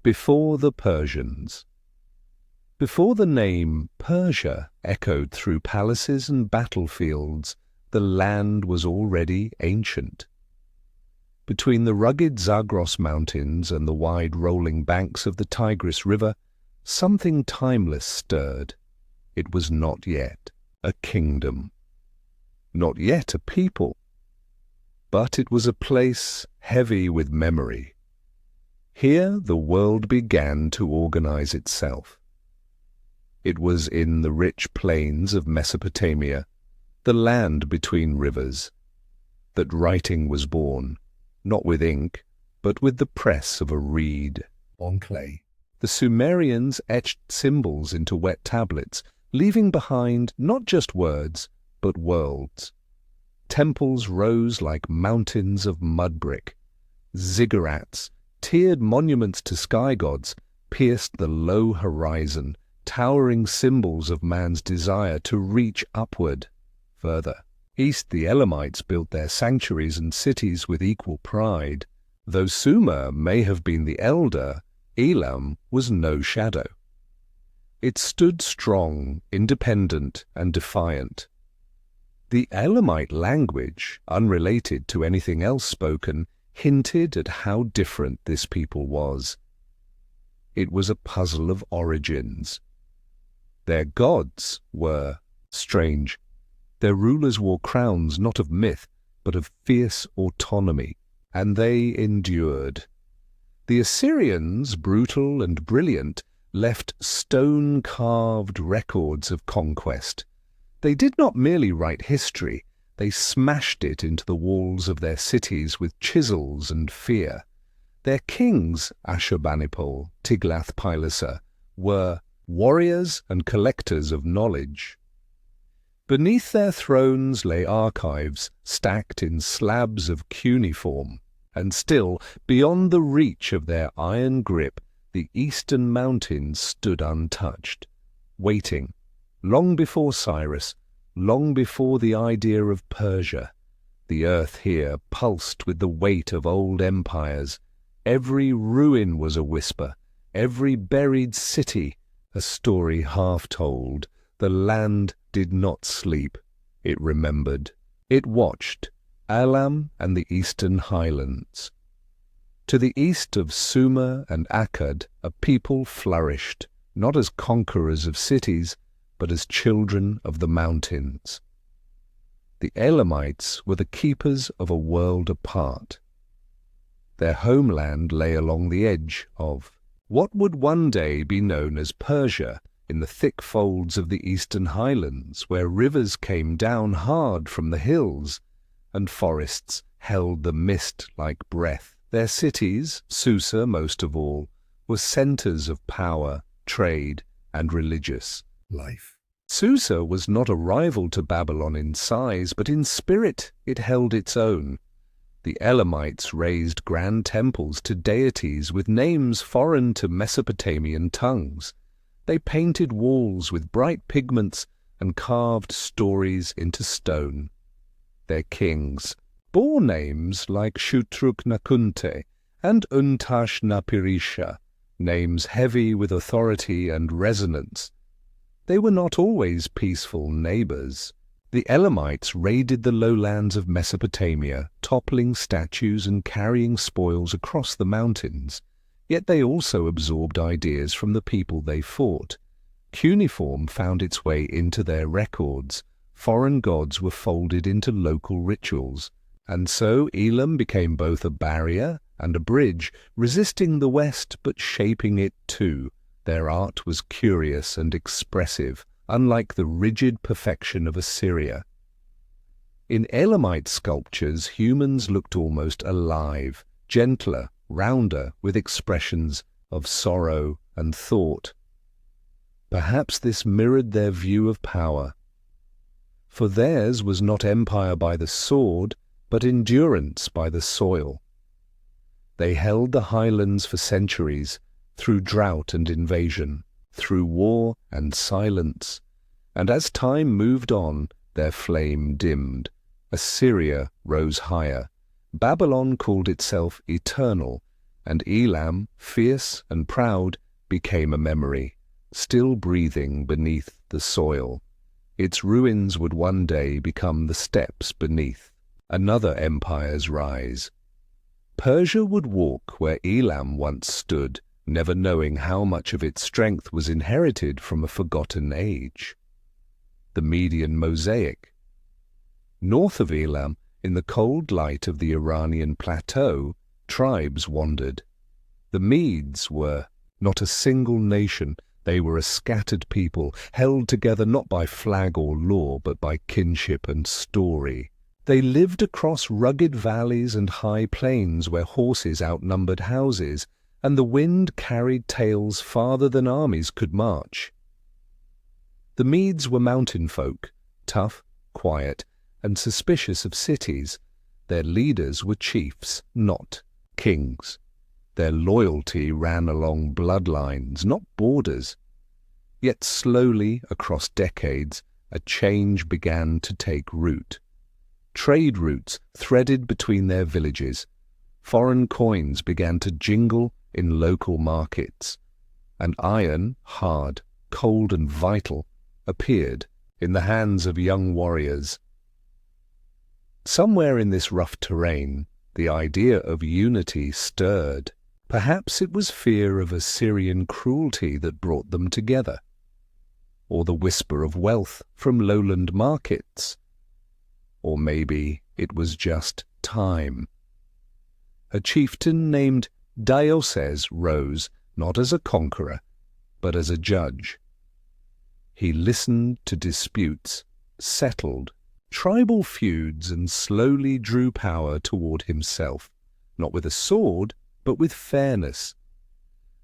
Before the Persians. Before the name Persia echoed through palaces and battlefields, the land was already ancient. Between the rugged Zagros mountains and the wide rolling banks of the Tigris River, something timeless stirred. It was not yet a kingdom, not yet a people, but it was a place heavy with memory. Here the world began to organize itself. It was in the rich plains of Mesopotamia, the land between rivers, that writing was born, not with ink, but with the press of a reed on clay. The Sumerians etched symbols into wet tablets, leaving behind not just words, but worlds. Temples rose like mountains of mud brick. Ziggurats, tiered monuments to sky gods, pierced the low horizon, towering symbols of man's desire to reach upward. Further east, the Elamites built their sanctuaries and cities with equal pride. Though Sumer may have been the elder, Elam was no shadow. It stood strong, independent, and defiant. The Elamite language, unrelated to anything else spoken, hinted at how different this people was. It was a puzzle of origins. Their gods were strange. Their rulers wore crowns not of myth, but of fierce autonomy, and they endured. The Assyrians, brutal and brilliant, left stone-carved records of conquest. They did not merely write history, they smashed it into the walls of their cities with chisels and fear. Their kings, Ashurbanipal, Tiglath-Pileser, were warriors and collectors of knowledge. Beneath their thrones lay archives stacked in slabs of cuneiform, and still, beyond the reach of their iron grip, the eastern mountains stood untouched, waiting, long before Cyrus, long before the idea of Persia. The earth here pulsed with the weight of old empires. Every ruin was a whisper, every buried city a story half told. The land did not sleep. It remembered. It watched Elam and the eastern highlands. To the east of Sumer and Akkad, a people flourished, not as conquerors of cities, but as children of the mountains. The Elamites were the keepers of a world apart. Their homeland lay along the edge of what would one day be known as Persia, in the thick folds of the eastern highlands, where rivers came down hard from the hills, and forests held the mist like breath. Their cities, Susa most of all, were centers of power, trade, and religious life. Susa was not a rival to Babylon in size, but in spirit it held its own. The Elamites raised grand temples to deities with names foreign to Mesopotamian tongues. They painted walls with bright pigments and carved stories into stone. Their kings bore names like Shutruk-Nakunte and Untash-Napirisha, names heavy with authority and resonance. They were not always peaceful neighbors. The Elamites raided the lowlands of Mesopotamia, toppling statues and carrying spoils across the mountains. Yet they also absorbed ideas from the people they fought. Cuneiform found its way into their records. Foreign gods were folded into local rituals. And so Elam became both a barrier and a bridge, resisting the West but shaping it too. Their art was curious and expressive, unlike the rigid perfection of Assyria. In Elamite sculptures, humans looked almost alive, gentler, rounder, with expressions of sorrow and thought. Perhaps this mirrored their view of power. For theirs was not empire by the sword, but endurance by the soil. They held the highlands for centuries, through drought and invasion, through war and silence, and as time moved on, their flame dimmed. Assyria rose higher. Babylon called itself eternal, and Elam, fierce and proud, became a memory, still breathing beneath the soil. Its ruins would one day become the steps beneath another empire's rise. Persia would walk where Elam once stood, never knowing how much of its strength was inherited from a forgotten age. The Median Mosaic. North of Elam, in the cold light of the Iranian plateau, tribes wandered. The Medes were not a single nation. They were a scattered people, held together not by flag or law, but by kinship and story. They lived across rugged valleys and high plains where horses outnumbered houses, and the wind carried tales farther than armies could march. The Medes were mountain folk, tough, quiet, and suspicious of cities. Their leaders were chiefs, not kings. Their loyalty ran along bloodlines, not borders. Yet slowly, across decades, a change began to take root. Trade routes threaded between their villages. Foreign coins began to jingle in local markets. And iron, hard, cold and vital, appeared in the hands of young warriors. Somewhere in this rough terrain, the idea of unity stirred. Perhaps it was fear of Assyrian cruelty that brought them together, or the whisper of wealth from lowland markets. Or maybe it was just time. A chieftain named Darius rose not as a conqueror, but as a judge. He listened to disputes, settled tribal feuds, and slowly drew power toward himself, not with a sword, but with fairness.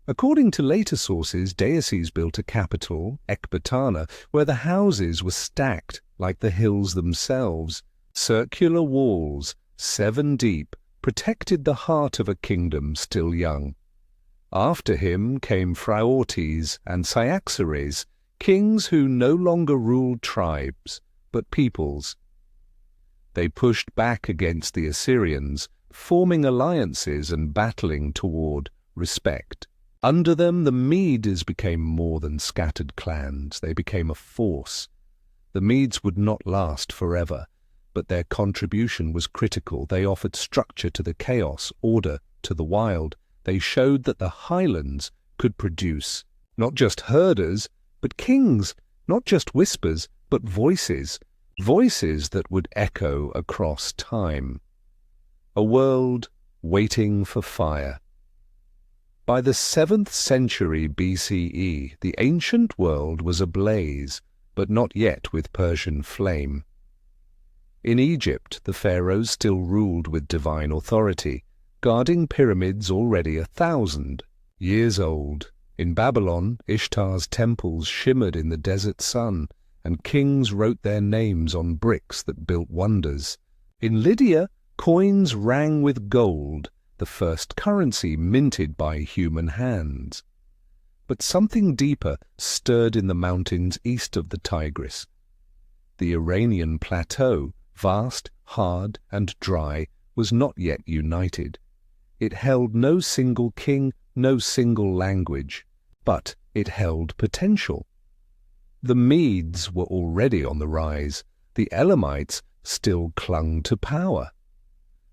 According to later sources, Darius built a capital, Ecbatana, where the houses were stacked like the hills themselves. Circular walls, 7 deep, protected the heart of a kingdom still young. After him came Phraortes and Cyaxares, kings who no longer ruled tribes, but peoples. They pushed back against the Assyrians, forming alliances and battling toward respect. Under them, the Medes became more than scattered clans. They became a force. The Medes would not last forever, but their contribution was critical. They offered structure to the chaos, order to the wild. They showed that the highlands could produce not just herders, but kings, not just whispers, but voices, voices that would echo across time. A world waiting for fire. By the 7th century BCE, the ancient world was ablaze, but not yet with Persian flame. In Egypt, the pharaohs still ruled with divine authority, guarding pyramids already 1,000 years old. In Babylon, Ishtar's temples shimmered in the desert sun, and kings wrote their names on bricks that built wonders. In Lydia, coins rang with gold, the first currency minted by human hands. But something deeper stirred in the mountains east of the Tigris. The Iranian plateau, vast, hard, and dry, was not yet united. It held no single king, no single language, but it held potential. The Medes were already on the rise. The Elamites still clung to power.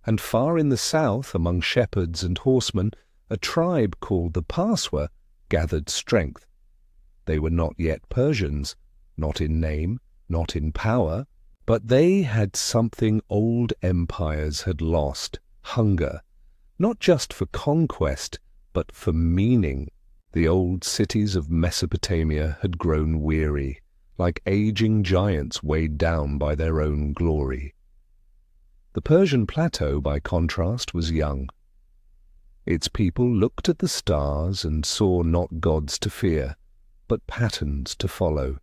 And far in the south, among shepherds and horsemen, a tribe called the Paswa gathered strength. They were not yet Persians, not in name, not in power, but they had something old empires had lost, hunger, not just for conquest, but for meaning. The old cities of Mesopotamia had grown weary, like aging giants weighed down by their own glory. The Persian plateau, by contrast, was young. Its people looked at the stars and saw not gods to fear, but patterns to follow.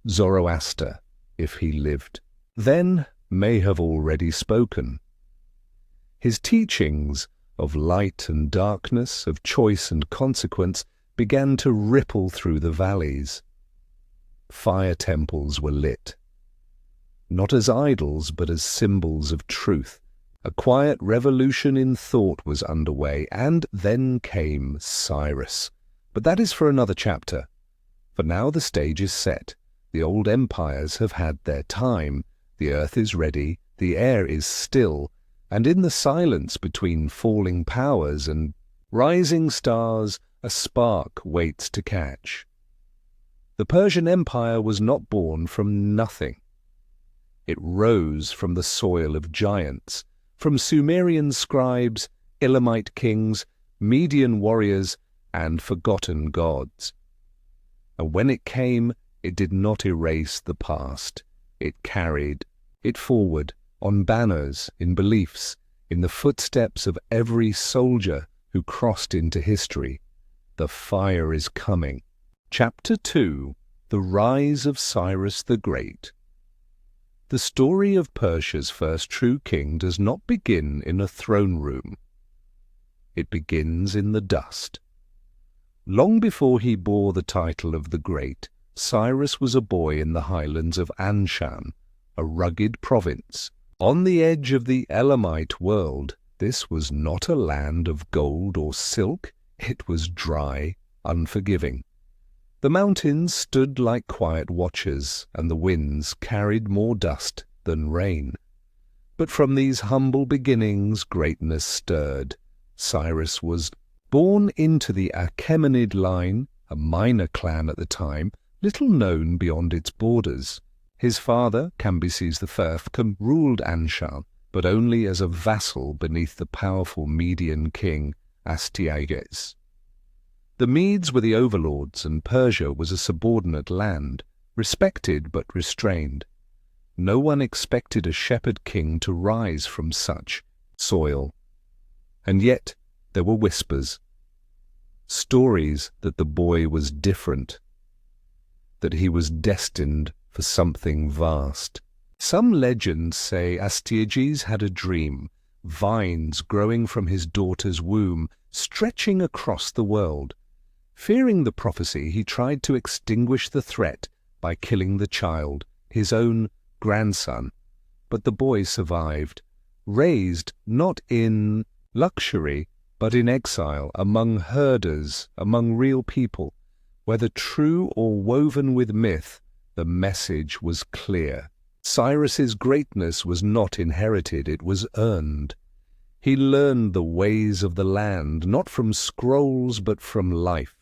Zoroaster, if he lived, then may have already spoken. His teachings of light and darkness, of choice and consequence, began to ripple through the valleys. Fire temples were lit, not as idols but as symbols of truth, A quiet revolution in thought was underway, and then came Cyrus. But that is for another chapter. For now the stage is set. The old empires have had their time. The earth is ready, the air is still, and in the silence between falling powers and rising stars, a spark waits to catch. The Persian Empire was not born from nothing. It rose from the soil of giants, from Sumerian scribes, Elamite kings, Median warriors, and forgotten gods. And when it came, it did not erase the past. It carried it forward on banners, in beliefs, in the footsteps of every soldier who crossed into history. The fire is coming. Chapter 2. The Rise of Cyrus the Great. The story of Persia's first true king does not begin in a throne room. It begins in the dust. Long before he bore the title of the Great, Cyrus was a boy in the highlands of Anshan, a rugged province. On the edge of the Elamite world, this was not a land of gold or silk. It was dry, unforgiving. The mountains stood like quiet watchers, and the winds carried more dust than rain. But from these humble beginnings greatness stirred. Cyrus was born into the Achaemenid line, a minor clan at the time, little known beyond its borders. His father, Cambyses I, ruled Anshan, but only as a vassal beneath the powerful Median king Astyages. The Medes were the overlords, and Persia was a subordinate land, respected but restrained. No one expected a shepherd king to rise from such soil. And yet there were whispers, stories that the boy was different, that he was destined for something vast. Some legends say Astyages had a dream, vines growing from his daughter's womb, stretching across the world. Fearing the prophecy, he tried to extinguish the threat by killing the child, his own grandson. But the boy survived, raised not in luxury, but in exile, among herders, among real people. Whether true or woven with myth, the message was clear. Cyrus's greatness was not inherited, it was earned. He learned the ways of the land, not from scrolls but from life.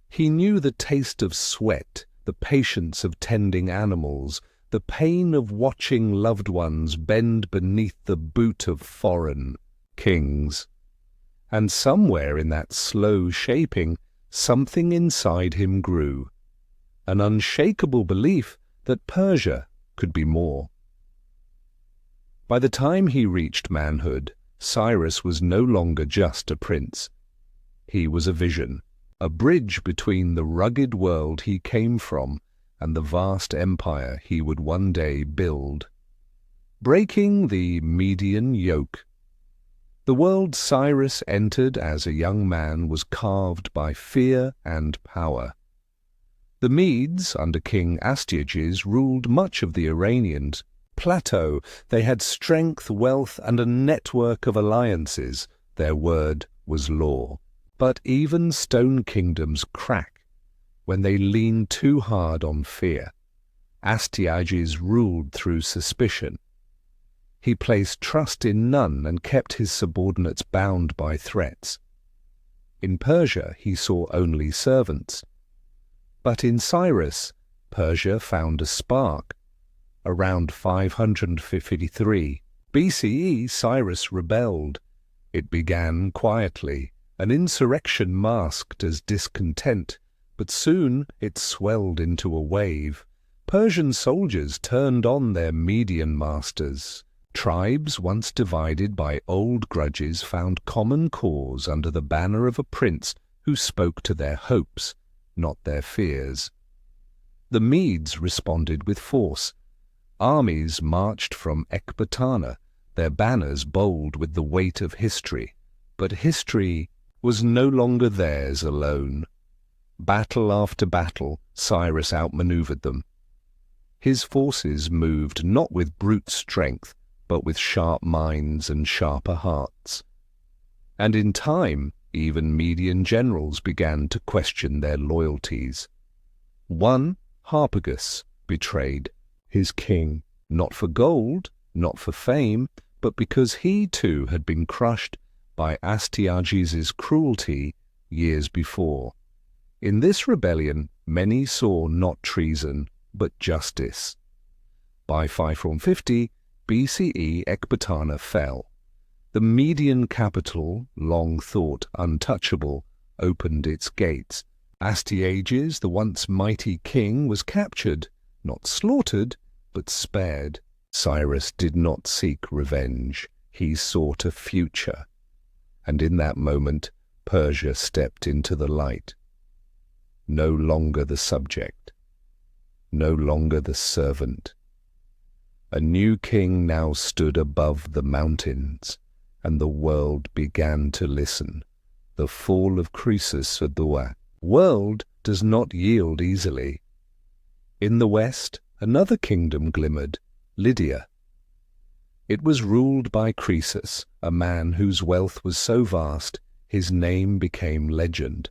He knew the taste of sweat, the patience of tending animals, the pain of watching loved ones bend beneath the boot of foreign kings. And somewhere in that slow shaping, something inside him grew, an unshakable belief that Persia could be more. By the time he reached manhood, Cyrus was no longer just a prince. He was a vision, a bridge between the rugged world he came from and the vast empire he would one day build. Breaking the Median yoke. The world Cyrus entered as a young man was carved by fear and power. The Medes, under King Astyages, ruled much of the Iranian plateau. They had strength, wealth, and a network of alliances. Their word was law. But even stone kingdoms crack when they lean too hard on fear. Astyages ruled through suspicion. He placed trust in none and kept his subordinates bound by threats. In Persia he saw only servants. But in Cyrus, Persia found a spark. Around 553 BCE, Cyrus rebelled. It began quietly, an insurrection masked as discontent, but soon it swelled into a wave. Persian soldiers turned on their Median masters. Tribes once divided by old grudges found common cause under the banner of a prince who spoke to their hopes, not their fears. The Medes responded with force. Armies marched from Ecbatana, their banners bold with the weight of history. But history was no longer theirs alone. Battle after battle, Cyrus outmaneuvered them. His forces moved not with brute strength, but with sharp minds and sharper hearts. And in time, even Median generals began to question their loyalties. One, Harpagus, betrayed his king, not for gold, not for fame, but because he too had been crushed by Astyages' cruelty years before. In this rebellion, many saw not treason, but justice. By 550 BCE, Ecbatana fell. The Median capital, long thought untouchable, opened its gates. Astyages, the once mighty king, was captured, not slaughtered, but spared. Cyrus did not seek revenge. He sought a future. And in that moment, Persia stepped into the light. No longer the subject, no longer the servant. A new king now stood above the mountains, and the world began to listen. The fall of Croesus the world does not yield easily. In the west, another kingdom glimmered, Lydia. It was ruled by Croesus, a man whose wealth was so vast his name became legend.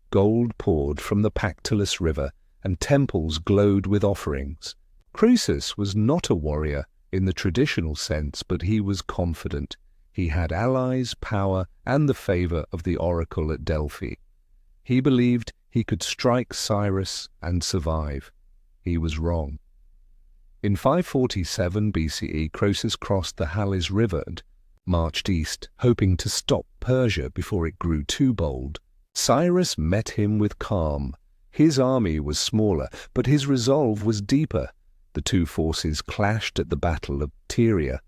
Gold poured from the Pactolus river, and temples glowed with offerings. Croesus was not a warrior in the traditional sense, but he was confident. He had allies, power, and the favor of the oracle at Delphi. He believed he could strike Cyrus and survive. He was wrong. In 547 BCE, Croesus crossed the Halys River and marched east, hoping to stop Persia before it grew too bold. Cyrus met him with calm. His army was smaller, but his resolve was deeper. The two forces clashed at the Battle of Pteria.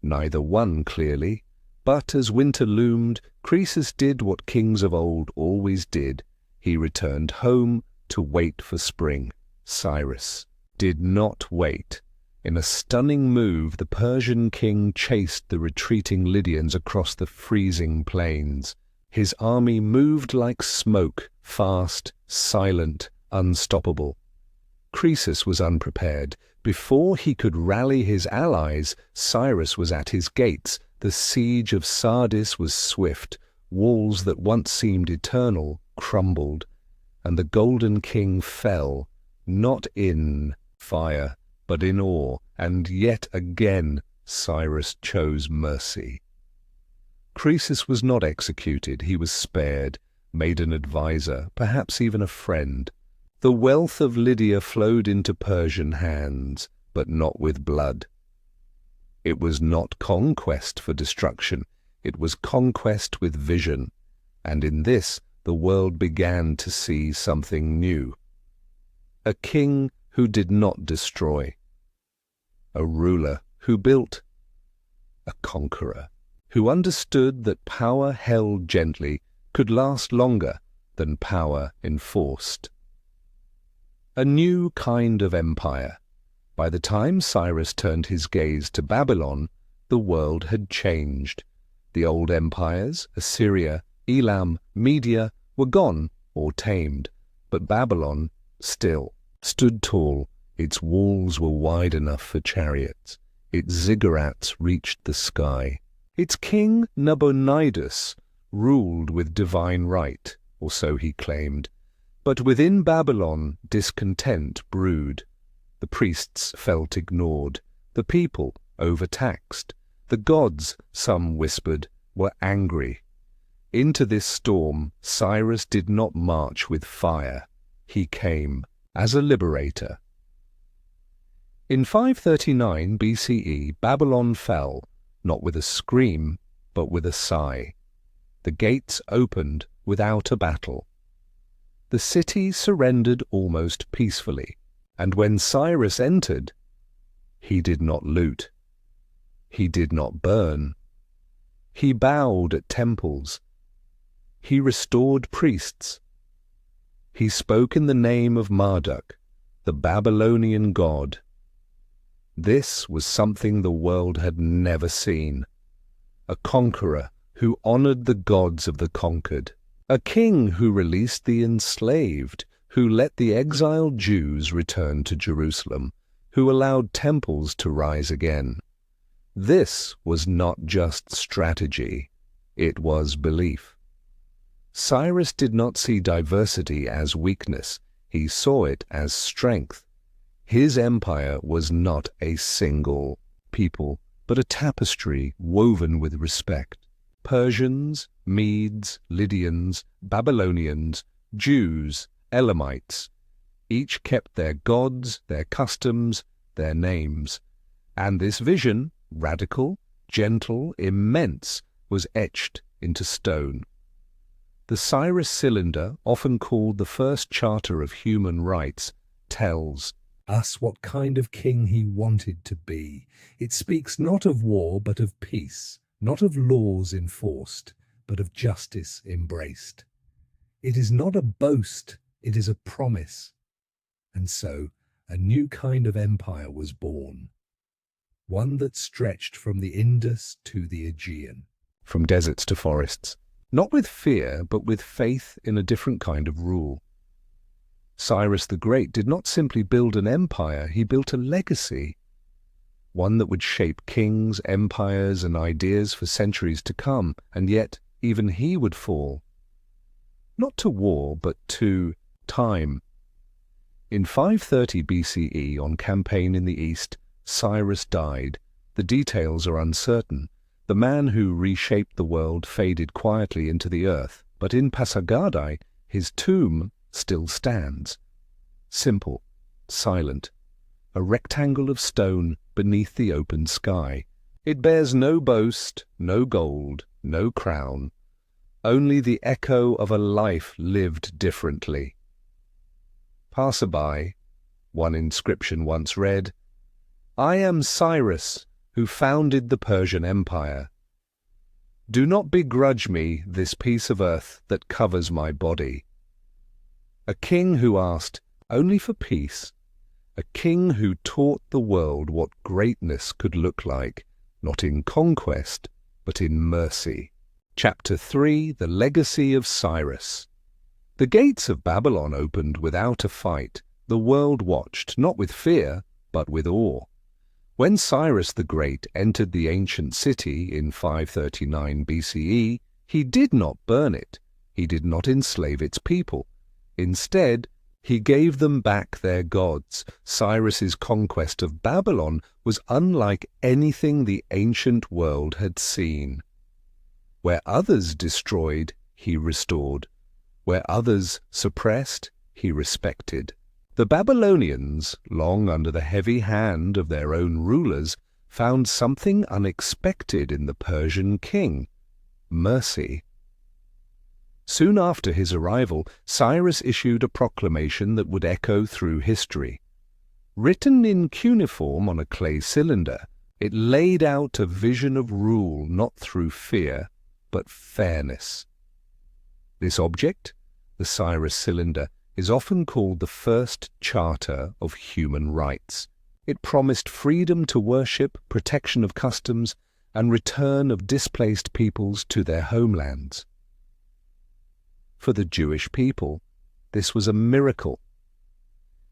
Neither won clearly, but as winter loomed, Croesus did what kings of old always did. He returned home to wait for spring. Cyrus did not wait. In a stunning move, the Persian king chased the retreating Lydians across the freezing plains. His army moved like smoke, fast, silent, unstoppable. Croesus was unprepared. Before he could rally his allies, Cyrus was at his gates. The siege of Sardis was swift. Walls that once seemed eternal crumbled, and the Golden King fell, not in fire, but in awe, and yet again Cyrus chose mercy. Croesus was not executed. He was spared, made an advisor, perhaps even a friend. The wealth of Lydia flowed into Persian hands, but not with blood. It was not conquest for destruction. It was conquest with vision, and in this the world began to see something new. A king who did not destroy. A ruler who built. A conqueror who understood that power held gently could last longer than power enforced. A new kind of empire. By the time Cyrus turned his gaze to Babylon, the world had changed. The old empires, Assyria, Elam, Media, were gone or tamed, but Babylon still stood tall. Its walls were wide enough for chariots. Its ziggurats reached the sky. Its king, Nabonidus, ruled with divine right, or so he claimed. But within Babylon, discontent brewed. The priests felt ignored, the people overtaxed. The gods, some whispered, were angry. Into this storm, Cyrus did not march with fire. He came as a liberator. In 539 BCE, Babylon fell, not with a scream, but with a sigh. The gates opened without a battle. The city surrendered almost peacefully, and when Cyrus entered, he did not loot. He did not burn. He bowed at temples. He restored priests. He spoke in the name of Marduk, the Babylonian god. This was something the world had never seen. A conqueror who honored the gods of the conquered. A king who released the enslaved, who let the exiled Jews return to Jerusalem, who allowed temples to rise again. This was not just strategy, it was belief. Cyrus did not see diversity as weakness, he saw it as strength. His empire was not a single people, but a tapestry woven with respect. Persians, Medes, Lydians, Babylonians, Jews, Elamites, each kept their gods, their customs, their names. And this vision, radical, gentle, immense, was etched into stone. The Cyrus cylinder, often called the first charter of human rights, tells us what kind of king he wanted to be. It speaks not of war but of peace, not of laws enforced, but of justice embraced. It is not a boast, it is a promise. And so a new kind of empire was born, one that stretched from the Indus to the Aegean, from deserts to forests, not with fear, but with faith in a different kind of rule. Cyrus the Great did not simply build an empire, he built a legacy, one that would shape kings, empires, and ideas for centuries to come, and yet even he would fall. Not to war, but to time. In 530 BCE, on campaign in the east, Cyrus died. The details are uncertain. The man who reshaped the world faded quietly into the earth, but in Pasargadae, his tomb still stands. Simple, silent, a rectangle of stone beneath the open sky. It bears no boast, no gold, no crown, only the echo of a life lived differently. Passerby, one inscription once read, "I am Cyrus, who founded the Persian Empire. Do not begrudge me this piece of earth that covers my body." A king who asked only for peace, a king who taught the world what greatness could look like, not in conquest, but in mercy. Chapter 3: The Legacy of Cyrus. The gates of Babylon opened without a fight. The world watched, not with fear, but with awe. When Cyrus the Great entered the ancient city in 539 BCE, he did not burn it. He did not enslave its people. Instead, he gave them back their gods. Cyrus's conquest of Babylon was unlike anything the ancient world had seen. Where others destroyed, he restored. Where others suppressed, he respected. The Babylonians, long under the heavy hand of their own rulers, found something unexpected in the Persian king: mercy. Soon after his arrival, Cyrus issued a proclamation that would echo through history. Written in cuneiform on a clay cylinder, it laid out a vision of rule not through fear, but fairness. This object, the Cyrus cylinder, is often called the first charter of human rights. It promised freedom to worship, protection of customs, and return of displaced peoples to their homelands. For the Jewish people, this was a miracle.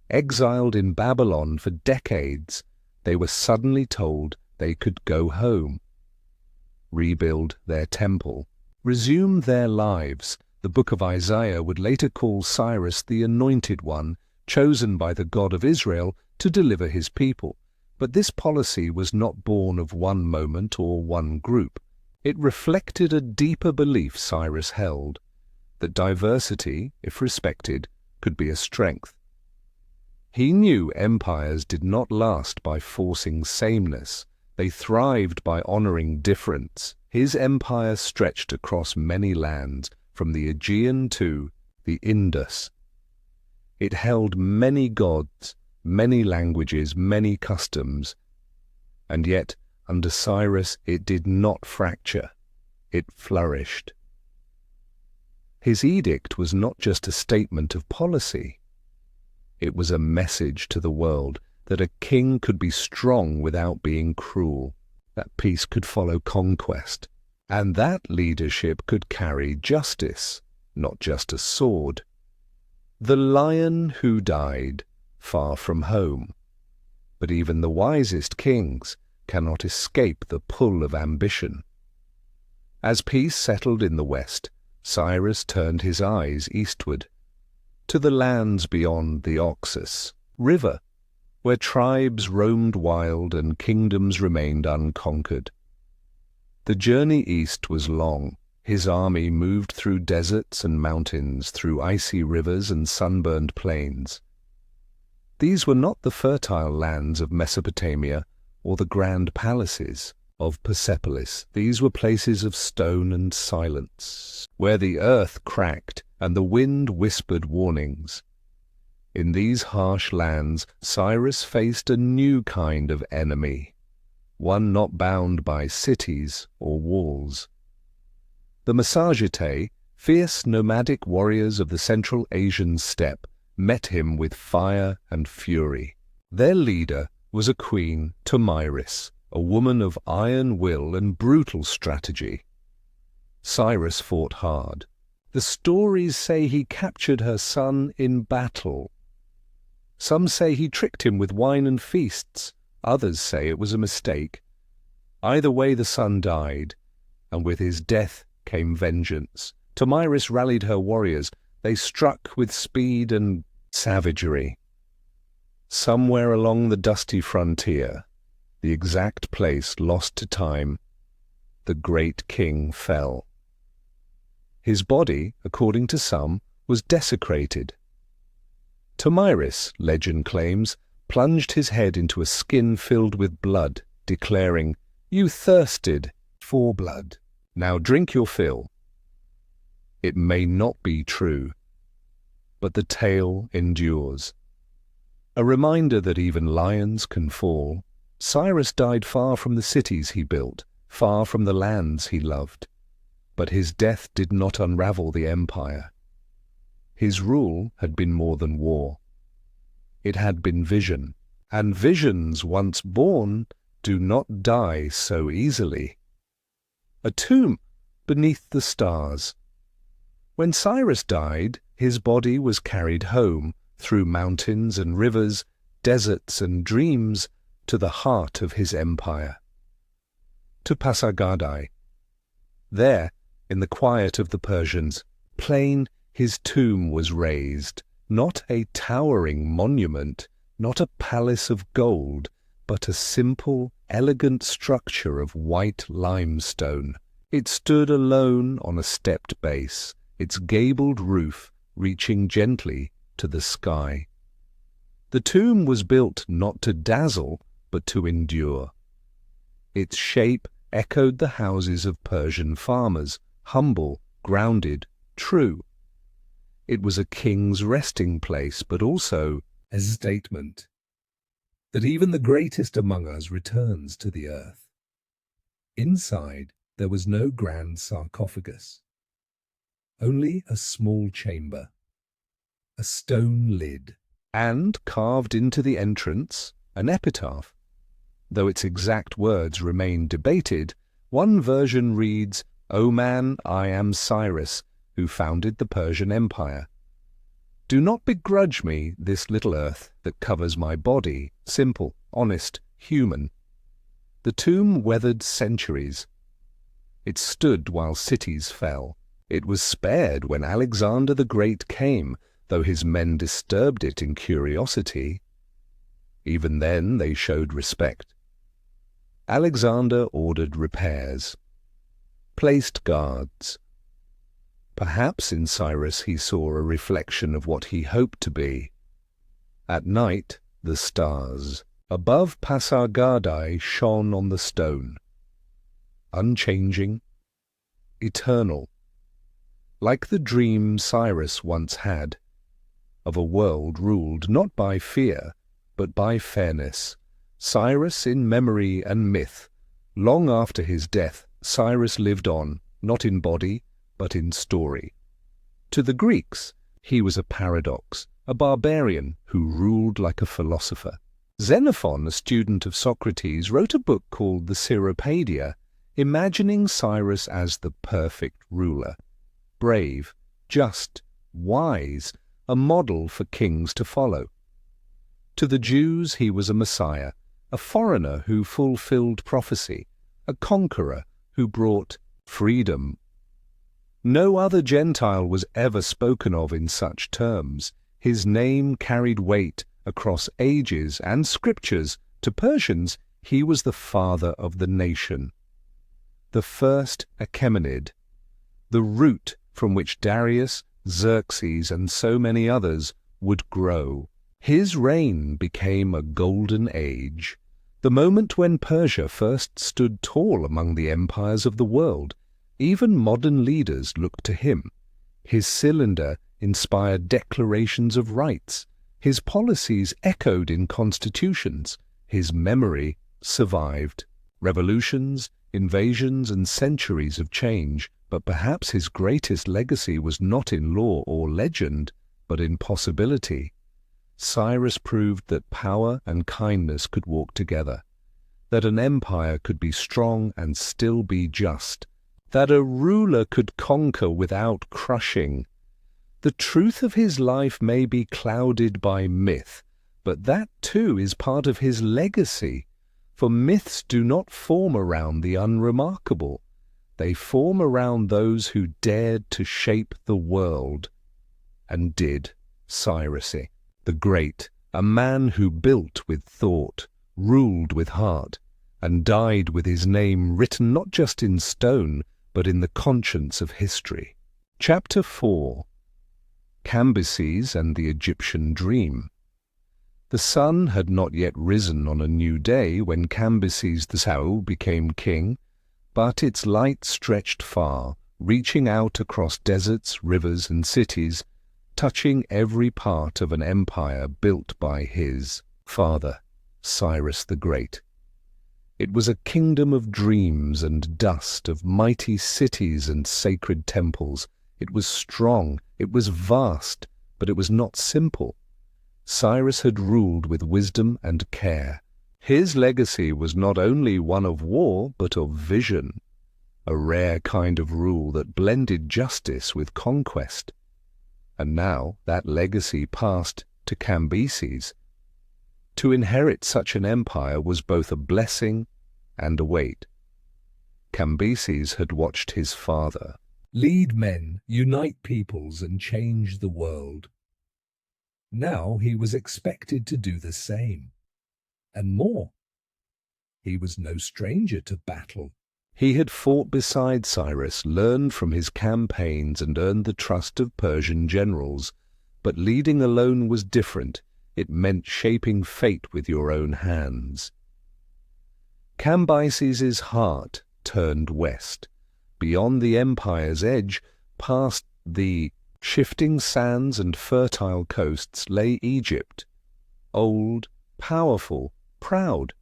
Exiled in Babylon for decades, they were suddenly told they could go home, rebuild their temple, resume their lives. The book of Isaiah would later call Cyrus the Anointed One, chosen by the God of Israel to deliver his people. But this policy was not born of one moment or one group. It reflected a deeper belief Cyrus held, that diversity, if respected, could be a strength. He knew empires did not last by forcing sameness. They thrived by honoring difference. His empire stretched across many lands, from the Aegean to the Indus. It held many gods, many languages, many customs, and yet, under Cyrus, it did not fracture. It flourished. His edict was not just a statement of policy. It was a message to the world that a king could be strong without being cruel, that peace could follow conquest, and that leadership could carry justice, not just a sword. The lion who died far from home. But even the wisest kings, cannot escape the pull of ambition. As peace settled in the west, Cyrus turned his eyes eastward, to the lands beyond the Oxus River, where tribes roamed wild and kingdoms remained unconquered. The journey east was long. His army moved through deserts and mountains, through icy rivers and sunburned plains. These were not the fertile lands of Mesopotamia or the grand palaces of Persepolis. These were places of stone and silence, where the earth cracked and the wind whispered warnings. In these harsh lands, Cyrus faced a new kind of enemy, one not bound by cities or walls. The Massagetæ, fierce nomadic warriors of the Central Asian steppe, met him with fire and fury. Their leader was a queen, Tomyris, a woman of iron will and brutal strategy. Cyrus fought hard. The stories say he captured her son in battle. Some say he tricked him with wine and feasts. Others say it was a mistake. Either way, the son died, and with his death came vengeance. Tomyris rallied her warriors. They struck with speed and savagery. Somewhere along the dusty frontier, the exact place lost to time, the great king fell. His body, according to some, was desecrated. Tomyris, legend claims, plunged his head into a skin filled with blood, declaring, "You thirsted for blood. Now drink your fill." It may not be true, but the tale endures. A reminder that even lions can fall. Cyrus died far from the cities he built, far from the lands he loved. But his death did not unravel the empire. His rule had been more than war. It had been vision, and visions once born do not die so easily. A tomb beneath the stars. When Cyrus died, his body was carried home, through mountains and rivers, deserts and dreams, to the heart of his empire, to Pasargadae. There, in the quiet of the Persians' plain, his tomb was raised, not a towering monument, not a palace of gold, but a simple, elegant structure of white limestone. It stood alone on a stepped base, its gabled roof reaching gently to the sky. The tomb was built not to dazzle, but to endure. Its shape echoed the houses of Persian farmers, humble, grounded, true. It was a king's resting place, but also a statement that even the greatest among us returns to the earth. Inside, there was no grand sarcophagus, only a small chamber, a stone lid, and carved into the entrance, an epitaph. Though its exact words remain debated, one version reads, "O man, I am Cyrus, who founded the Persian Empire. Do not begrudge me this little earth that covers my body, simple, honest, human." The tomb weathered centuries. It stood while cities fell. It was spared when Alexander the Great came, though his men disturbed it in curiosity. Even then they showed respect. Alexander ordered repairs, placed guards. Perhaps in Cyrus he saw a reflection of what he hoped to be. At night, the stars above Pasargadae shone on the stone, unchanging, eternal, like the dream Cyrus once had, of a world ruled not by fear, but by fairness. Cyrus in memory and myth. Long after his death, Cyrus lived on, not in body, but in story. To the Greeks, he was a paradox, a barbarian who ruled like a philosopher. Xenophon, a student of Socrates, wrote a book called the Cyropaedia, imagining Cyrus as the perfect ruler, brave, just, wise, a model for kings to follow. To the Jews, he was a Messiah, a foreigner who fulfilled prophecy, a conqueror who brought freedom. No other Gentile was ever spoken of in such terms. His name carried weight across ages and scriptures. To Persians, he was the father of the nation, the first Achaemenid, the root from which Darius, Xerxes, and so many others would grow. His reign became a golden age, the moment when Persia first stood tall among the empires of the world. Even modern leaders looked to him. His cylinder inspired declarations of rights. His policies echoed in constitutions. His memory survived revolutions, invasions, and centuries of change. But perhaps his greatest legacy was not in law or legend, but in possibility. Cyrus proved that power and kindness could walk together, that an empire could be strong and still be just, that a ruler could conquer without crushing. The truth of his life may be clouded by myth, but that too is part of his legacy, for myths do not form around the unremarkable. They form around those who dared to shape the world, and did. Cyrus the Great, a man who built with thought, ruled with heart, and died with his name written not just in stone, but in the conscience of history. Chapter 4. Cambyses and the Egyptian Dream. The sun had not yet risen on a new day when Cambyses the Saul became king, but its light stretched far, reaching out across deserts, rivers, and cities, touching every part of an empire built by his father, Cyrus the Great. It was a kingdom of dreams and dust, of mighty cities and sacred temples. It was strong, it was vast, but it was not simple. Cyrus had ruled with wisdom and care. His legacy was not only one of war, but of vision, a rare kind of rule that blended justice with conquest. And now that legacy passed to Cambyses. To inherit such an empire was both a blessing and a weight. Cambyses had watched his father lead men, unite peoples, and change the world. Now he was expected to do the same, and more. He was no stranger to battle. He had fought beside Cyrus, learned from his campaigns, and earned the trust of Persian generals. But leading alone was different. It meant shaping fate with your own hands. Cambyses's heart turned west. Beyond the empire's edge, past the shifting sands and fertile coasts, lay Egypt, old, powerful, proud.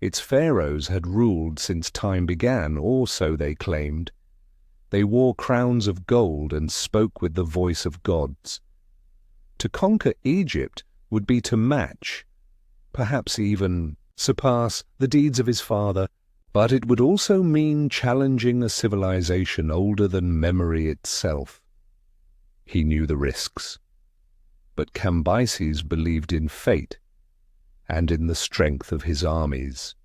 Its pharaohs had ruled since time began, or so they claimed. They wore crowns of gold and spoke with the voice of gods. To conquer Egypt would be to match, perhaps even surpass, the deeds of his father, but it would also mean challenging a civilization older than memory itself. He knew the risks, but Cambyses believed in fate and in the strength of his armies.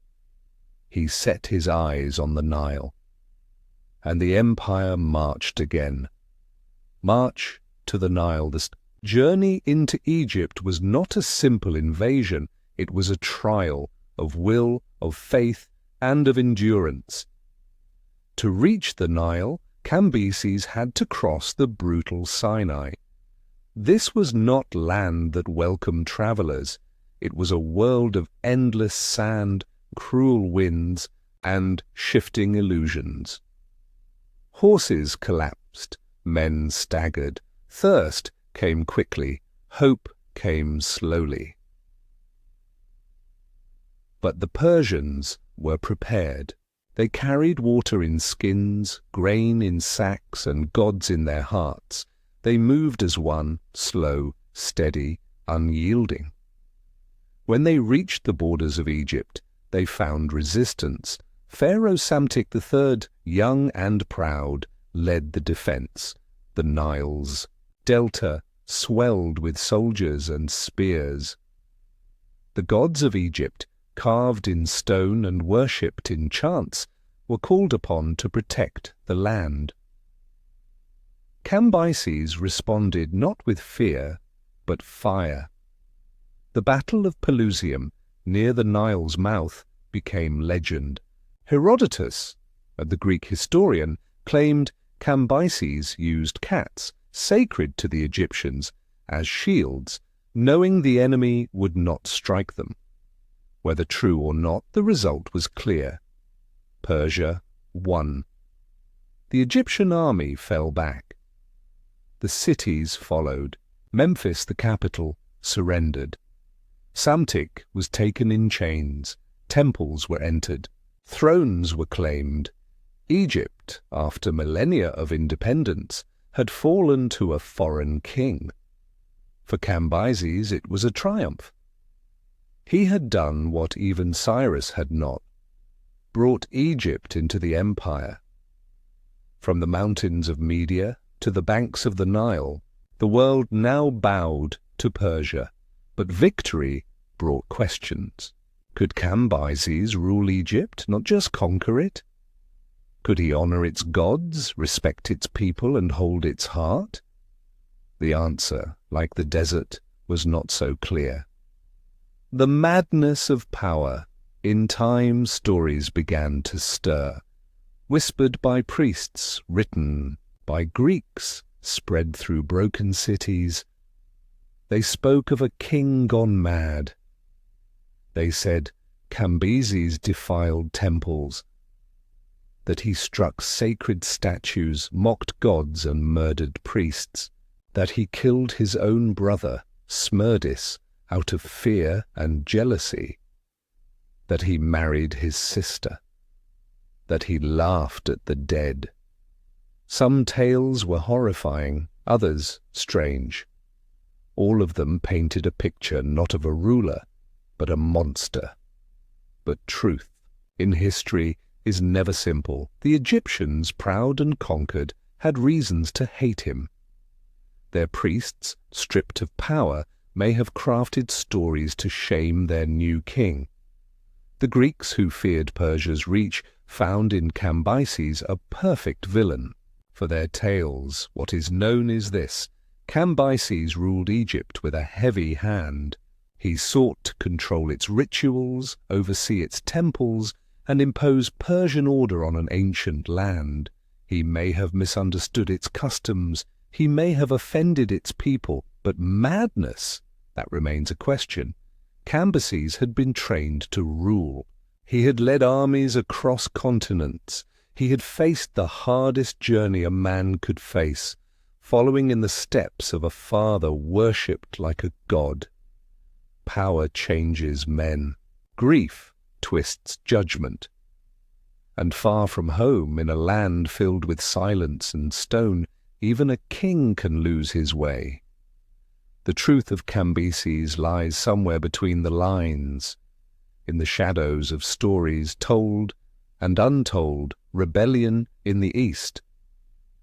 He set his eyes on the Nile, and the empire marched again. March to the Nile. The journey into Egypt was not a simple invasion. It was a trial of will, of faith, and of endurance. To reach the Nile, Cambyses had to cross the brutal Sinai. This was not land that welcomed travelers. It was a world of endless sand, cruel winds, and shifting illusions. Horses collapsed, men staggered, thirst came quickly, hope came slowly. But the Persians were prepared. They carried water in skins, grain in sacks, and gods in their hearts. They moved as one, slow, steady, unyielding. When they reached the borders of Egypt, they found resistance. Pharaoh Psamtik III, young and proud, led the defense. The Nile's delta swelled with soldiers and spears. The gods of Egypt carved in stone and worshipped in chants, were called upon to protect the land. Cambyses responded not with fear, but fire. The Battle of Pelusium, near the Nile's mouth, became legend. Herodotus, the Greek historian, claimed Cambyses used cats, sacred to the Egyptians, as shields, knowing the enemy would not strike them. Whether true or not, the result was clear. Persia won. The Egyptian army fell back. The cities followed. Memphis, the capital, surrendered. Psamtik was taken in chains. Temples were entered. Thrones were claimed. Egypt, after millennia of independence, had fallen to a foreign king. For Cambyses it was a triumph. He had done what even Cyrus had not, brought Egypt into the empire. From the mountains of Media to the banks of the Nile, the world now bowed to Persia, but victory brought questions. Could Cambyses rule Egypt, not just conquer it? Could he honor its gods, respect its people, and hold its heart? The answer, like the desert, was not so clear. The madness of power. In time, stories began to stir, whispered by priests, written by Greeks, spread through broken cities. They spoke of a king gone mad. They said Cambyses defiled temples, that he struck sacred statues, mocked gods, and murdered priests, that he killed his own brother, Smerdis, out of fear and jealousy, that he married his sister, that he laughed at the dead. Some tales were horrifying, others strange. All of them painted a picture not of a ruler, but a monster. But truth, in history, is never simple. The Egyptians, proud and conquered, had reasons to hate him. Their priests, stripped of power, may have crafted stories to shame their new king. The Greeks, who feared Persia's reach, found in Cambyses a perfect villain. For their tales, what is known is this: Cambyses ruled Egypt with a heavy hand. He sought to control its rituals, oversee its temples, and impose Persian order on an ancient land. He may have misunderstood its customs, he may have offended its people, but madness, that remains a question. Cambyses had been trained to rule. He had led armies across continents. He had faced the hardest journey a man could face, following in the steps of a father worshipped like a god. Power changes men. Grief twists judgment. And far from home, in a land filled with silence and stone, even a king can lose his way. The truth of Cambyses lies somewhere between the lines, in the shadows of stories told and untold, rebellion in the east.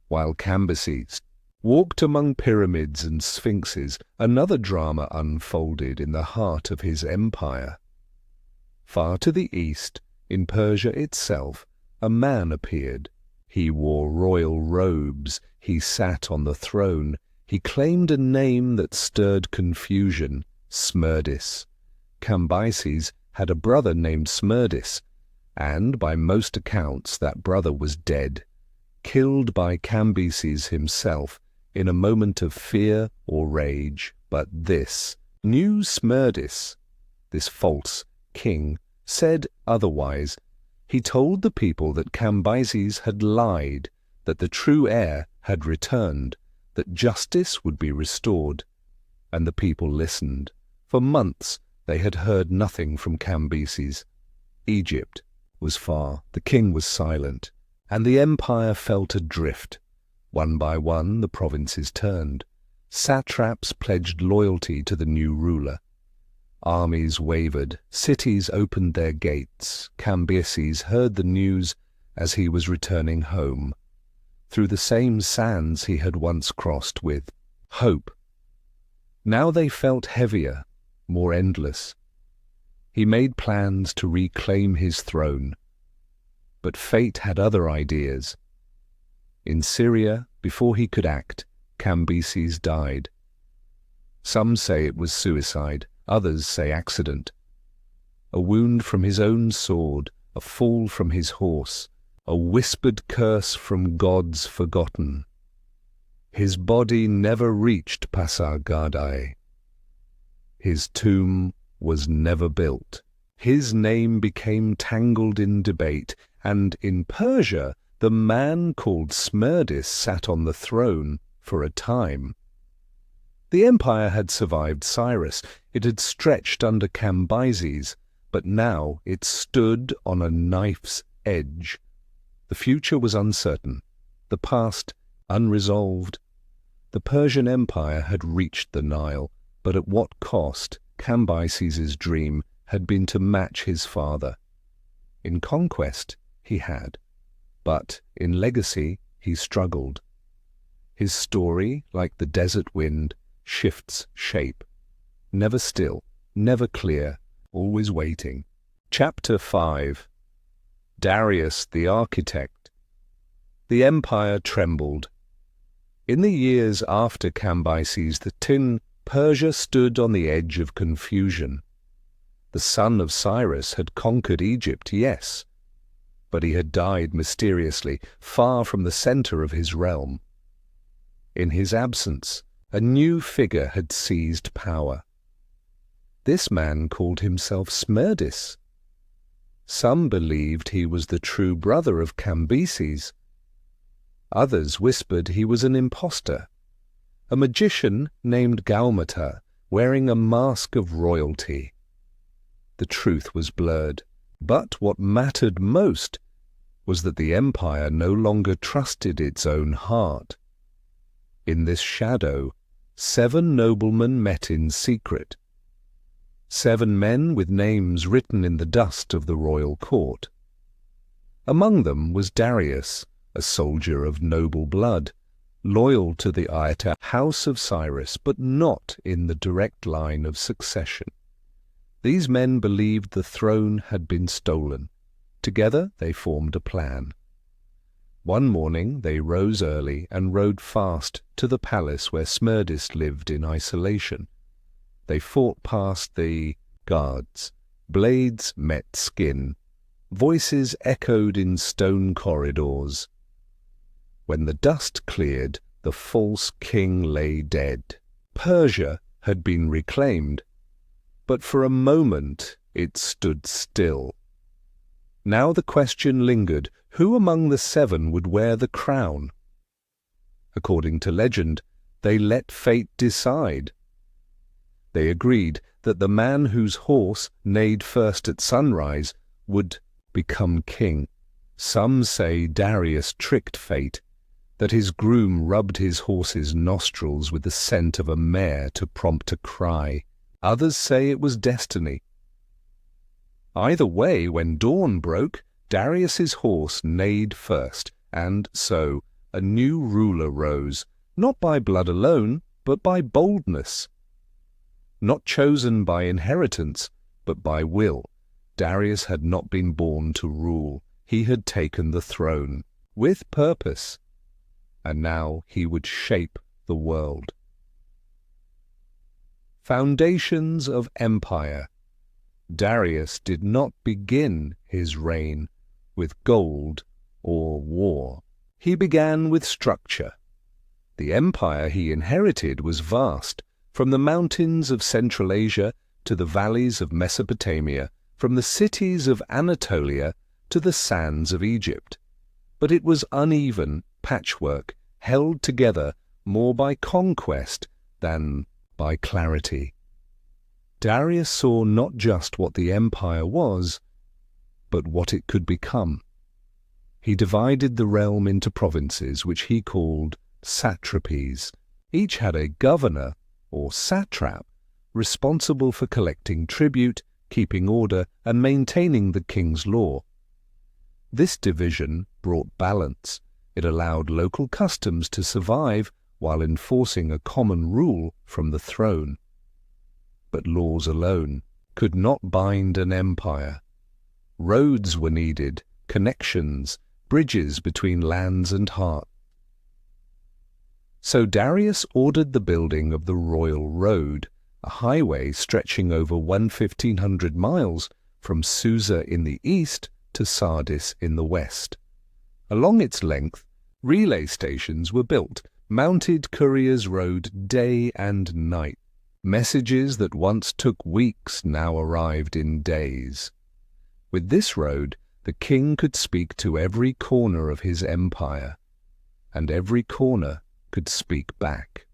While Cambyses walked among pyramids and sphinxes, another drama unfolded in the heart of his empire. Far to the east, in Persia itself, a man appeared. He wore royal robes, he sat on the throne, he claimed a name that stirred confusion: Smerdis. Cambyses had a brother named Smerdis, and by most accounts that brother was dead, killed by Cambyses himself in a moment of fear or rage. But this new Smerdis, this false king, said otherwise. He told the people that Cambyses had lied, that the true heir had returned, that justice would be restored. And the people listened. For months they had heard nothing from Cambyses. Egypt was far, the king was silent, and the empire felt adrift. One by one the provinces turned. Satraps pledged loyalty to the new ruler. Armies wavered, cities opened their gates. Cambyses heard the news as he was returning home, through the same sands he had once crossed with hope. Now they felt heavier, more endless. He made plans to reclaim his throne. But fate had other ideas. In Syria, before he could act, Cambyses died. Some say it was suicide, others say accident. A wound from his own sword, a fall from his horse, a whispered curse from gods forgotten. His body never reached Pasargadae. His tomb was never built. His name became tangled in debate, and in Persia the man called Smerdis sat on the throne for a time. The empire had survived Cyrus. It had stretched under Cambyses, but now it stood on a knife's edge. The future was uncertain, the past unresolved. The Persian Empire had reached the Nile, but at what cost? Cambyses's dream had been to match his father. In conquest he had, but in legacy he struggled. His story, like the desert wind, shifts shape. Never still, never clear, always waiting. Chapter 5. Darius the Architect. The empire trembled. In the years after Cambyses the Tin, Persia stood on the edge of confusion. The son of Cyrus had conquered Egypt, yes, but he had died mysteriously, far from the center of his realm. In his absence, a new figure had seized power. This man called himself Smerdis. Some believed he was the true brother of Cambyses. Others whispered he was an impostor, a magician named Gaumata, wearing a mask of royalty. The truth was blurred, but what mattered most was that the empire no longer trusted its own heart. In this shadow, 7 noblemen met in secret. 7 men with names written in the dust of the royal court. Among them was Darius, a soldier of noble blood, loyal to the Iata house of Cyrus, but not in the direct line of succession. These men believed the throne had been stolen. Together they formed a plan. One morning they rose early and rode fast to the palace where Smerdis lived in isolation. They fought past the guards. Blades met skin. Voices echoed in stone corridors. When the dust cleared, the false king lay dead. Persia had been reclaimed, but for a moment it stood still. Now the question lingered, who among the 7 would wear the crown? According to legend, they let fate decide. They agreed that the man whose horse neighed first at sunrise would become king. Some say Darius tricked fate, that his groom rubbed his horse's nostrils with the scent of a mare to prompt a cry. Others say it was destiny. Either way, when dawn broke, Darius's horse neighed first, and so a new ruler rose, not by blood alone, but by boldness. Not chosen by inheritance, but by will. Darius had not been born to rule. He had taken the throne, with purpose, and now he would shape the world. Foundations of Empire. Darius did not begin his reign with gold or war. He began with structure. The empire he inherited was vast, from the mountains of Central Asia to the valleys of Mesopotamia, from the cities of Anatolia to the sands of Egypt. But it was uneven patchwork, held together more by conquest than by clarity. Darius saw not just what the empire was, but what it could become. He divided the realm into provinces, which he called satrapies. Each had a governor, or satrap, responsible for collecting tribute, keeping order, and maintaining the king's law. This division brought balance. It allowed local customs to survive while enforcing a common rule from the throne. But laws alone could not bind an empire. Roads were needed, connections, bridges between lands and hearts. So Darius ordered the building of the Royal Road, a highway stretching over 1,500 miles from Susa in the east to Sardis in the west. Along its length, relay stations were built. Mounted couriers rode day and night. Messages that once took weeks now arrived in days. With this road, the king could speak to every corner of his empire, and every corner could speak back.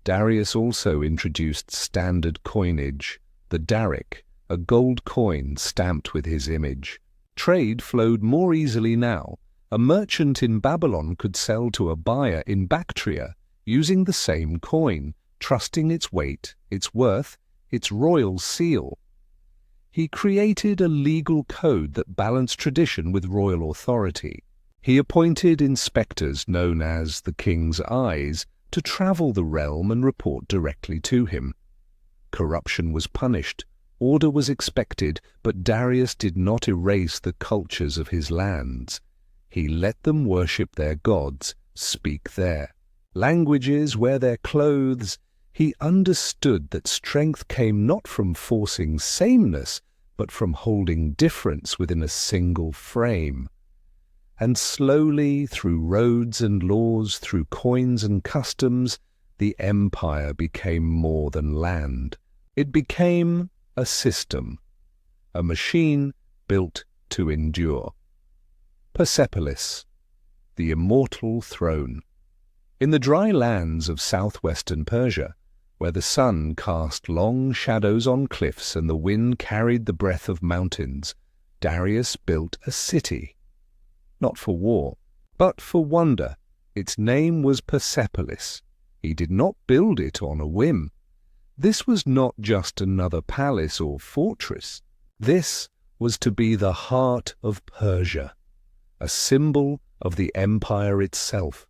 Darius also introduced standard coinage, the daric, a gold coin stamped with his image. Trade flowed more easily now. A merchant in Babylon could sell to a buyer in Bactria using the same coin, trusting its weight, its worth, its royal seal. He created a legal code that balanced tradition with royal authority. He appointed inspectors known as the King's Eyes to travel the realm and report directly to him. Corruption was punished, order was expected, but Darius did not erase the cultures of his lands. He let them worship their gods, speak their languages, wear their clothes. He understood that strength came not from forcing sameness, but from holding difference within a single frame. And slowly, through roads and laws, through coins and customs, the empire became more than land. It became a system, a machine built to endure. Persepolis, the immortal throne. In the dry lands of southwestern Persia, where the sun cast long shadows on cliffs and the wind carried the breath of mountains, Darius built a city. Not for war, but for wonder. Its name was Persepolis. He did not build it on a whim. This was not just another palace or fortress. This was to be the heart of Persia, a symbol of the empire itself.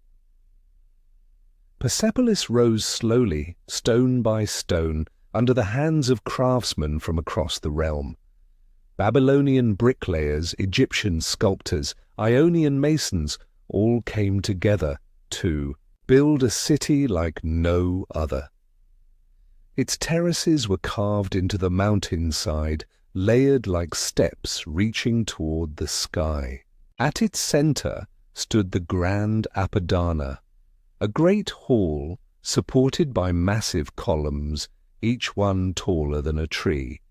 Persepolis rose slowly, stone by stone, under the hands of craftsmen from across the realm. Babylonian bricklayers, Egyptian sculptors, Ionian masons all came together to build a city like no other. Its terraces were carved into the mountainside, layered like steps reaching toward the sky. At its center stood the Grand Apadana, a great hall supported by massive columns, each one taller than a tree.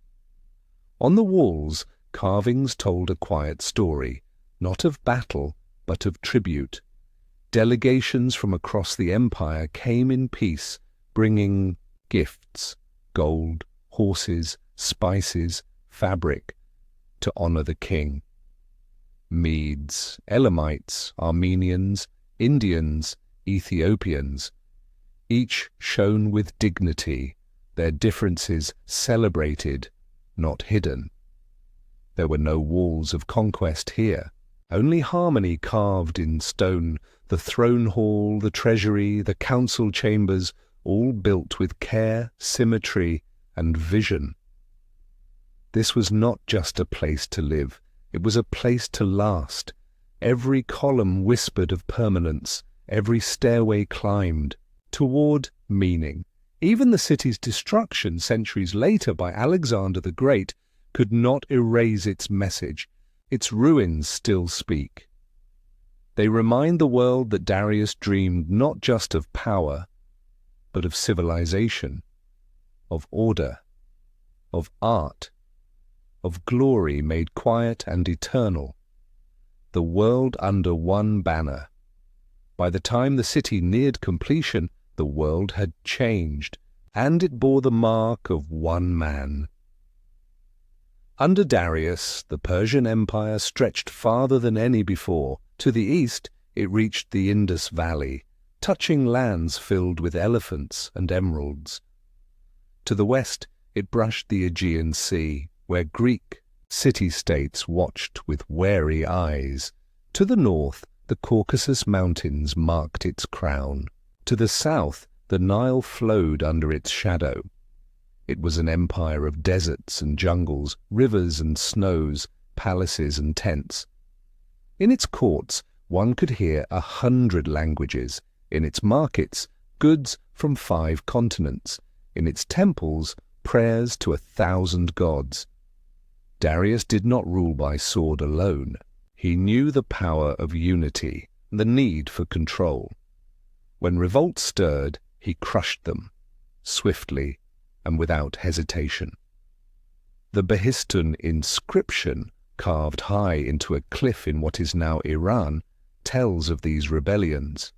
On the walls, carvings told a quiet story, not of battle, but of tribute. Delegations from across the empire came in peace, bringing gifts, gold, horses, spices, fabric, to honor the king. Medes, Elamites, Armenians, Indians, Ethiopians, each shone with dignity, their differences celebrated, not hidden. There were no walls of conquest here, only harmony carved in stone, the throne hall, the treasury, the council chambers, all built with care, symmetry, and vision. This was not just a place to live, it was a place to last. Every column whispered of permanence, every stairway climbed toward meaning. Even the city's destruction centuries later by Alexander the Great could not erase its message. Its ruins still speak. They remind the world that Darius dreamed not just of power, but of civilization, of order, of art, of glory made quiet and eternal, the world under one banner. By the time the city neared completion, the world had changed, and it bore the mark of one man. Under Darius, the Persian Empire stretched farther than any before. To the east, it reached the Indus Valley, touching lands filled with elephants and emeralds. To the west, it brushed the Aegean Sea, where Greek city-states watched with wary eyes. To the north, the Caucasus Mountains marked its crown. To the south, the Nile flowed under its shadow. It was an empire of deserts and jungles, rivers and snows, palaces and tents. In its courts, one could hear 100 languages. In its markets, goods from 5 continents. In its temples, prayers to 1,000 gods. Darius did not rule by sword alone. He knew the power of unity, the need for control. When revolt stirred, he crushed them, swiftly and without hesitation. The Behistun inscription, carved high into a cliff in what is now Iran, tells of these rebellions.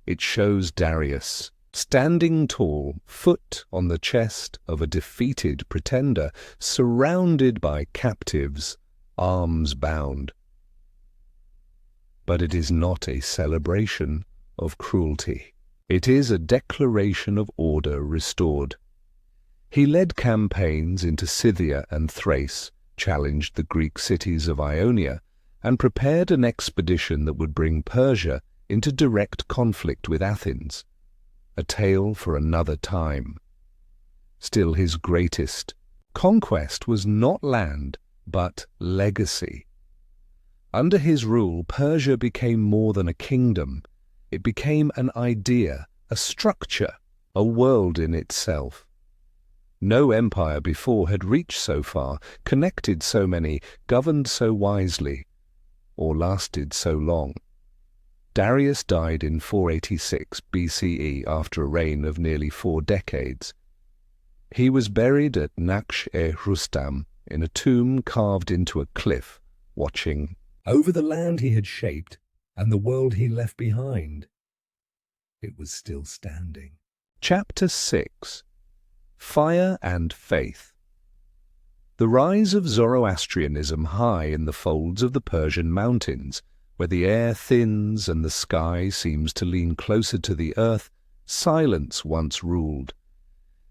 It shows Darius standing tall, foot on the chest of a defeated pretender, surrounded by captives, arms bound. But it is not a celebration of cruelty. It is a declaration of order restored. He led campaigns into Scythia and Thrace, challenged the Greek cities of Ionia, and prepared an expedition that would bring Persia into direct conflict with Athens, a tale for another time. Still, his greatest conquest was not land, but legacy. Under his rule, Persia became more than a kingdom. It became an idea, a structure, a world in itself. No empire before had reached so far, connected so many, governed so wisely, or lasted so long. Darius died in 486 BCE after a reign of nearly 4 decades. He was buried at Naksh-e-Rustam in a tomb carved into a cliff, watching over the land he had shaped and the world he left behind. It was still standing. Chapter 6. Fire and Faith. The rise of Zoroastrianism high in the folds of the Persian mountains, where the air thins and the sky seems to lean closer to the earth, silence once ruled.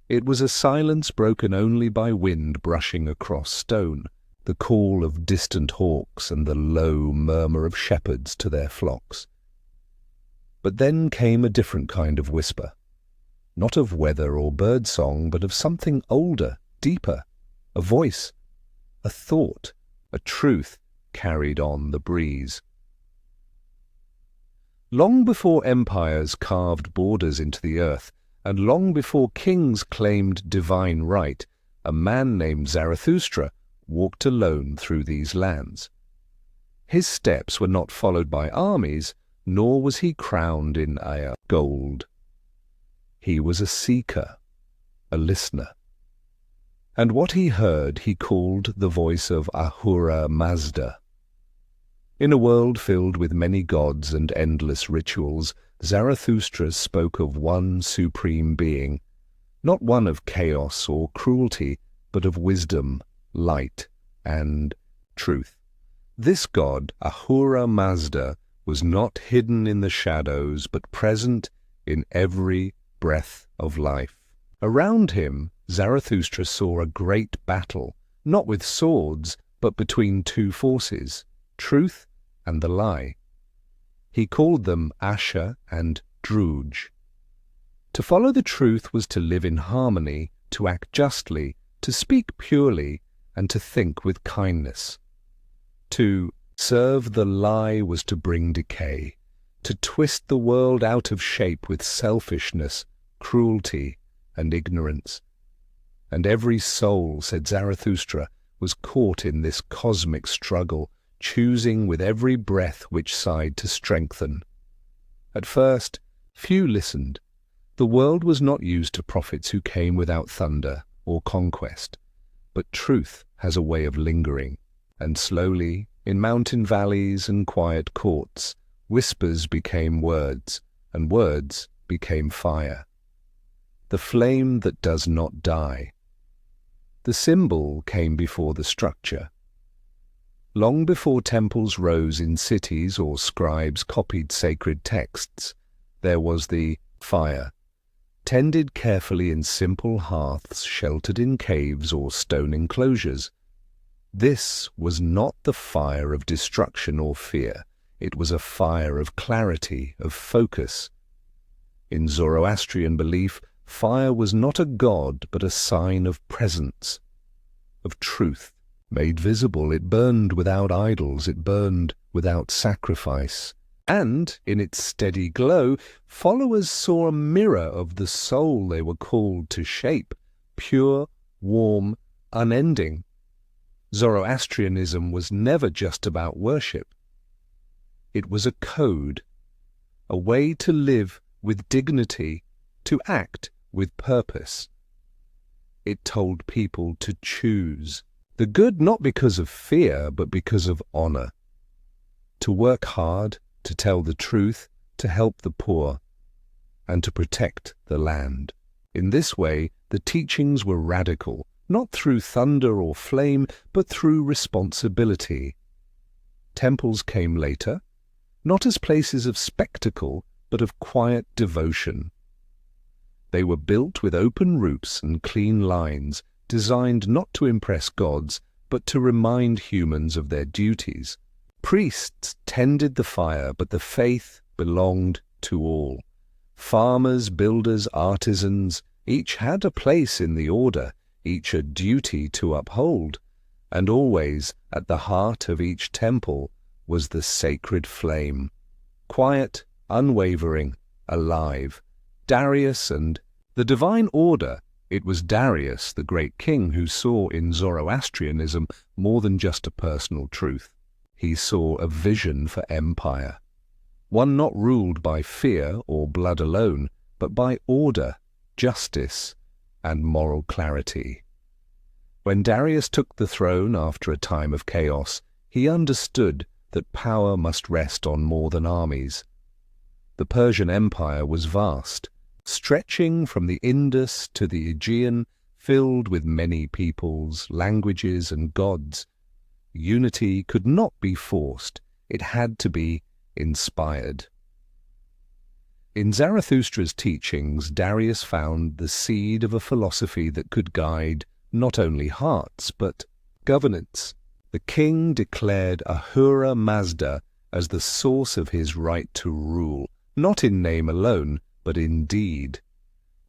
It was a silence broken only by wind brushing across stone, the call of distant hawks and the low murmur of shepherds to their flocks. But then came a different kind of whisper, not of weather or birdsong, but of something older, deeper, a voice, a thought, a truth carried on the breeze. Long before empires carved borders into the earth, and long before kings claimed divine right, a man named Zarathustra walked alone through these lands. His steps were not followed by armies, nor was he crowned in gold. He was a seeker, a listener. And what he heard he called the voice of Ahura Mazda. In a world filled with many gods and endless rituals, Zarathustra spoke of one supreme being, not one of chaos or cruelty, but of wisdom, light, and truth. This god, Ahura Mazda, was not hidden in the shadows, but present in every breath of life. Around him, Zarathustra saw a great battle, not with swords, but between 2 forces, truth and the lie. He called them Asher and Druj. To follow the truth was to live in harmony, to act justly, to speak purely, and to think with kindness. To serve the lie was to bring decay, to twist the world out of shape with selfishness, cruelty, and ignorance. And every soul, said Zarathustra, was caught in this cosmic struggle, choosing with every breath which side to strengthen. At first, few listened. The world was not used to prophets who came without thunder or conquest, but truth has a way of lingering, and slowly, in mountain valleys and quiet courts, whispers became words, and words became fire. The flame that does not die. The symbol came before the structure. Long before temples rose in cities or scribes copied sacred texts, there was the fire, tended carefully in simple hearths sheltered in caves or stone enclosures. This was not the fire of destruction or fear. It was a fire of clarity, of focus. In Zoroastrian belief, fire was not a god but a sign of presence, of truth. Made visible, it burned without idols, it burned without sacrifice. And, in its steady glow, followers saw a mirror of the soul they were called to shape, pure, warm, unending. Zoroastrianism was never just about worship. It was a code, a way to live with dignity, to act with purpose. It told people to choose the good not because of fear, but because of honor. To work hard, to tell the truth, to help the poor, and to protect the land. In this way, the teachings were radical, not through thunder or flame, but through responsibility. Temples came later, not as places of spectacle, but of quiet devotion. They were built with open roofs and clean lines, designed not to impress gods, but to remind humans of their duties. Priests tended the fire, but the faith belonged to all. Farmers, builders, artisans, each had a place in the order, each a duty to uphold, and always at the heart of each temple was the sacred flame. Quiet, unwavering, alive. Darius and the divine order. It was Darius, the great king, who saw in Zoroastrianism more than just a personal truth. He saw a vision for empire, one not ruled by fear or blood alone, but by order, justice, and moral clarity. When Darius took the throne after a time of chaos, he understood that power must rest on more than armies. The Persian Empire was vast, stretching from the Indus to the Aegean, filled with many peoples, languages, and gods. Unity could not be forced, it had to be inspired. In Zarathustra's teachings, Darius found the seed of a philosophy that could guide not only hearts, but governance. The king declared Ahura Mazda as the source of his right to rule, not in name alone, but in deed.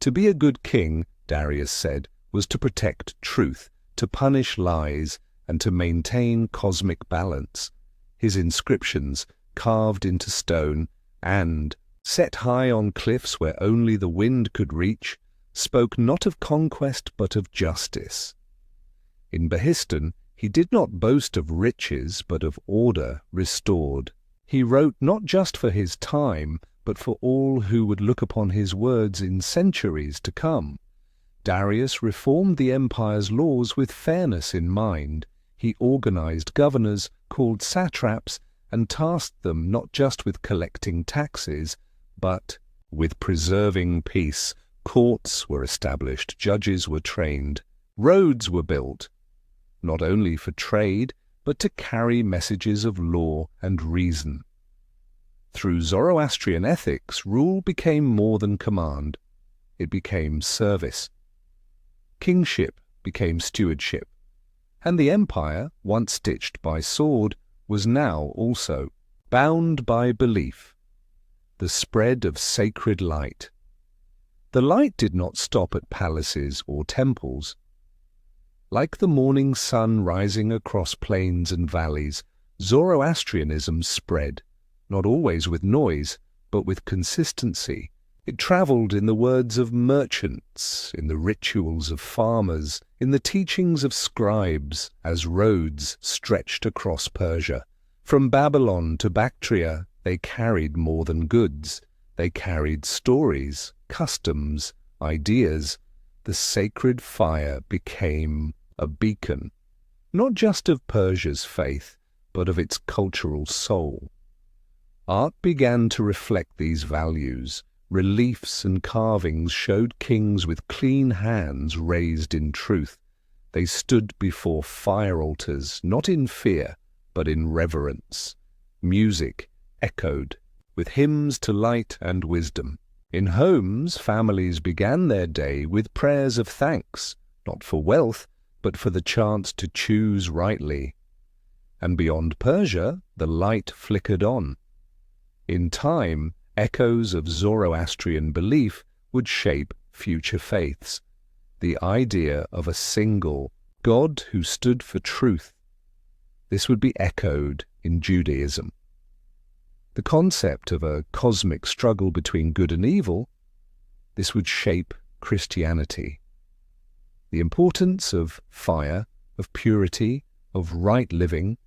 To be a good king, Darius said, was to protect truth, to punish lies, and to maintain cosmic balance. His inscriptions, carved into stone and set high on cliffs where only the wind could reach, spoke not of conquest but of justice. In Behistun, he did not boast of riches but of order restored. He wrote not just for his time, but for all who would look upon his words in centuries to come. Darius reformed the empire's laws with fairness in mind. He organized governors, called satraps, and tasked them not just with collecting taxes, but with preserving peace. Courts were established, judges were trained, roads were built, not only for trade, but to carry messages of law and reason. Through Zoroastrian ethics, rule became more than command. It became service. Kingship became stewardship. And the empire, once stitched by sword, was now also bound by belief, the spread of sacred light. The light did not stop at palaces or temples. Like the morning sun rising across plains and valleys, Zoroastrianism spread, not always with noise, but with consistency. It travelled in the words of merchants, in the rituals of farmers, in the teachings of scribes, as roads stretched across Persia. From Babylon to Bactria, they carried more than goods. They carried stories, customs, ideas. The sacred fire became a beacon, not just of Persia's faith, but of its cultural soul. Art began to reflect these values. Reliefs and carvings showed kings with clean hands raised in truth. They stood before fire altars, not in fear, but in reverence. Music echoed, with hymns to light and wisdom. In homes, families began their day with prayers of thanks, not for wealth, but for the chance to choose rightly. And beyond Persia, the light flickered on. In time, echoes of Zoroastrian belief would shape future faiths, the idea of a single God who stood for truth. This would be echoed in Judaism. The concept of a cosmic struggle between good and evil, this would shape Christianity. The importance of fire, of purity, of right living,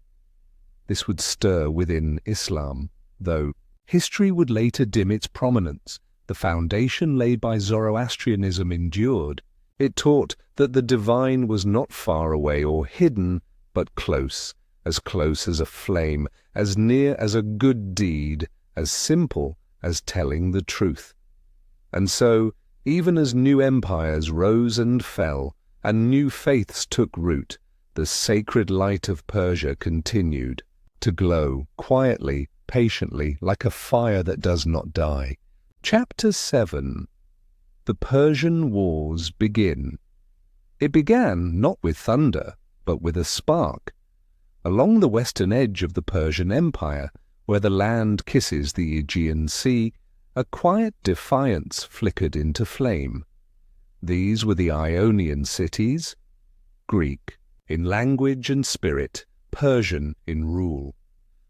this would stir within Islam, though history would later dim its prominence. The foundation laid by Zoroastrianism endured. It taught that the divine was not far away or hidden, but close as a flame, as near as a good deed, as simple as telling the truth. And so, even as new empires rose and fell, and new faiths took root, the sacred light of Persia continued to glow quietly, patiently, like a fire that does not die. Chapter 7. The Persian Wars begin. It began not with thunder, but with a spark. Along the western edge of the Persian Empire, where the land kisses the Aegean Sea, a quiet defiance flickered into flame. These were the Ionian cities, Greek in language and spirit, Persian in rule.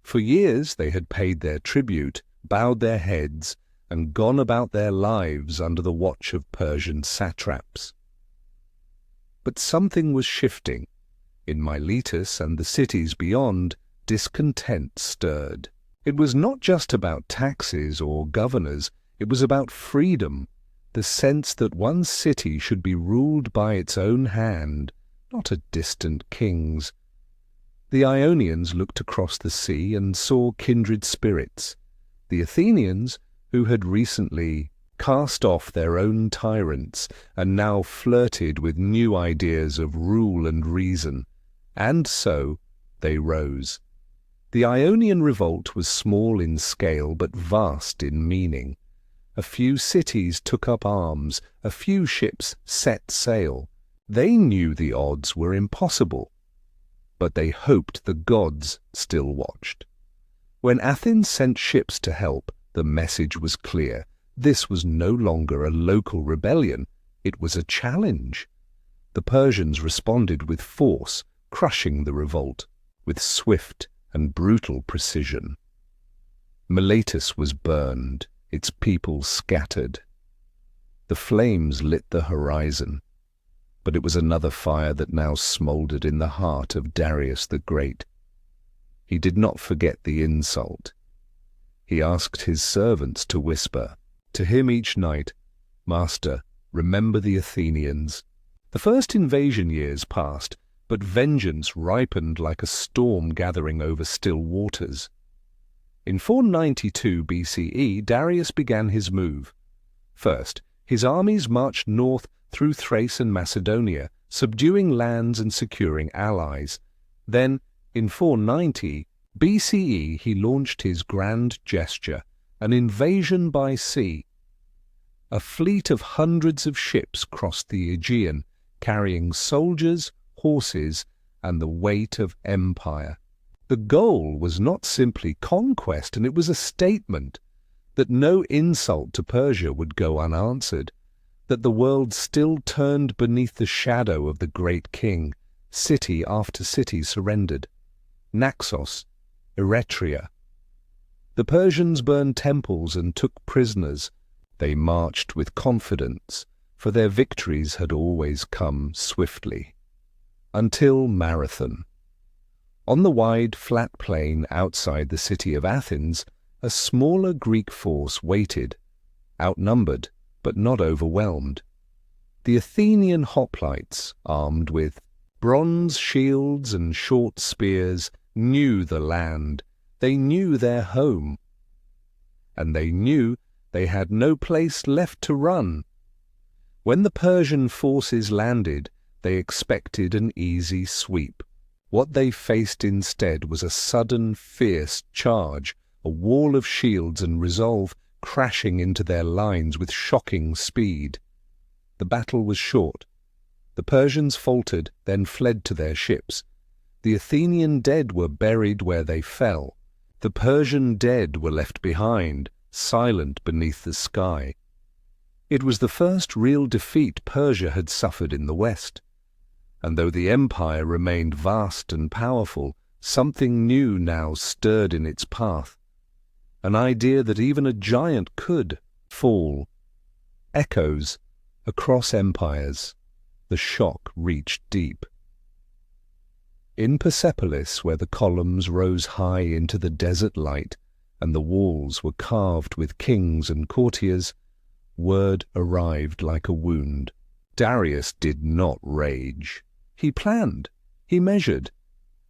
For years they had paid their tribute, bowed their heads, and gone about their lives under the watch of Persian satraps. But something was shifting. In Miletus and the cities beyond, discontent stirred. It was not just about taxes or governors, it was about freedom, the sense that one city should be ruled by its own hand, not a distant king's. The Ionians looked across the sea and saw kindred spirits. The Athenians, who had recently cast off their own tyrants and now flirted with new ideas of rule and reason. And so they rose. The Ionian revolt was small in scale but vast in meaning. A few cities took up arms, a few ships set sail. They knew the odds were impossible, but they hoped the gods still watched. When Athens sent ships to help, the message was clear. This was no longer a local rebellion, it was a challenge. The Persians responded with force, crushing the revolt with swift and brutal precision. Miletus was burned, its people scattered. The flames lit the horizon, but it was another fire that now smouldered in the heart of Darius the Great. He did not forget the insult. He asked his servants to whisper to him each night, "Master, remember the Athenians." The first invasion years passed, but vengeance ripened like a storm gathering over still waters. In 492 BCE, Darius began his move. First, his armies marched north through Thrace and Macedonia, subduing lands and securing allies. Then, in 490 BCE, he launched his grand gesture, an invasion by sea. A fleet of hundreds of ships crossed the Aegean, carrying soldiers, horses, and the weight of empire. The goal was not simply conquest, and it was a statement that no insult to Persia would go unanswered, that the world still turned beneath the shadow of the great king. City after city surrendered. Naxos, Eretria. The Persians burned temples and took prisoners. They marched with confidence, for their victories had always come swiftly. Until Marathon. On the wide, flat plain outside the city of Athens, a smaller Greek force waited, outnumbered but not overwhelmed. The Athenian hoplites, armed with bronze shields and short spears, knew the land. They knew their home. And they knew they had no place left to run. When the Persian forces landed, they expected an easy sweep. What they faced instead was a sudden, fierce charge, a wall of shields and resolve crashing into their lines with shocking speed. The battle was short. The Persians faltered, then fled to their ships. The Athenian dead were buried where they fell. The Persian dead were left behind, silent beneath the sky. It was the first real defeat Persia had suffered in the West, and though the empire remained vast and powerful, something new now stirred in its path, an idea that even a giant could fall. Echoes across empires, the shock reached deep. In Persepolis, where the columns rose high into the desert light and the walls were carved with kings and courtiers, word arrived like a wound. Darius did not rage. He planned, he measured,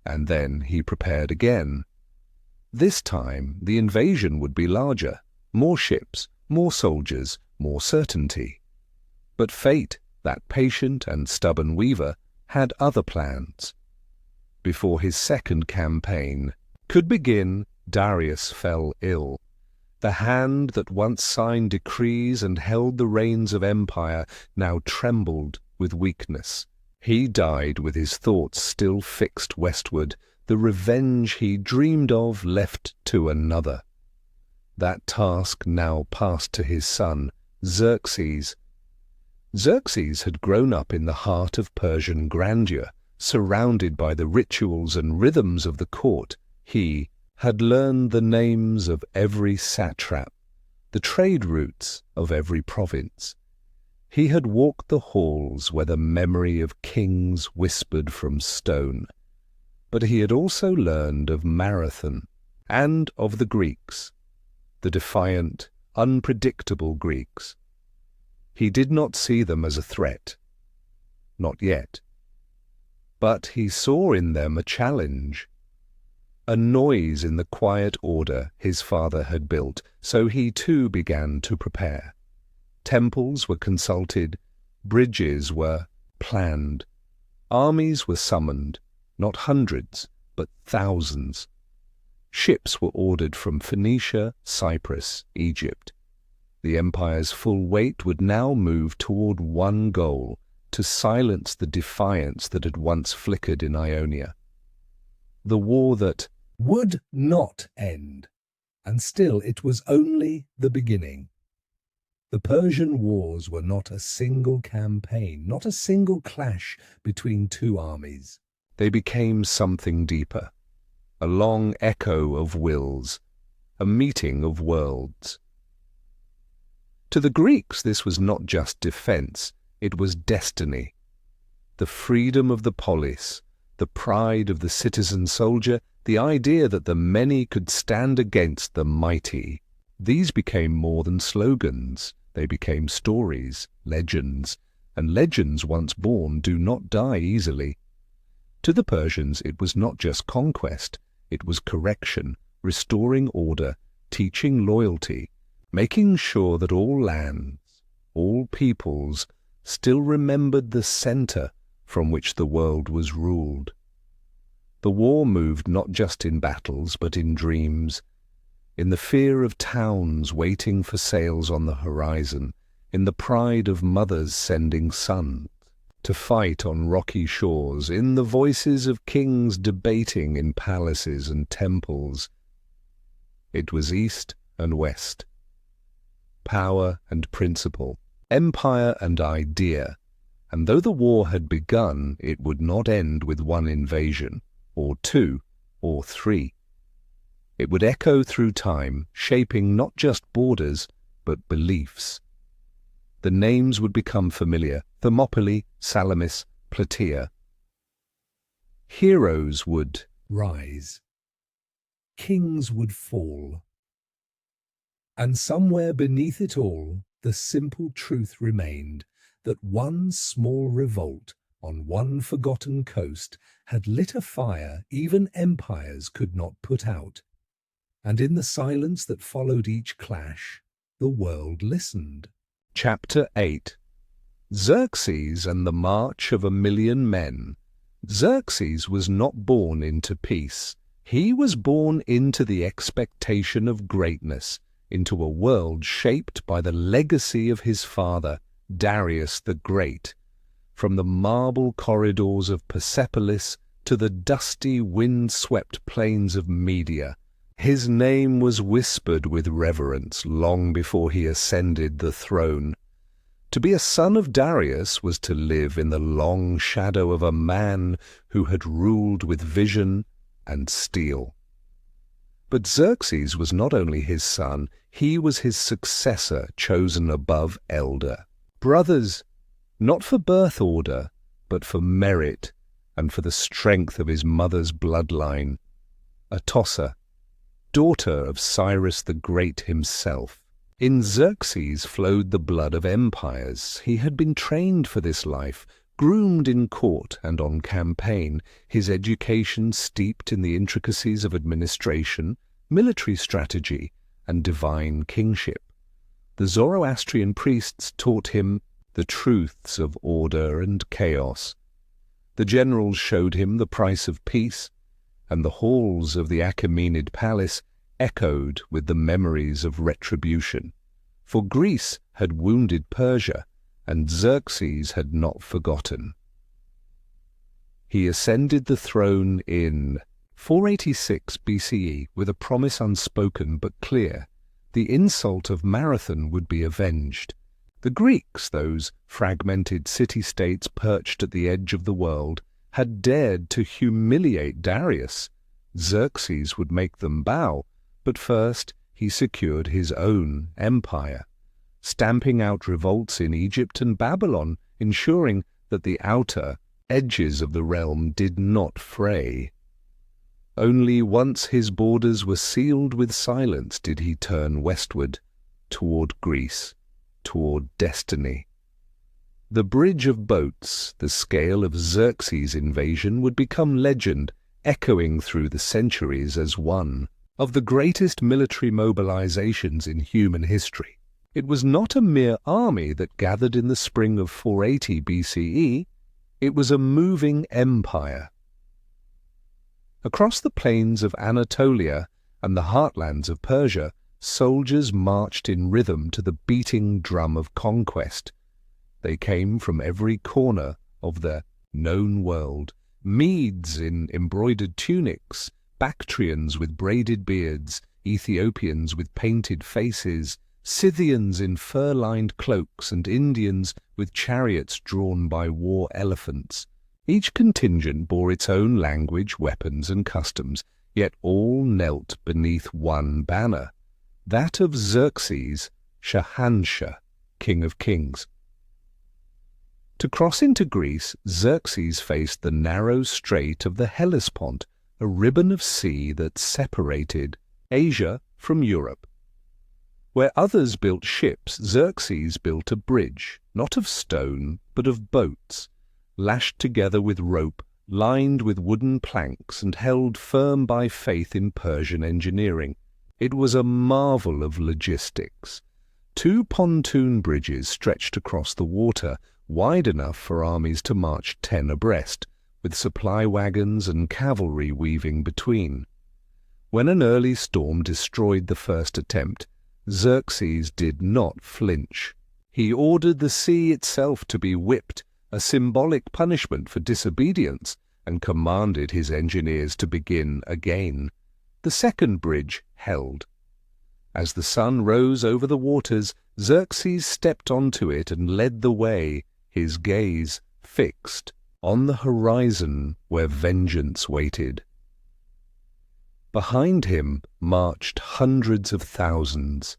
and then he prepared again. This time the invasion would be larger, more ships, more soldiers, more certainty. But fate, that patient and stubborn weaver, had other plans. Before his second campaign could begin, Darius fell ill. The hand that once signed decrees and held the reins of empire now trembled with weakness. He died with his thoughts still fixed westward, the revenge he dreamed of left to another. That task now passed to his son, Xerxes. Xerxes had grown up in the heart of Persian grandeur, surrounded by the rituals and rhythms of the court. He had learned the names of every satrap, the trade routes of every province. He had walked the halls where the memory of kings whispered from stone. But he had also learned of Marathon and of the Greeks, the defiant, unpredictable Greeks. He did not see them as a threat, not yet. But he saw in them a challenge, a noise in the quiet order his father had built, so he too began to prepare. Temples were consulted, bridges were planned, armies were summoned, not hundreds, but thousands. Ships were ordered from Phoenicia, Cyprus, Egypt. The empire's full weight would now move toward one goal, to silence the defiance that had once flickered in Ionia. The war that would not end, and still it was only the beginning. The Persian wars were not a single campaign, not a single clash between two armies. They became something deeper, a long echo of wills, a meeting of worlds. To the Greeks this was not just defense, it was destiny. The freedom of the polis, the pride of the citizen soldier, the idea that the many could stand against the mighty. These became more than slogans. They became stories, legends, and legends once born do not die easily. To the Persians it was not just conquest, it was correction, restoring order, teaching loyalty, making sure that all lands, all peoples, still remembered the center from which the world was ruled. The war moved not just in battles, but in dreams, in the fear of towns waiting for sails on the horizon, in the pride of mothers sending sons to fight on rocky shores, in the voices of kings debating in palaces and temples. It was East and West, power and principle, empire and idea, and though the war had begun, it would not end with one invasion, or two, or three. It would echo through time, shaping not just borders, but beliefs. The names would become familiar: Thermopylae, Salamis, Plataea. Heroes would rise. Kings would fall. And somewhere beneath it all, the simple truth remained that one small revolt on one forgotten coast had lit a fire even empires could not put out. And in the silence that followed each clash, the world listened. Chapter 8. Xerxes and the March of 1,000,000 Men. Xerxes was not born into peace. He was born into the expectation of greatness, into a world shaped by the legacy of his father, Darius the Great. From the marble corridors of Persepolis to the dusty, wind-swept plains of Media, his name was whispered with reverence long before he ascended the throne. To be a son of Darius was to live in the long shadow of a man who had ruled with vision and steel. But Xerxes was not only his son, he was his successor, chosen above elder. Brothers, not for birth order, but for merit and for the strength of his mother's bloodline. Atossa, daughter of Cyrus the Great himself. In Xerxes flowed the blood of empires. He had been trained for this life, groomed in court and on campaign, his education steeped in the intricacies of administration, military strategy, and divine kingship. The Zoroastrian priests taught him the truths of order and chaos. The generals showed him the price of peace, and the halls of the Achaemenid palace echoed with the memories of retribution. For Greece had wounded Persia, and Xerxes had not forgotten. He ascended the throne in 486 BCE with a promise unspoken but clear. The insult of Marathon would be avenged. The Greeks, those fragmented city-states perched at the edge of the world, had dared to humiliate Darius. Xerxes would make them bow, but first he secured his own empire, stamping out revolts in Egypt and Babylon, ensuring that the outer edges of the realm did not fray. Only once his borders were sealed with silence did he turn westward, toward Greece, toward destiny. The bridge of boats, the scale of Xerxes' invasion, would become legend, echoing through the centuries as one of the greatest military mobilizations in human history. It was not a mere army that gathered in the spring of 480 BCE, it was a moving empire. Across the plains of Anatolia and the heartlands of Persia, soldiers marched in rhythm to the beating drum of conquest. They came from every corner of the known world, Medes in embroidered tunics, Bactrians with braided beards, Ethiopians with painted faces, Scythians in fur-lined cloaks, and Indians with chariots drawn by war elephants. Each contingent bore its own language, weapons, and customs, yet all knelt beneath one banner, that of Xerxes, Shahanshah, King of Kings. To cross into Greece, Xerxes faced the narrow strait of the Hellespont, a ribbon of sea that separated Asia from Europe. Where others built ships, Xerxes built a bridge, not of stone, but of boats, lashed together with rope, lined with wooden planks, and held firm by faith in Persian engineering. It was a marvel of logistics. 2 pontoon bridges stretched across the water, wide enough for armies to march 10 abreast, with supply wagons and cavalry weaving between. When an early storm destroyed the first attempt, Xerxes did not flinch. He ordered the sea itself to be whipped, a symbolic punishment for disobedience, and commanded his engineers to begin again. The second bridge held. As the sun rose over the waters, Xerxes stepped onto it and led the way, his gaze fixed on the horizon where vengeance waited. Behind him marched hundreds of thousands,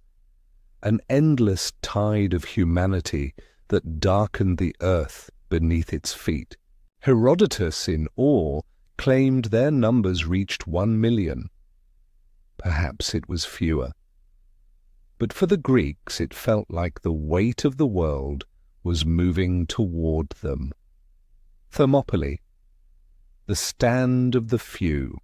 an endless tide of humanity that darkened the earth beneath its feet. Herodotus, in awe, claimed their numbers reached 1 million. Perhaps it was fewer. But for the Greeks it felt like the weight of the world was moving toward them. Thermopylae, the stand of the few.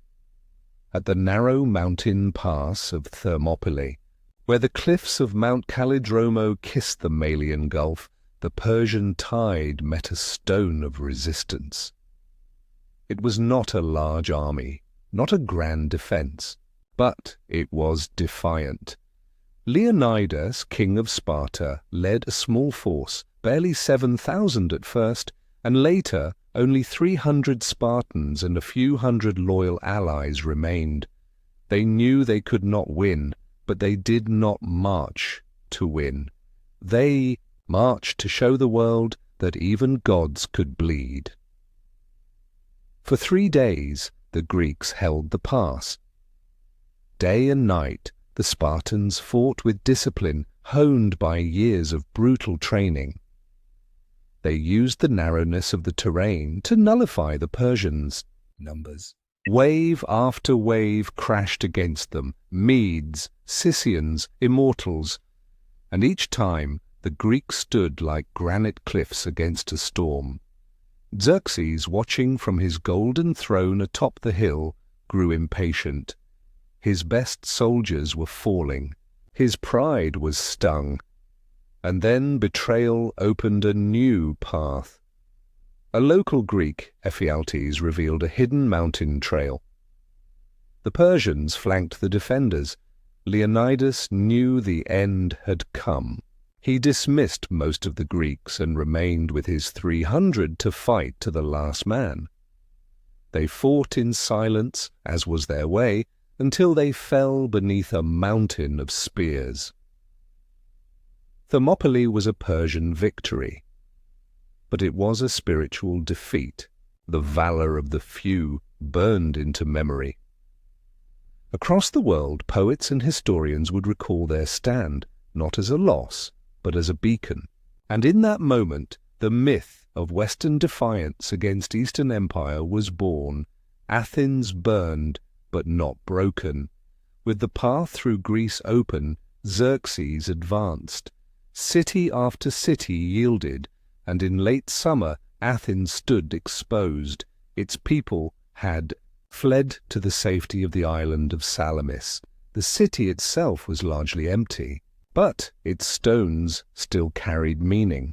At the narrow mountain pass of Thermopylae, where the cliffs of Mount Calidromo kissed the Malian Gulf, the Persian tide met a stone of resistance. It was not a large army, not a grand defense, but it was defiant. Leonidas, king of Sparta, led a small force, barely 7,000 at first, and later only 300 Spartans and a few hundred loyal allies remained. They knew they could not win, but they did not march to win. They marched to show the world that even gods could bleed. For 3 days the Greeks held the pass. Day and night the Spartans fought with discipline honed by years of brutal training. They used the narrowness of the terrain to nullify the Persians' numbers. Wave after wave crashed against them, Medes, Scythians, Immortals, and each time the Greeks stood like granite cliffs against a storm. Xerxes, watching from his golden throne atop the hill, grew impatient. His best soldiers were falling. His pride was stung. And then betrayal opened a new path. A local Greek, Ephialtes, revealed a hidden mountain trail. The Persians flanked the defenders. Leonidas knew the end had come. He dismissed most of the Greeks and remained with his 300 to fight to the last man. They fought in silence, as was their way, until they fell beneath a mountain of spears. Thermopylae was a Persian victory, but it was a spiritual defeat. The valor of the few burned into memory. Across the world, poets and historians would recall their stand, not as a loss, but as a beacon. And in that moment, the myth of Western defiance against Eastern Empire was born. Athens burned, but not broken. With the path through Greece open, Xerxes advanced. City after city yielded, and in late summer Athens stood exposed. Its people had fled to the safety of the island of Salamis. The city itself was largely empty, but its stones still carried meaning.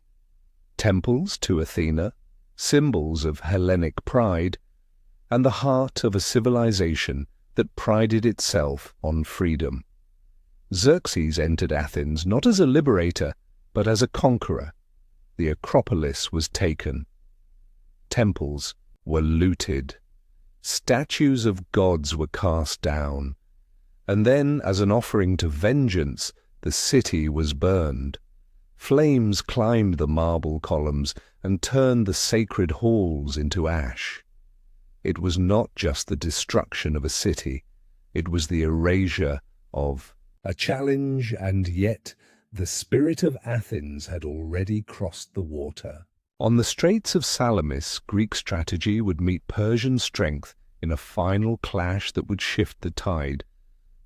Temples to Athena, symbols of Hellenic pride, and the heart of a civilization that prided itself on freedom. Xerxes entered Athens not as a liberator, but as a conqueror. The Acropolis was taken. Temples were looted. Statues of gods were cast down. And then, as an offering to vengeance, the city was burned. Flames climbed the marble columns and turned the sacred halls into ash. It was not just the destruction of a city, it was the erasure of a challenge, and yet the spirit of Athens had already crossed the water. On the Straits of Salamis, Greek strategy would meet Persian strength in a final clash that would shift the tide.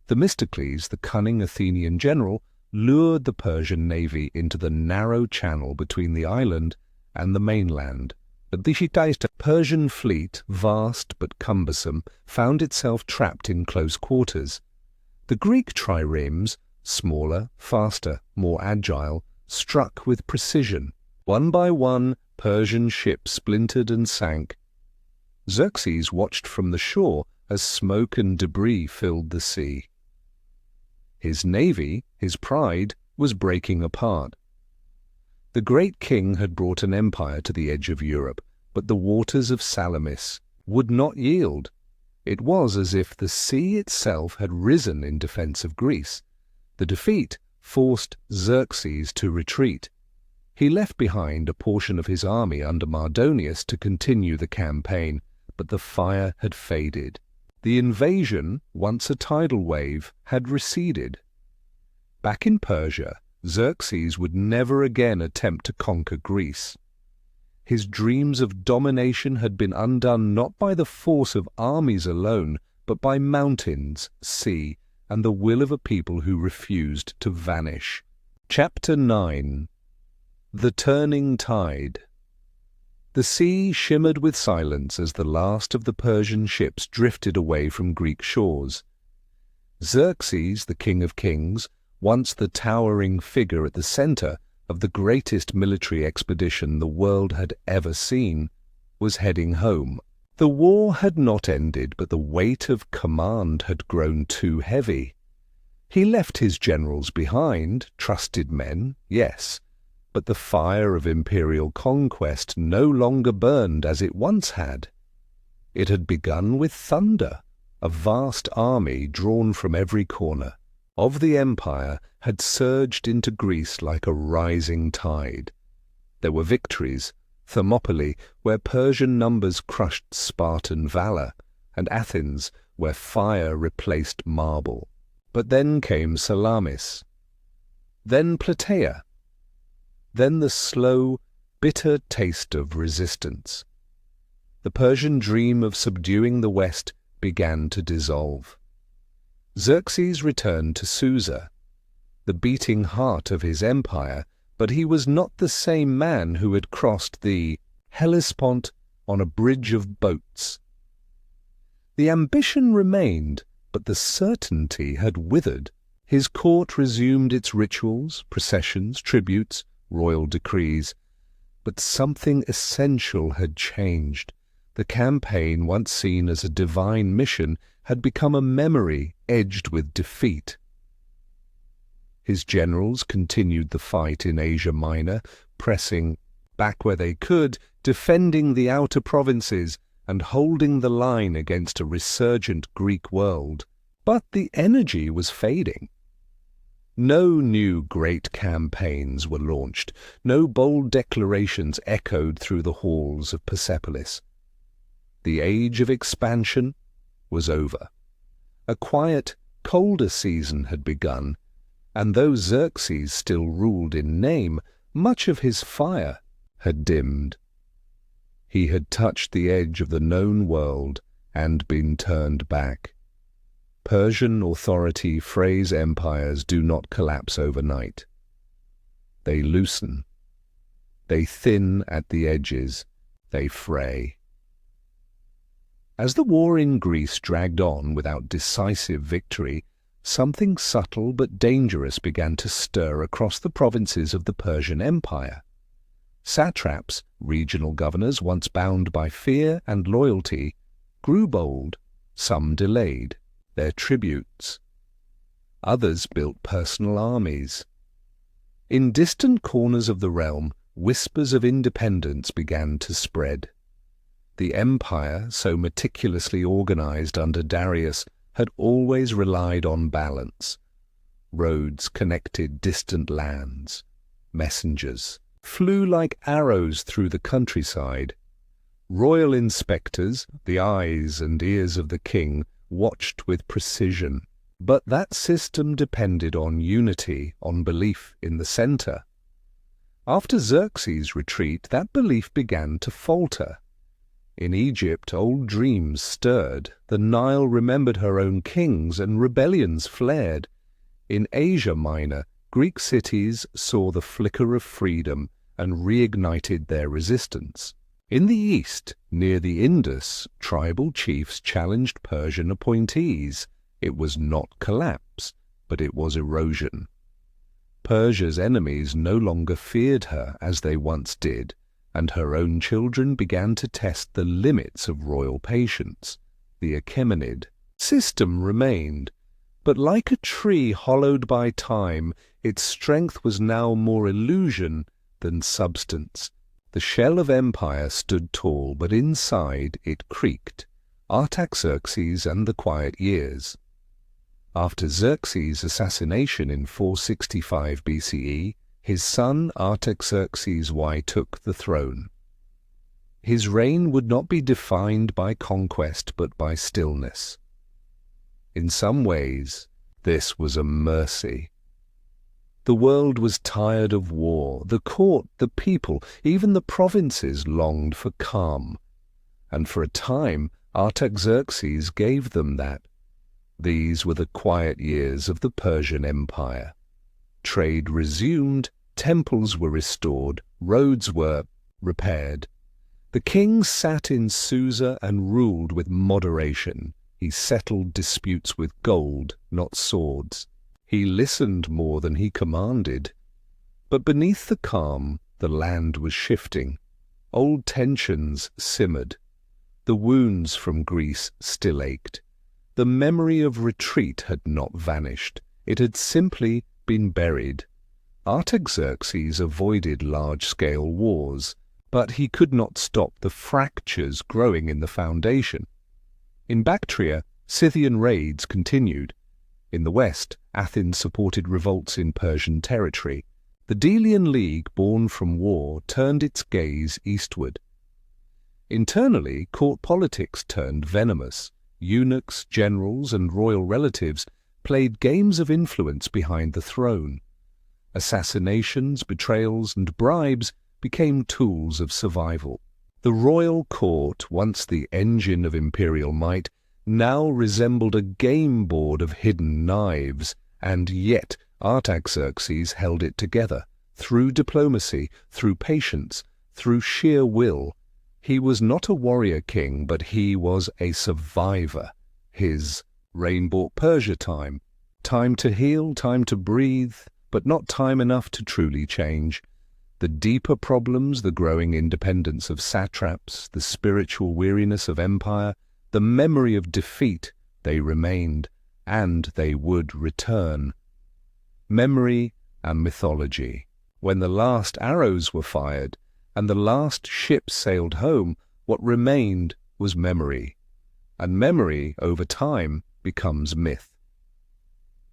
Themistocles, the cunning Athenian general, lured the Persian navy into the narrow channel between the island and the mainland. The Persian fleet, vast but cumbersome, found itself trapped in close quarters. The Greek triremes, smaller, faster, more agile, struck with precision. One by one, Persian ships splintered and sank. Xerxes watched from the shore as smoke and debris filled the sea. His navy, his pride, was breaking apart. The great king had brought an empire to the edge of Europe, but the waters of Salamis would not yield. It was as if the sea itself had risen in defense of Greece. The defeat forced Xerxes to retreat. He left behind a portion of his army under Mardonius to continue the campaign, but the fire had faded. The invasion, once a tidal wave, had receded. Back in Persia, Xerxes would never again attempt to conquer Greece. His dreams of domination had been undone not by the force of armies alone, but by mountains, sea, and the will of a people who refused to vanish. Chapter 9. The Turning Tide. The sea shimmered with silence as the last of the Persian ships drifted away from Greek shores. Xerxes, the king of kings, once the towering figure at the center of the greatest military expedition the world had ever seen, was heading home. The war had not ended, but the weight of command had grown too heavy. He left his generals behind, trusted men, yes, but the fire of imperial conquest no longer burned as it once had. It had begun with thunder, a vast army drawn from every corner. of the empire had surged into Greece like a rising tide. There were victories, Thermopylae, where Persian numbers crushed Spartan valor, and Athens, where fire replaced marble. But then came Salamis, then Plataea, then the slow, bitter taste of resistance. The Persian dream of subduing the West began to dissolve. Xerxes returned to Susa, the beating heart of his empire, but he was not the same man who had crossed the Hellespont on a bridge of boats. The ambition remained, but the certainty had withered. His court resumed its rituals, processions, tributes, royal decrees. But something essential had changed. The campaign, once seen as a divine mission, had become a memory edged with defeat. His generals continued the fight in Asia Minor, pressing back where they could, defending the outer provinces, and holding the line against a resurgent Greek world. But the energy was fading. No new great campaigns were launched, no bold declarations echoed through the halls of Persepolis. The age of expansion was over. A quiet, colder season had begun, and though Xerxes still ruled in name, much of his fire had dimmed. He had touched the edge of the known world and been turned back. Persian authority phrase empires do not collapse overnight. They loosen. They thin at the edges. They fray. As the war in Greece dragged on without decisive victory, something subtle but dangerous began to stir across the provinces of the Persian Empire. Satraps, regional governors once bound by fear and loyalty, grew bold, some delayed their tributes. Others built personal armies. In distant corners of the realm, whispers of independence began to spread. The empire, so meticulously organized under Darius, had always relied on balance. Roads connected distant lands. Messengers flew like arrows through the countryside. Royal inspectors, the eyes and ears of the king, watched with precision. But that system depended on unity, on belief in the center. After Xerxes' retreat, that belief began to falter. In Egypt, old dreams stirred. The Nile remembered her own kings, and rebellions flared. In Asia Minor, Greek cities saw the flicker of freedom and reignited their resistance. In the east, near the Indus, tribal chiefs challenged Persian appointees. It was not collapse, but it was erosion. Persia's enemies no longer feared her as they once did, and her own children began to test the limits of royal patience. The Achaemenid system remained, but like a tree hollowed by time, its strength was now more illusion than substance. The shell of empire stood tall, but inside it creaked. Artaxerxes and the Quiet Years. After Xerxes' assassination in 465 BCE, his son Artaxerxes I took the throne. His reign would not be defined by conquest but by stillness. In some ways, this was a mercy. The world was tired of war. The court, the people, even the provinces longed for calm. And for a time, Artaxerxes gave them that. These were the quiet years of the Persian Empire. Trade resumed, temples were restored, roads were repaired. The king sat in Susa and ruled with moderation. He settled disputes with gold, not swords. He listened more than he commanded. But beneath the calm, the land was shifting. Old tensions simmered. The wounds from Greece still ached. The memory of retreat had not vanished. It had simply been buried. Artaxerxes avoided large-scale wars, but he could not stop the fractures growing in the foundation. In Bactria, Scythian raids continued. In the west, Athens supported revolts in Persian territory. The Delian League, born from war, turned its gaze eastward. Internally, court politics turned venomous. Eunuchs, generals, and royal relatives played games of influence behind the throne. Assassinations, betrayals, and bribes became tools of survival. The royal court, once the engine of imperial might, now resembled a game board of hidden knives, and yet Artaxerxes held it together, through diplomacy, through patience, through sheer will. He was not a warrior king, but he was a survivor. His reign brought Persia time to heal, time to breathe, but not time enough to truly change. The deeper problems, the growing independence of satraps, the spiritual weariness of empire, the memory of defeat, they remained, and they would return. Memory and mythology. When the last arrows were fired, and the last ship sailed home, what remained was memory. And memory, over time, becomes myth.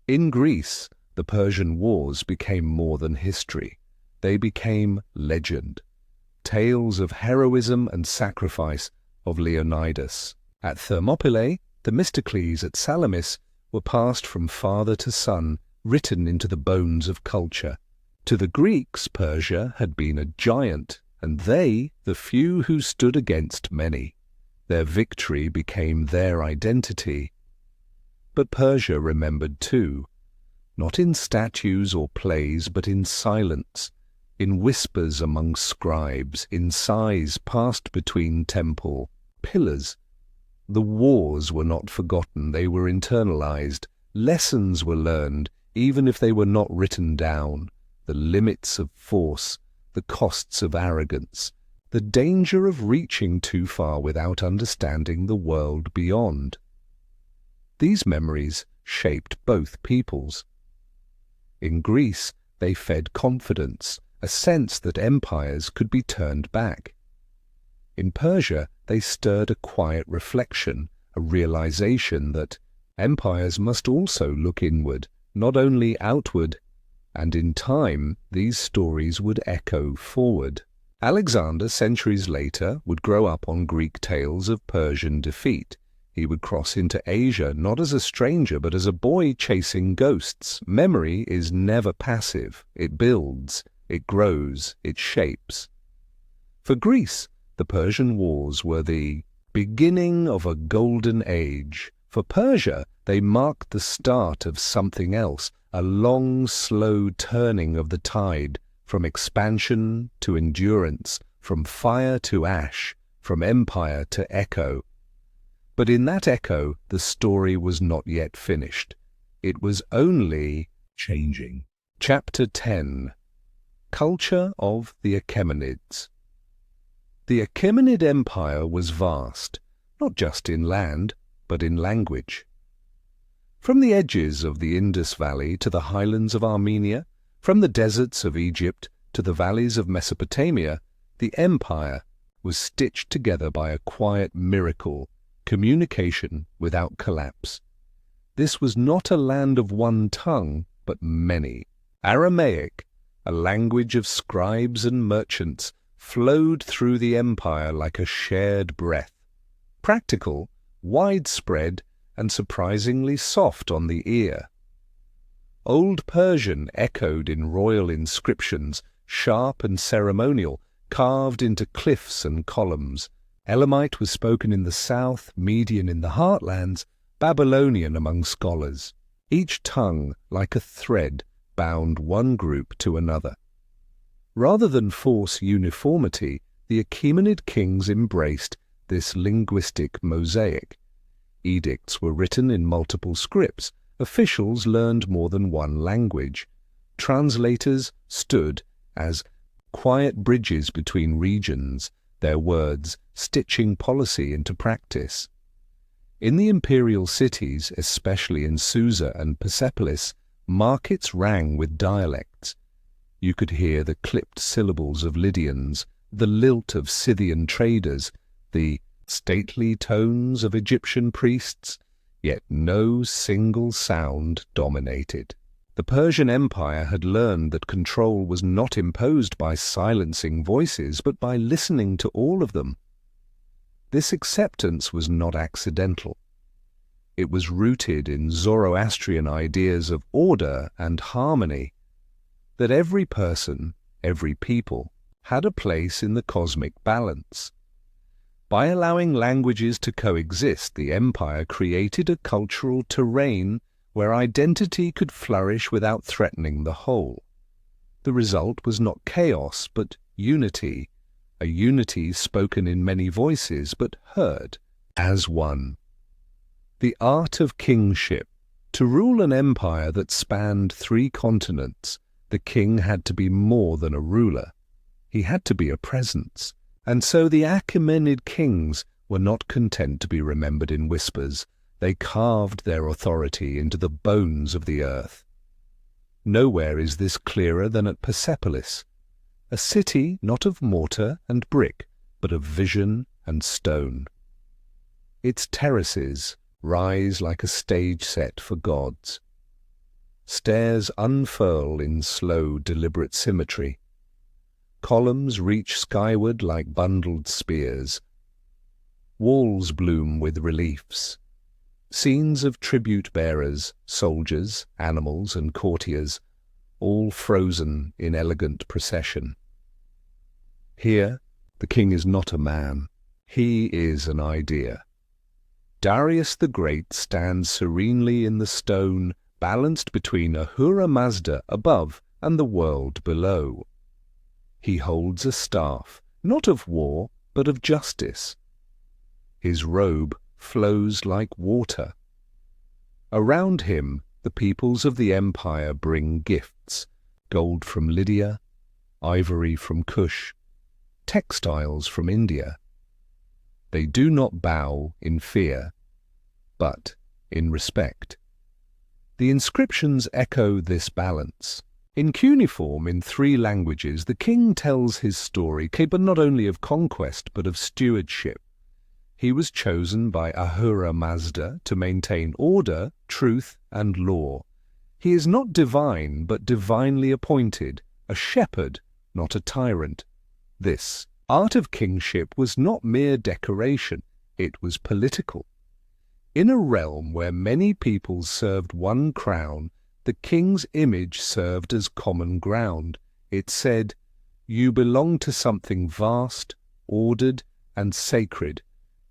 In Greece, the Persian Wars became more than history. They became legend. Tales of heroism and sacrifice of Leonidas. At Thermopylae, Themistocles at Salamis were passed from father to son, written into the bones of culture. To the Greeks, Persia had been a giant, and they, the few who stood against many. Their victory became their identity. But Persia remembered too, not in statues or plays, but in silence, in whispers among scribes, in sighs passed between temple pillars. The wars were not forgotten, they were internalized. Lessons were learned, even if they were not written down. The limits of force, the costs of arrogance, the danger of reaching too far without understanding the world beyond. These memories shaped both peoples. In Greece, they fed confidence, a sense that empires could be turned back. In Persia, they stirred a quiet reflection, a realization that empires must also look inward, not only outward, and in time these stories would echo forward. Alexander, centuries later, would grow up on Greek tales of Persian defeat. He would cross into Asia not as a stranger but as a boy chasing ghosts. Memory is never passive. It builds, it grows, it shapes. For Greece, the Persian Wars were the beginning of a golden age. For Persia, they marked the start of something else, a long, slow turning of the tide, from expansion to endurance, from fire to ash, from empire to echo. But in that echo, the story was not yet finished. It was only changing. Chapter 10. Culture of the Achaemenids. The Achaemenid Empire was vast, not just in land, but in language. From the edges of the Indus Valley to the highlands of Armenia, from the deserts of Egypt to the valleys of Mesopotamia, the empire was stitched together by a quiet miracle, communication without collapse. This was not a land of one tongue, but many. Aramaic, a language of scribes and merchants, flowed through the empire like a shared breath. Practical, widespread, and surprisingly soft on the ear. Old Persian echoed in royal inscriptions, sharp and ceremonial, carved into cliffs and columns. Elamite was spoken in the south, Median in the heartlands, Babylonian among scholars. Each tongue, like a thread, bound one group to another. Rather than force uniformity, the Achaemenid kings embraced this linguistic mosaic. Edicts were written in multiple scripts. Officials learned more than one language. Translators stood as quiet bridges between regions, their words stitching policy into practice. In the imperial cities, especially in Susa and Persepolis, markets rang with dialects. You could hear the clipped syllables of Lydians, the lilt of Scythian traders, the stately tones of Egyptian priests. yet no single sound dominated. The Persian Empire had learned that control was not imposed by silencing voices, but by listening to all of them. This acceptance was not accidental. It was rooted in Zoroastrian ideas of order and harmony, that every person, every people, had a place in the cosmic balance. By allowing languages to coexist, the empire created a cultural terrain where identity could flourish without threatening the whole. The result was not chaos, but unity, a unity spoken in many voices, but heard as one. The art of kingship. To rule an empire that spanned 3 continents, the king had to be more than a ruler. He had to be a presence. And so the Achaemenid kings were not content to be remembered in whispers. They carved their authority into the bones of the earth. Nowhere is this clearer than at Persepolis, a city not of mortar and brick, but of vision and stone. Its terraces rise like a stage set for gods. Stairs unfurl in slow, deliberate symmetry. Columns reach skyward like bundled spears. Walls bloom with reliefs. Scenes of tribute-bearers, soldiers, animals, and courtiers, all frozen in elegant procession. Here, the king is not a man. He is an idea. Darius the Great stands serenely in the stone, balanced between Ahura Mazda above and the world below. He holds a staff, not of war, but of justice. His robe flows like water. Around him, the peoples of the empire bring gifts, gold from Lydia, ivory from Kush, textiles from India. They do not bow in fear, but in respect. The inscriptions echo this balance. In cuneiform, in 3 languages, the king tells his story, capable not only of conquest, but of stewardship. He was chosen by Ahura Mazda to maintain order, truth, and law. He is not divine, but divinely appointed, a shepherd, not a tyrant. This art of kingship was not mere decoration, it was political. In a realm where many peoples served one crown, the king's image served as common ground. It said, "You belong to something vast, ordered, and sacred.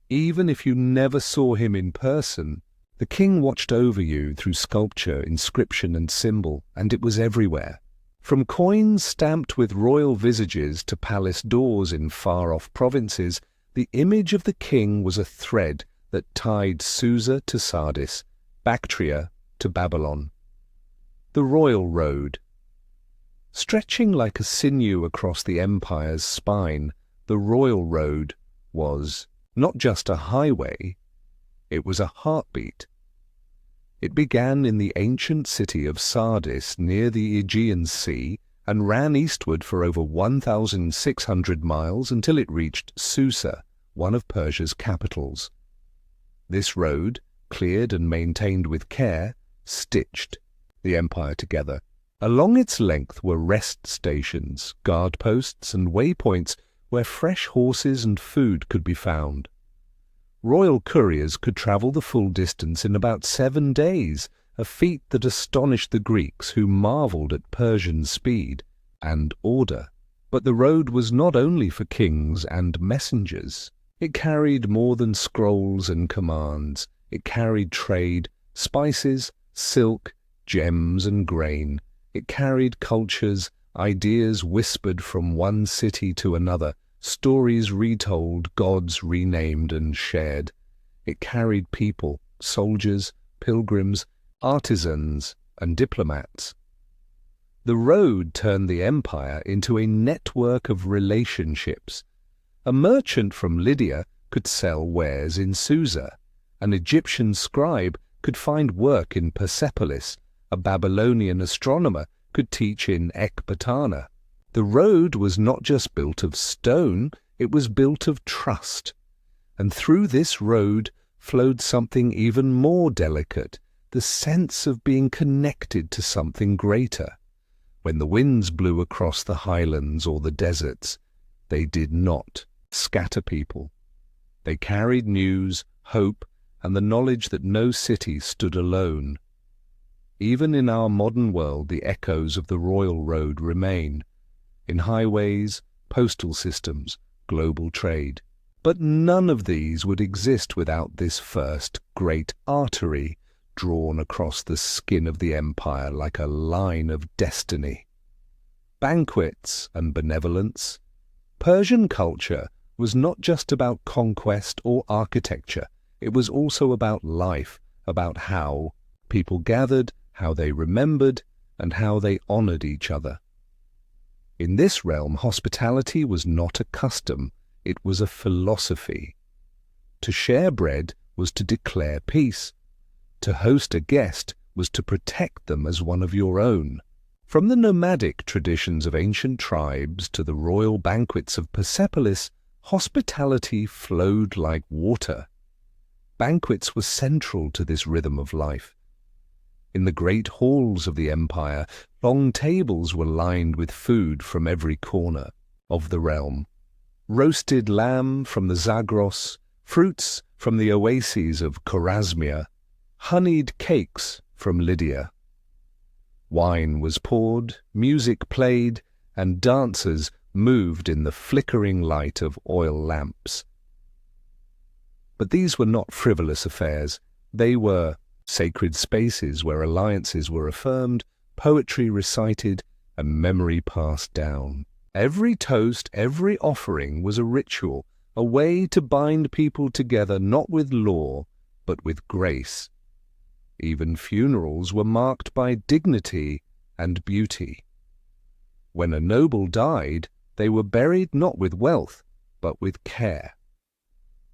Even if you never saw him in person, the king watched over you through sculpture, inscription, and symbol, and it was everywhere. From coins stamped with royal visages to palace doors in far-off provinces, the image of the king was a thread that tied Susa to Sardis, Bactria to Babylon. The royal road. Stretching like a sinew across the empire's spine, the royal road was not just a highway, it was a heartbeat. It began in the ancient city of Sardis near the Aegean Sea and ran eastward for over 1,600 miles until it reached Susa, one of Persia's capitals. This road, cleared and maintained with care, stitched the empire together. Along its length were rest stations, guard posts, and waypoints where fresh horses and food could be found. Royal couriers could travel the full distance in about 7 days, a feat that astonished the Greeks, who marveled at Persian speed and order. But the road was not only for kings and messengers. It carried more than scrolls and commands. It carried trade, spices, silk, gems, and grain. It carried cultures, ideas whispered from one city to another, stories retold, gods renamed and shared. It carried people, soldiers, pilgrims, artisans, and diplomats. The road turned the empire into a network of relationships. A merchant from Lydia could sell wares in Susa. An Egyptian scribe could find work in Persepolis. A Babylonian astronomer could teach in Ecbatana. The road was not just built of stone, it was built of trust. And through this road flowed something even more delicate, the sense of being connected to something greater. When the winds blew across the highlands or the deserts, they did not scatter people. They carried news, hope, and the knowledge that no city stood alone. Even in our modern world, the echoes of the royal road remain, in highways, postal systems, global trade. But none of these would exist without this first great artery drawn across the skin of the empire like a line of destiny. Banquets and benevolence. Persian culture was not just about conquest or architecture. It was also about life, about how people gathered, how they remembered, and how they honored each other. In this realm, hospitality was not a custom, it was a philosophy. To share bread was to declare peace. To host a guest was to protect them as one of your own. From the nomadic traditions of ancient tribes to the royal banquets of Persepolis, hospitality flowed like water. Banquets were central to this rhythm of life. In the great halls of the empire, long tables were lined with food from every corner of the realm. Roasted lamb from the Zagros, fruits from the oases of Chorasmia, honeyed cakes from Lydia. Wine was poured, music played, and dancers moved in the flickering light of oil lamps. But these were not frivolous affairs. They were sacred spaces where alliances were affirmed, poetry recited, and memory passed down. Every toast, every offering was a ritual, a way to bind people together not with law, but with grace. Even funerals were marked by dignity and beauty. When a noble died, they were buried not with wealth, but with care.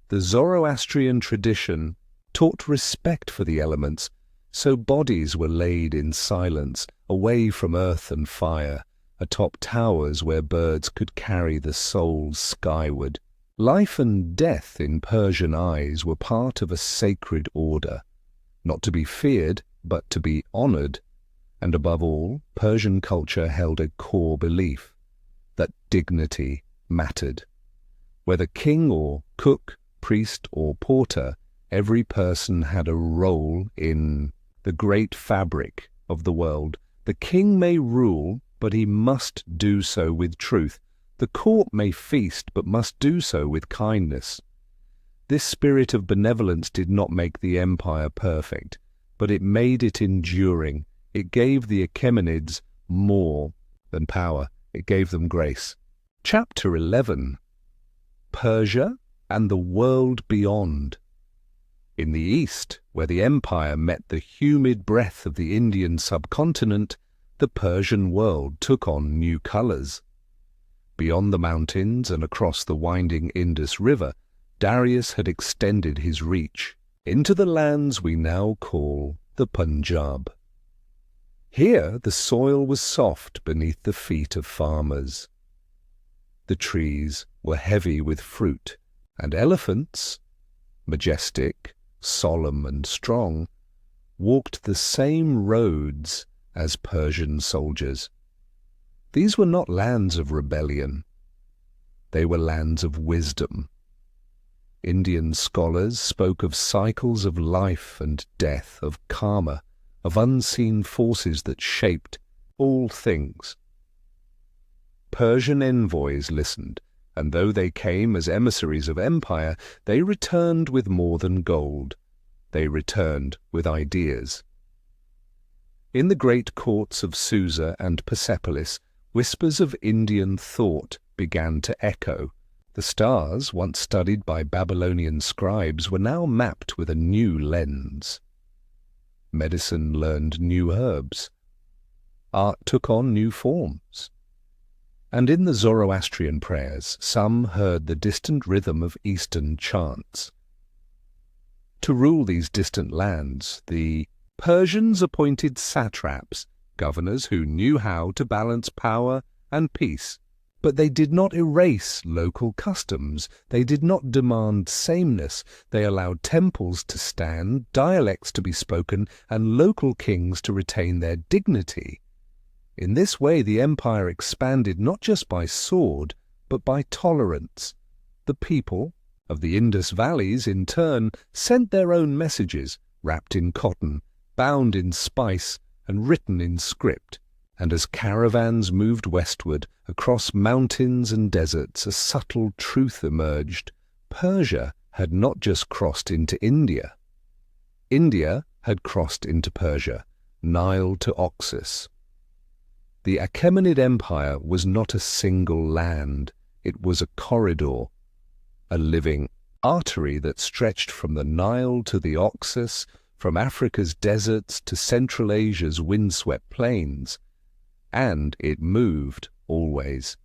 The Zoroastrian tradition taught respect for the elements, so bodies were laid in silence, away from earth and fire, atop towers where birds could carry the soul skyward. Life and death in Persian eyes were part of a sacred order, not to be feared, but to be honored. And above all, Persian culture held a core belief that dignity mattered. Whether king or cook, priest or porter, every person had a role in the great fabric of the world. The king may rule, but he must do so with truth. The court may feast, but must do so with kindness. This spirit of benevolence did not make the empire perfect, but it made it enduring. It gave the Achaemenids more than power. It gave them grace. Chapter 11. Persia and the world beyond. In the east, where the empire met the humid breath of the Indian subcontinent, the Persian world took on new colors. Beyond the mountains and across the winding Indus River, Darius had extended his reach into the lands we now call the Punjab. Here the soil was soft beneath the feet of farmers. The trees were heavy with fruit, and elephants, majestic, solemn and strong, walked the same roads as Persian soldiers. These were not lands of rebellion. They were lands of wisdom. Indian scholars spoke of cycles of life and death, of karma, of unseen forces that shaped all things. Persian envoys listened, and though they came as emissaries of empire, they returned with more than gold. They returned with ideas. In the great courts of Susa and Persepolis, whispers of Indian thought began to echo. The stars, once studied by Babylonian scribes, were now mapped with a new lens. Medicine learned new herbs. Art took on new forms. And in the Zoroastrian prayers, some heard the distant rhythm of Eastern chants. To rule these distant lands, the Persians appointed satraps, governors who knew how to balance power and peace. But they did not erase local customs. They did not demand sameness. They allowed temples to stand, dialects to be spoken, and local kings to retain their dignity. In this way, the empire expanded not just by sword, but by tolerance. The people of the Indus valleys, in turn, sent their own messages, wrapped in cotton, bound in spice, and written in script. And as caravans moved westward, across mountains and deserts, a subtle truth emerged. Persia had not just crossed into India. India had crossed into Persia, Nile to Oxus. The Achaemenid Empire was not a single land. It was a corridor, a living artery that stretched from the Nile to the Oxus, from Africa's deserts to Central Asia's windswept plains. And it moved always.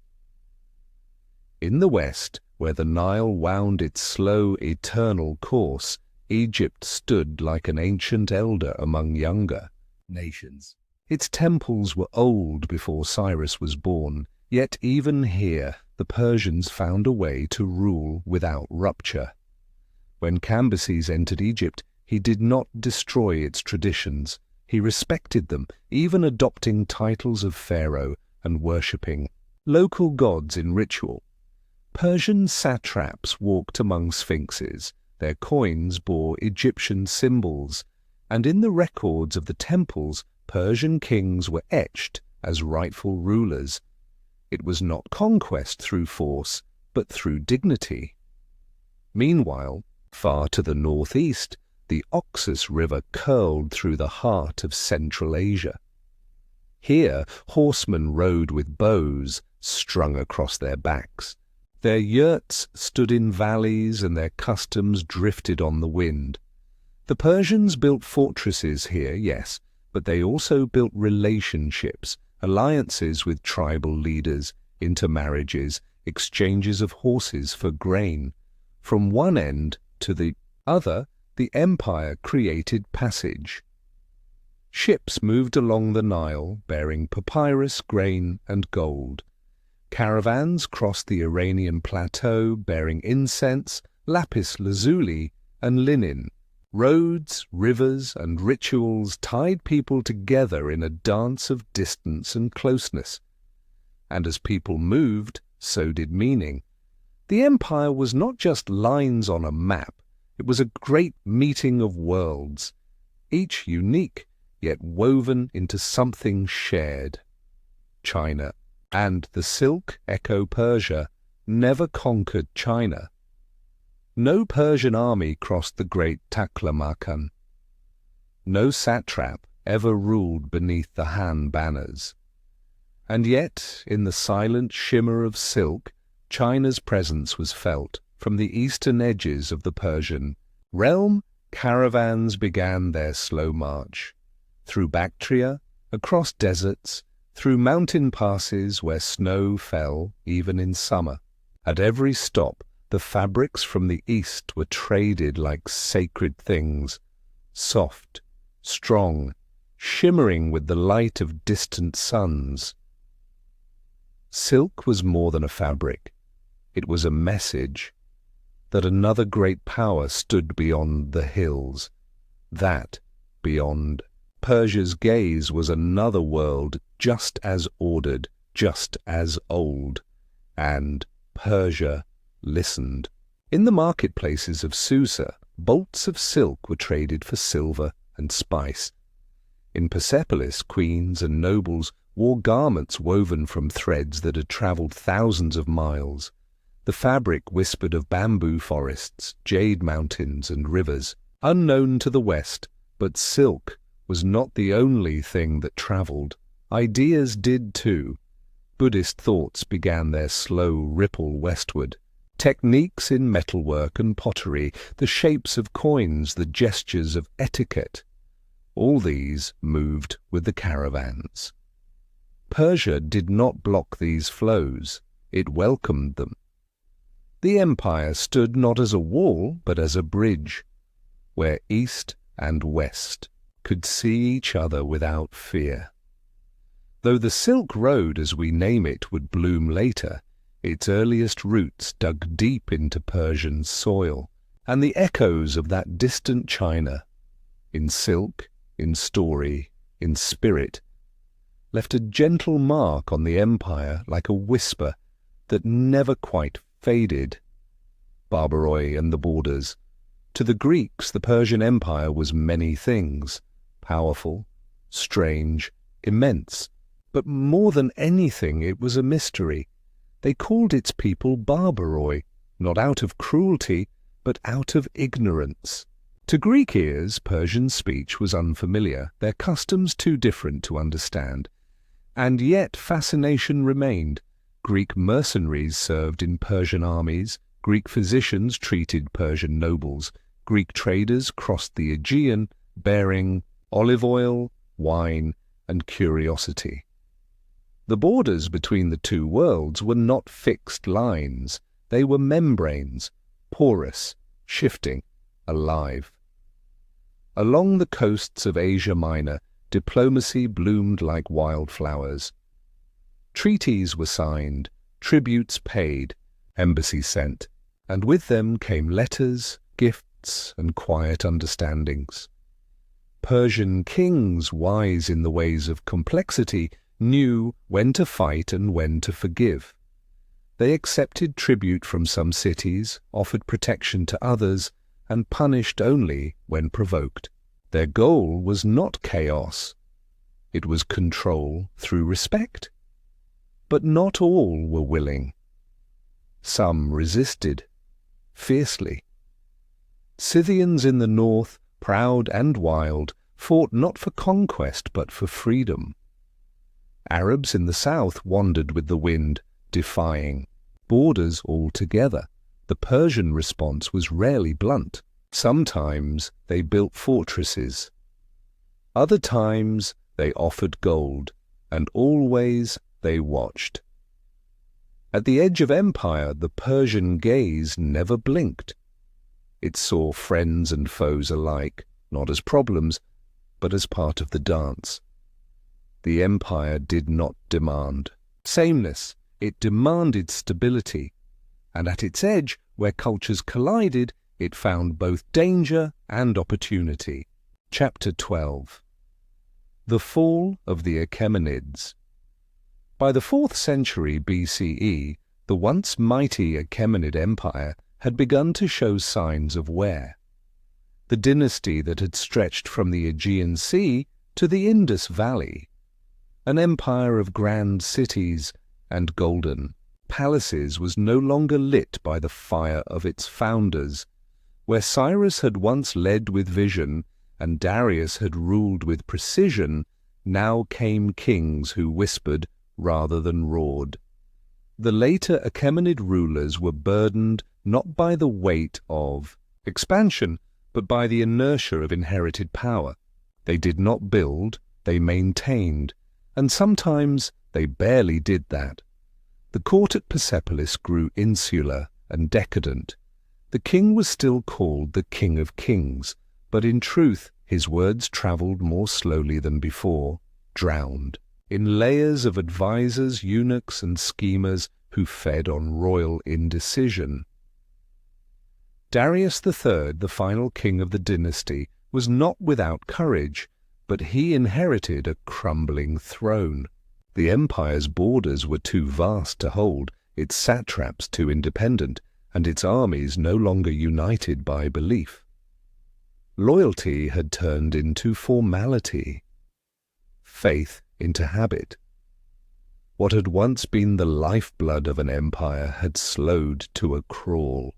In the west, where the Nile wound its slow, eternal course, Egypt stood like an ancient elder among younger nations. Its temples were old before Cyrus was born, yet even here the Persians found a way to rule without rupture. When Cambyses entered Egypt, he did not destroy its traditions. He respected them, even adopting titles of pharaoh and worshipping local gods in ritual. Persian satraps walked among sphinxes. Their coins bore Egyptian symbols, and in the records of the temples, Persian kings were etched as rightful rulers. It was not conquest through force, but through dignity. Meanwhile, far to the northeast, the Oxus River curled through the heart of Central Asia. Here, horsemen rode with bows strung across their backs. Their yurts stood in valleys and their customs drifted on the wind. The Persians built fortresses here, yes, but they also built relationships, alliances with tribal leaders, intermarriages, exchanges of horses for grain. From one end to the other, the empire created passage. Ships moved along the Nile, bearing papyrus, grain, and gold. Caravans crossed the Iranian plateau, bearing incense, lapis lazuli, and linen. Roads, rivers, and rituals tied people together in a dance of distance and closeness. And as people moved, so did meaning. The empire was not just lines on a map. It was a great meeting of worlds, each unique, yet woven into something shared. China and the Silk Echo Persia never conquered China. No Persian army crossed the great Taklamakan. No satrap ever ruled beneath the Han banners. And yet, in the silent shimmer of silk, China's presence was felt. From the eastern edges of the Persian realm, caravans began their slow march. Through Bactria, across deserts, through mountain passes where snow fell even in summer. At every stop, the fabrics from the east were traded like sacred things, soft, strong, shimmering with the light of distant suns. Silk was more than a fabric. It was a message that another great power stood beyond the hills, that beyond. Persia's gaze was another world just as ordered, just as old, and Persia listened. In the marketplaces of Susa, bolts of silk were traded for silver and spice. In Persepolis, queens and nobles wore garments woven from threads that had travelled thousands of miles. The fabric whispered of bamboo forests, jade mountains, and rivers, unknown to the West, but silk was not the only thing that travelled. Ideas did too. Buddhist thoughts began their slow ripple westward. Techniques in metalwork and pottery, the shapes of coins, the gestures of etiquette, all these moved with the caravans. Persia did not block these flows. It welcomed them. The empire stood not as a wall, but as a bridge, where east and west could see each other without fear. Though the Silk Road, as we name it, would bloom later, Its earliest roots dug deep into Persian soil, and the echoes of that distant China, in silk, in story, in spirit, left a gentle mark on the empire like a whisper that never quite faded. Barbaroi and the borders. To the Greeks, the Persian Empire was many things, powerful, strange, immense, but more than anything it was a mystery. They called its people Barbaroi, not out of cruelty, but out of ignorance. To Greek ears, Persian speech was unfamiliar, their customs too different to understand. And yet fascination remained. Greek mercenaries served in Persian armies, Greek physicians treated Persian nobles, Greek traders crossed the Aegean, bearing olive oil, wine, and curiosity. The borders between the two worlds were not fixed lines. They were membranes, porous, shifting, alive. Along the coasts of Asia Minor, diplomacy bloomed like wildflowers. Treaties were signed, tributes paid, embassies sent, and with them came letters, gifts, and quiet understandings. Persian kings, wise in the ways of complexity, knew when to fight and when to forgive. They accepted tribute from some cities, offered protection to others, and punished only when provoked. Their goal was not chaos. It was control through respect. But not all were willing. Some resisted, fiercely. Scythians in the north, proud and wild, fought not for conquest but for freedom. Arabs in the south wandered with the wind, defying. Borders altogether. The Persian response was rarely blunt. Sometimes they built fortresses. Other times they offered gold, and always they watched. At the edge of empire, the Persian gaze never blinked. It saw friends and foes alike, not as problems, but as part of the dance. The empire did not demand sameness, it demanded stability, and at its edge, where cultures collided, it found both danger and opportunity. Chapter 12. The Fall of the Achaemenids. By the 4th century BCE, the once mighty Achaemenid Empire had begun to show signs of wear. The dynasty that had stretched from the Aegean Sea to the Indus Valley, an empire of grand cities and golden palaces, was no longer lit by the fire of its founders. Where Cyrus had once led with vision and Darius had ruled with precision, now came kings who whispered rather than roared. The later Achaemenid rulers were burdened not by the weight of expansion, but by the inertia of inherited power. They did not build, they maintained, and sometimes they barely did that. The court at Persepolis grew insular and decadent. The king was still called the King of Kings, but in truth his words travelled more slowly than before, drowned in layers of advisers, eunuchs, and schemers who fed on royal indecision. Darius III, the final king of the dynasty, was not without courage, but he inherited a crumbling throne. The empire's borders were too vast to hold, its satraps too independent, and its armies no longer united by belief. Loyalty had turned into formality, faith into habit. What had once been the lifeblood of an empire had slowed to a crawl.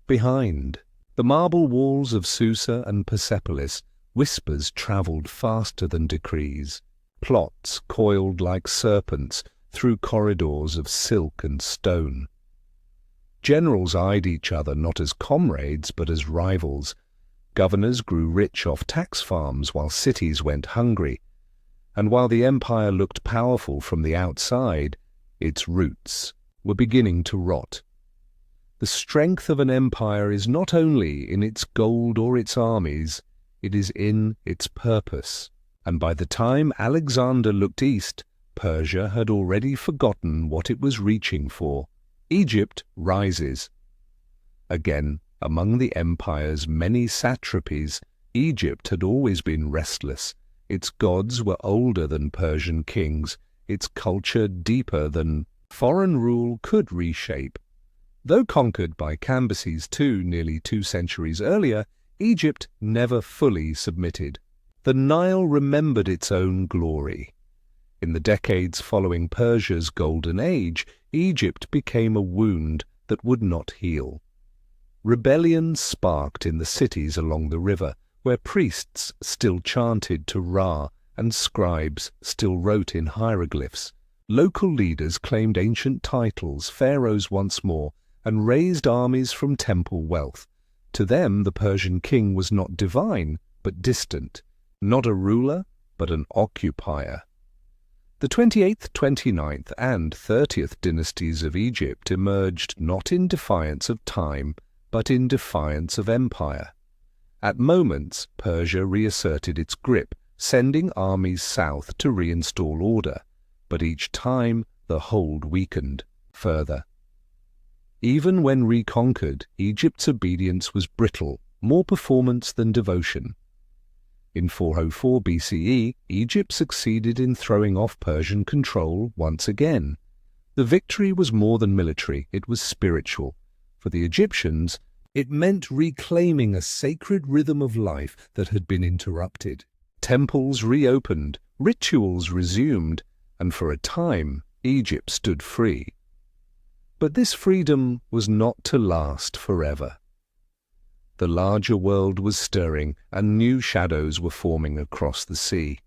Behind the marble walls of Susa and Persepolis, whispers travelled faster than decrees. Plots coiled like serpents through corridors of silk and stone. Generals eyed each other not as comrades but as rivals. Governors grew rich off tax farms while cities went hungry. And while the empire looked powerful from the outside, its roots were beginning to rot. The strength of an empire is not only in its gold or its armies, it is in its purpose. And by the time Alexander looked east, Persia had already forgotten what it was reaching for. Egypt rises. Again, among the empire's many satrapies, Egypt had always been restless. Its gods were older than Persian kings, its culture deeper than foreign rule could reshape. Though conquered by Cambyses II nearly 2 centuries earlier, Egypt never fully submitted. The Nile remembered its own glory. In the decades following Persia's golden age, Egypt became a wound that would not heal. Rebellion sparked in the cities along the river, where priests still chanted to Ra and scribes still wrote in hieroglyphs. Local leaders claimed ancient titles, pharaohs once more, and raised armies from temple wealth. To them, the Persian king was not divine, but distant, not a ruler, but an occupier. The 28th, 29th, and 30th dynasties of Egypt emerged not in defiance of time, but in defiance of empire. At moments, Persia reasserted its grip, sending armies south to reinstall order, but each time the hold weakened further. Even when reconquered, Egypt's obedience was brittle, more performance than devotion. In 404 BCE, Egypt succeeded in throwing off Persian control once again. The victory was more than military, it was spiritual. For the Egyptians, it meant reclaiming a sacred rhythm of life that had been interrupted. Temples reopened, rituals resumed, and for a time Egypt stood free. But this freedom was not to last forever. The larger world was stirring, and new shadows were forming across the sea.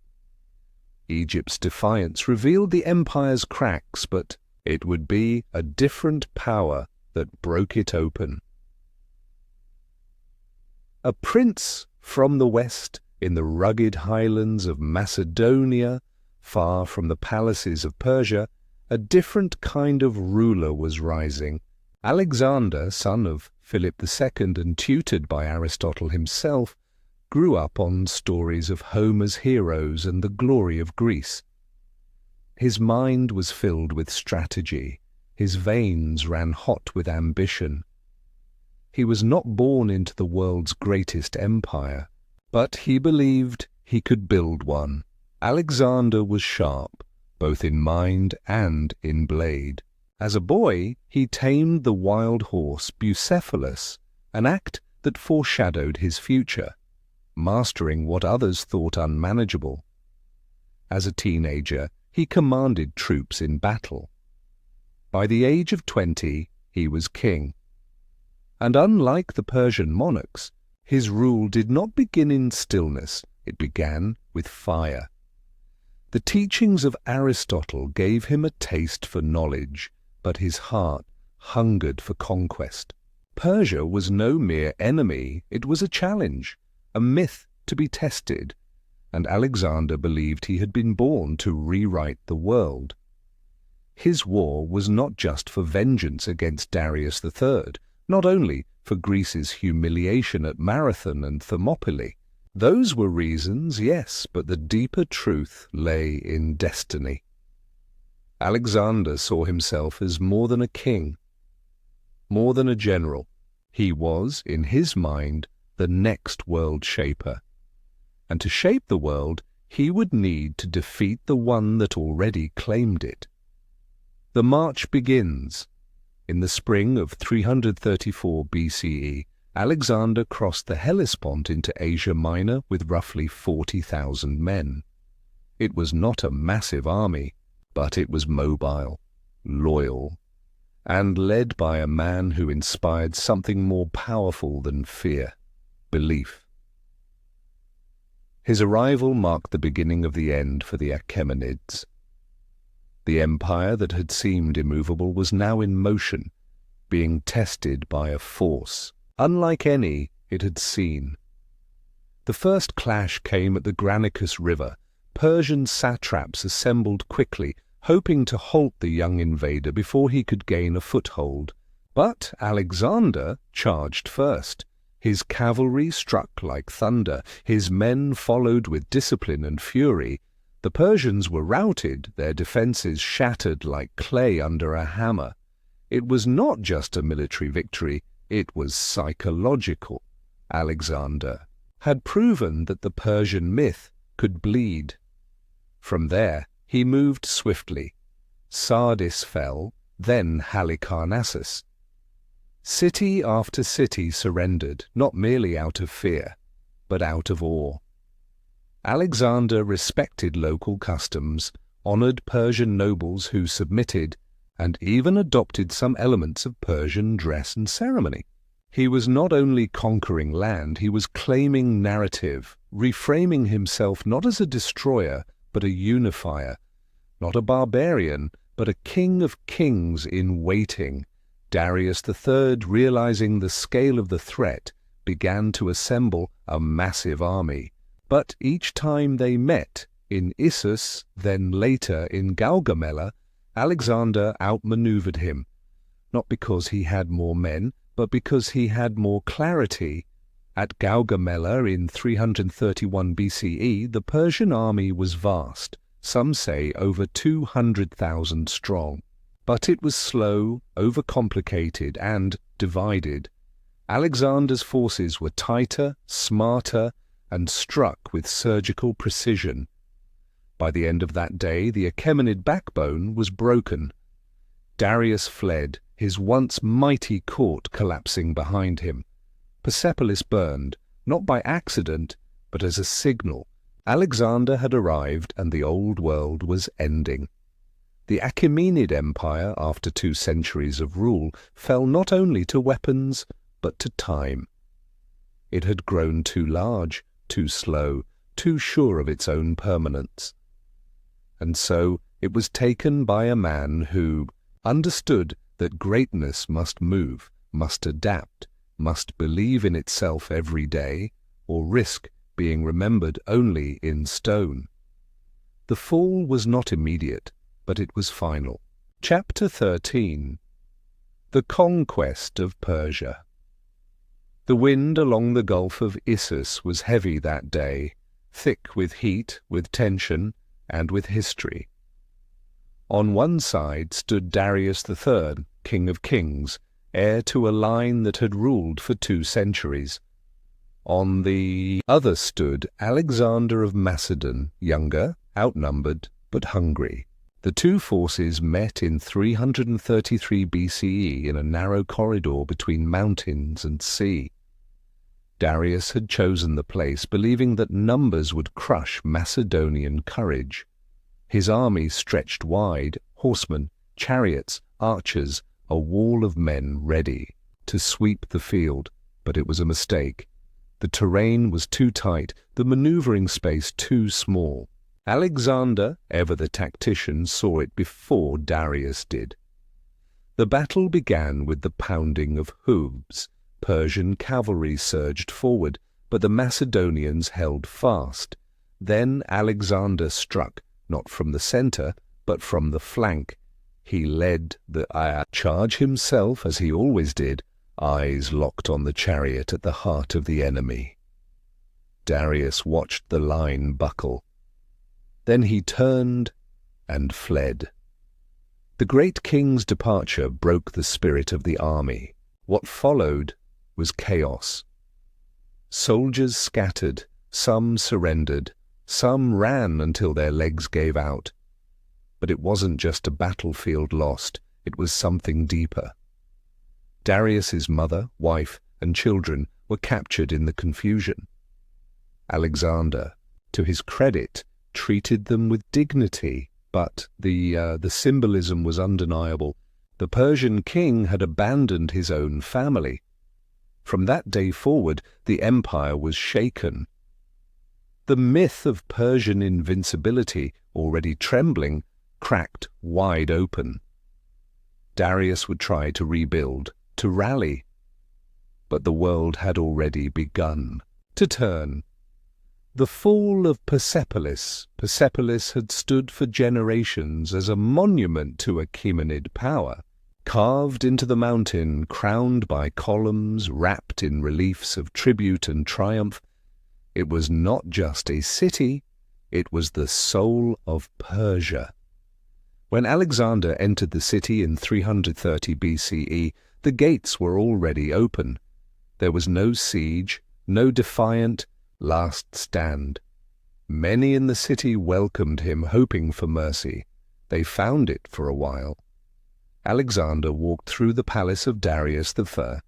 Egypt's defiance revealed the empire's cracks, but it would be a different power that broke it open. A prince from the west, in the rugged highlands of Macedonia, far from the palaces of Persia, a different kind of ruler was rising. Alexander, son of Philip II and tutored by Aristotle himself, grew up on stories of Homer's heroes and the glory of Greece. His mind was filled with strategy. His veins ran hot with ambition. He was not born into the world's greatest empire, but he believed he could build one. Alexander was sharp, both in mind and in blade. As a boy, he tamed the wild horse Bucephalus, an act that foreshadowed his future, mastering what others thought unmanageable. As a teenager, he commanded troops in battle. By the age of 20, he was king. And unlike the Persian monarchs, his rule did not begin in stillness, it began with fire. The teachings of Aristotle gave him a taste for knowledge, but his heart hungered for conquest. Persia was no mere enemy, it was a challenge, a myth to be tested, and Alexander believed he had been born to rewrite the world. His war was not just for vengeance against Darius III, not only for Greece's humiliation at Marathon and Thermopylae. Those were reasons, yes, but the deeper truth lay in destiny. Alexander saw himself as more than a king, more than a general. He was, in his mind, the next world shaper. And to shape the world, he would need to defeat the one that already claimed it. The march begins. In the spring of 334 BCE, Alexander crossed the Hellespont into Asia Minor with roughly 40,000 men. It was not a massive army, but it was mobile, loyal, and led by a man who inspired something more powerful than fear, belief. His arrival marked the beginning of the end for the Achaemenids. The empire that had seemed immovable was now in motion, being tested by a force unlike any it had seen. The first clash came at the Granicus River. Persian satraps assembled quickly, hoping to halt the young invader before he could gain a foothold. But Alexander charged first. His cavalry struck like thunder, his men followed with discipline and fury, The Persians were routed, their defences shattered like clay under a hammer. It was not just a military victory, it was psychological. Alexander had proven that the Persian myth could bleed. From there, he moved swiftly. Sardis fell, then Halicarnassus. City after city surrendered, not merely out of fear, but out of awe. Alexander respected local customs, honored Persian nobles who submitted, and even adopted some elements of Persian dress and ceremony. He was not only conquering land, he was claiming narrative, reframing himself not as a destroyer, but a unifier, not a barbarian, but a king of kings in waiting. Darius III, realizing the scale of the threat, began to assemble a massive army. But each time they met, in Issus, then later in Gaugamela, Alexander outmaneuvered him, not because he had more men, but because he had more clarity. At Gaugamela in 331 BCE, the Persian army was vast, some say over 200,000 strong. But it was slow, overcomplicated, and divided. Alexander's forces were tighter, smarter, and struck with surgical precision. By the end of that day, the Achaemenid backbone was broken. Darius fled, his once mighty court collapsing behind him. Persepolis burned, not by accident, but as a signal. Alexander had arrived and the old world was ending. The Achaemenid Empire, after 2 centuries of rule, fell not only to weapons, but to time. It had grown too large, too slow, too sure of its own permanence. And so it was taken by a man who understood that greatness must move, must adapt, must believe in itself every day, or risk being remembered only in stone. The fall was not immediate, but it was final. Chapter 13. The Conquest of Persia. The wind along the Gulf of Issus was heavy that day, thick with heat, with tension, and with history. On one side stood Darius III, King of Kings, heir to a line that had ruled for 2 centuries. On the other stood Alexander of Macedon, younger, outnumbered, but hungry. The 2 forces met in 333 BCE in a narrow corridor between mountains and sea. Darius had chosen the place, believing that numbers would crush Macedonian courage. His army stretched wide, horsemen, chariots, archers, a wall of men ready to sweep the field, but it was a mistake. The terrain was too tight, the maneuvering space too small. Alexander, ever the tactician, saw it before Darius did. The battle began with the pounding of hooves. Persian cavalry surged forward, but the Macedonians held fast. Then Alexander struck, not from the centre, but from the flank. He led the charge himself, as he always did, eyes locked on the chariot at the heart of the enemy. Darius watched the line buckle. Then he turned and fled. The great king's departure broke the spirit of the army. What followed was chaos. Soldiers scattered, some surrendered, some ran until their legs gave out. But it wasn't just a battlefield lost, it was something deeper. Darius's mother, wife, and children were captured in the confusion. Alexander, to his credit, treated them with dignity, but the symbolism was undeniable. The Persian king had abandoned his own family. From that day forward, the empire was shaken. The myth of Persian invincibility, already trembling, cracked wide open. Darius would try to rebuild, to rally. But the world had already begun to turn. The fall of Persepolis. Persepolis had stood for generations as a monument to Achaemenid power. Carved into the mountain, crowned by columns, wrapped in reliefs of tribute and triumph, it was not just a city, It was the soul of Persia. When Alexander entered the city in 330 BCE, the gates were already open. There was no siege, no defiant last stand. Many in the city welcomed him, hoping for mercy. They found it for a while. Alexander walked through the palace of Darius I,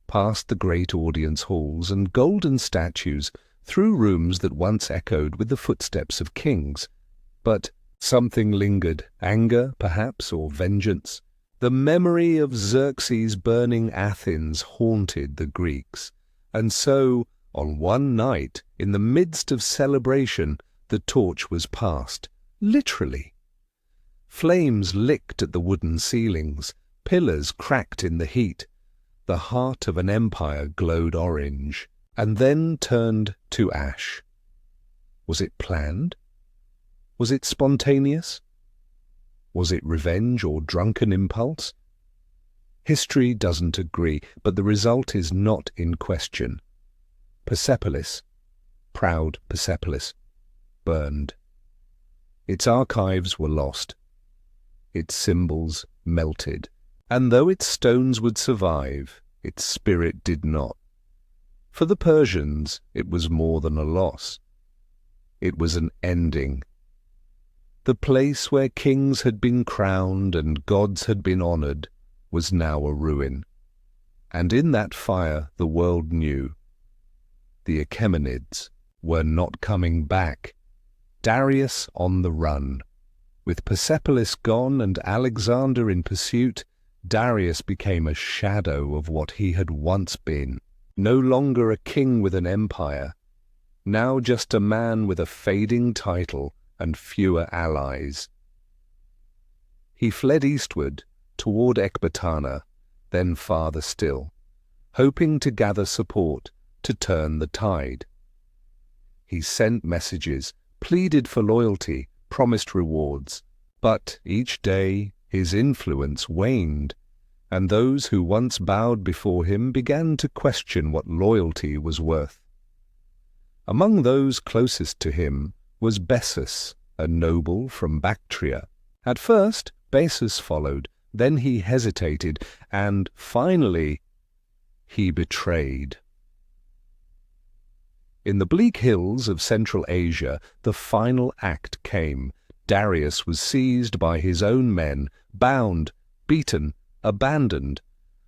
past the great audience halls and golden statues, through rooms that once echoed with the footsteps of kings. But something lingered, anger, perhaps, or vengeance. The memory of Xerxes burning Athens haunted the Greeks, and so, on one night, in the midst of celebration, the torch was passed, literally. Flames licked at the wooden ceilings, pillars cracked in the heat. The heart of an empire glowed orange, and then turned to ash. Was it planned? Was it spontaneous? Was it revenge or drunken impulse? History doesn't agree, but the result is not in question. Persepolis, proud Persepolis, burned. Its archives were lost. Its symbols melted, and though its stones would survive, its spirit did not. For the Persians, it was more than a loss. It was an ending. The place where kings had been crowned and gods had been honored was now a ruin. And in that fire the world knew. The Achaemenids were not coming back. Darius on the run. With Persepolis gone and Alexander in pursuit, Darius became a shadow of what he had once been. No longer a king with an empire, now just a man with a fading title and fewer allies. He fled eastward, toward Ecbatana, then farther still, hoping to gather support to turn the tide. He sent messages, pleaded for loyalty, promised rewards, but each day his influence waned, and those who once bowed before him began to question what loyalty was worth. Among those closest to him was Bessus, a noble from Bactria. At first, Bessus followed, then he hesitated, and finally he betrayed. In the bleak hills of Central Asia, the final act came. Darius was seized by his own men, bound, beaten, abandoned.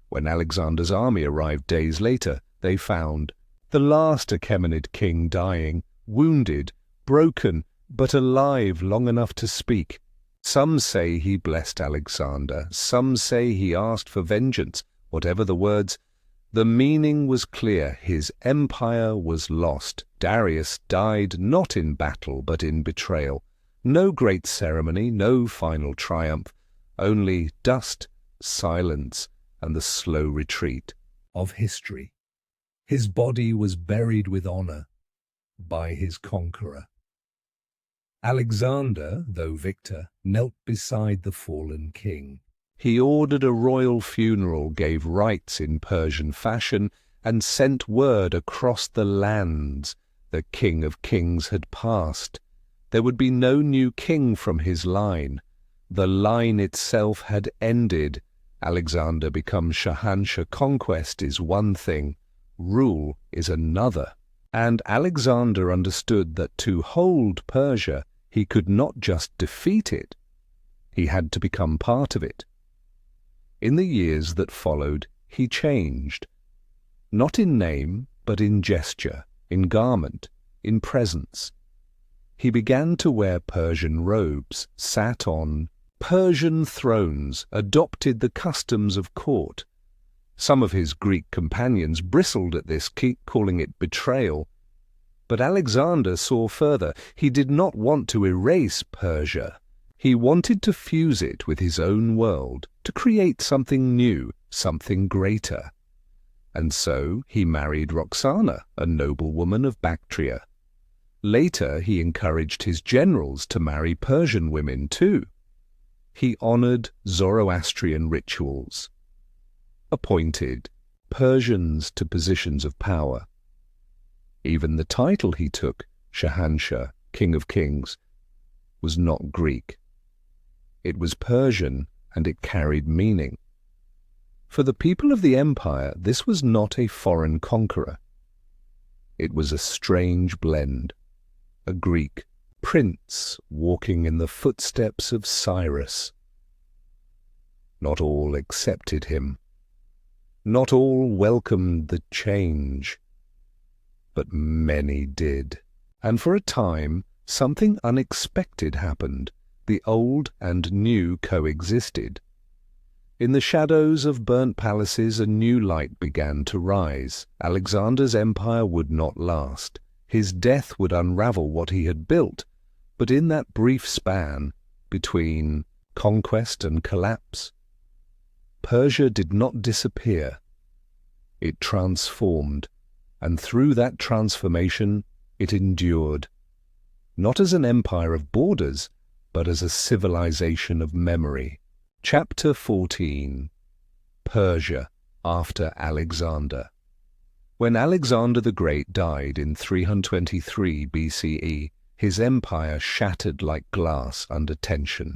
When Alexander's army arrived days later, they found the last Achaemenid king dying, wounded, broken, but alive long enough to speak. Some say he blessed Alexander, some say he asked for vengeance. Whatever the words, the meaning was clear. His empire was lost. Darius died not in battle, but in betrayal. No great ceremony, no final triumph, only dust, silence, and the slow retreat of history. His body was buried with honor by his conqueror. Alexander, though victor, knelt beside the fallen king. He ordered a royal funeral, gave rites in Persian fashion, and sent word across the lands. The King of Kings had passed. There would be no new king from his line. The line itself had ended. Alexander becomes Shahanshah. Conquest is one thing, rule is another. And Alexander understood that to hold Persia, he could not just defeat it. He had to become part of it. In the years that followed, he changed. Not in name, but in gesture, in garment, in presence. He began to wear Persian robes, sat on Persian thrones, adopted the customs of court. Some of his Greek companions bristled at this, calling it betrayal. But Alexander saw further. He did not want to erase Persia. He wanted to fuse it with his own world, to create something new, something greater. And so he married Roxana, a noblewoman of Bactria. Later he encouraged his generals to marry Persian women too. He honored Zoroastrian rituals, appointed Persians to positions of power. Even the title he took, Shahanshah, King of Kings, was not Greek. It was Persian, and it carried meaning. For the people of the empire, this was not a foreign conqueror. It was a strange blend, a Greek prince walking in the footsteps of Cyrus. Not all accepted him. Not all welcomed the change. But many did. And for a time, something unexpected happened. The old and new coexisted. In the shadows of burnt palaces, a new light began to rise. Alexander's empire would not last. His death would unravel what he had built. But in that brief span between conquest and collapse, Persia did not disappear. It transformed, and through that transformation it endured, not as an empire of borders, but as a civilization of memory. Chapter 14. Persia after Alexander. When Alexander the Great died in 323 BCE, his empire shattered like glass under tension.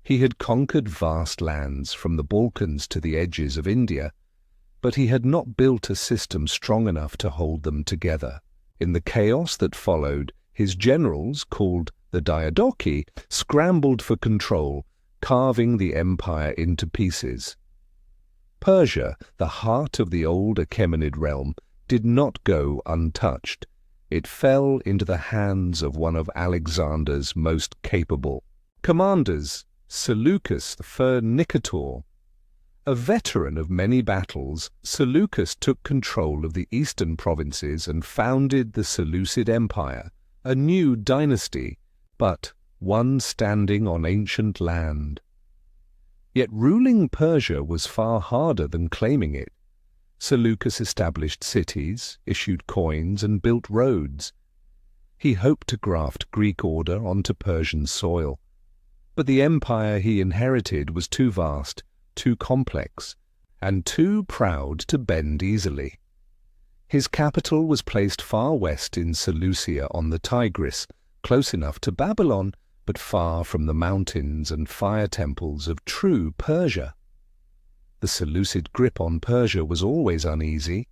He had conquered vast lands from the Balkans to the edges of India, but he had not built a system strong enough to hold them together. In the chaos that followed, his generals, called the Diadochi, scrambled for control, carving the empire into pieces. Persia, the heart of the old Achaemenid realm, did not go untouched. It fell into the hands of one of Alexander's most capable commanders, Seleucus I Nicator. A veteran of many battles, Seleucus took control of the eastern provinces and founded the Seleucid Empire, a new dynasty, but one standing on ancient land. Yet ruling Persia was far harder than claiming it. Seleucus established cities, issued coins, and built roads. He hoped to graft Greek order onto Persian soil. But the empire he inherited was too vast, too complex, and too proud to bend easily. His capital was placed far west in Seleucia on the Tigris, close enough to Babylon, but far from the mountains and fire temples of true Persia. The Seleucid grip on Persia was always uneasy.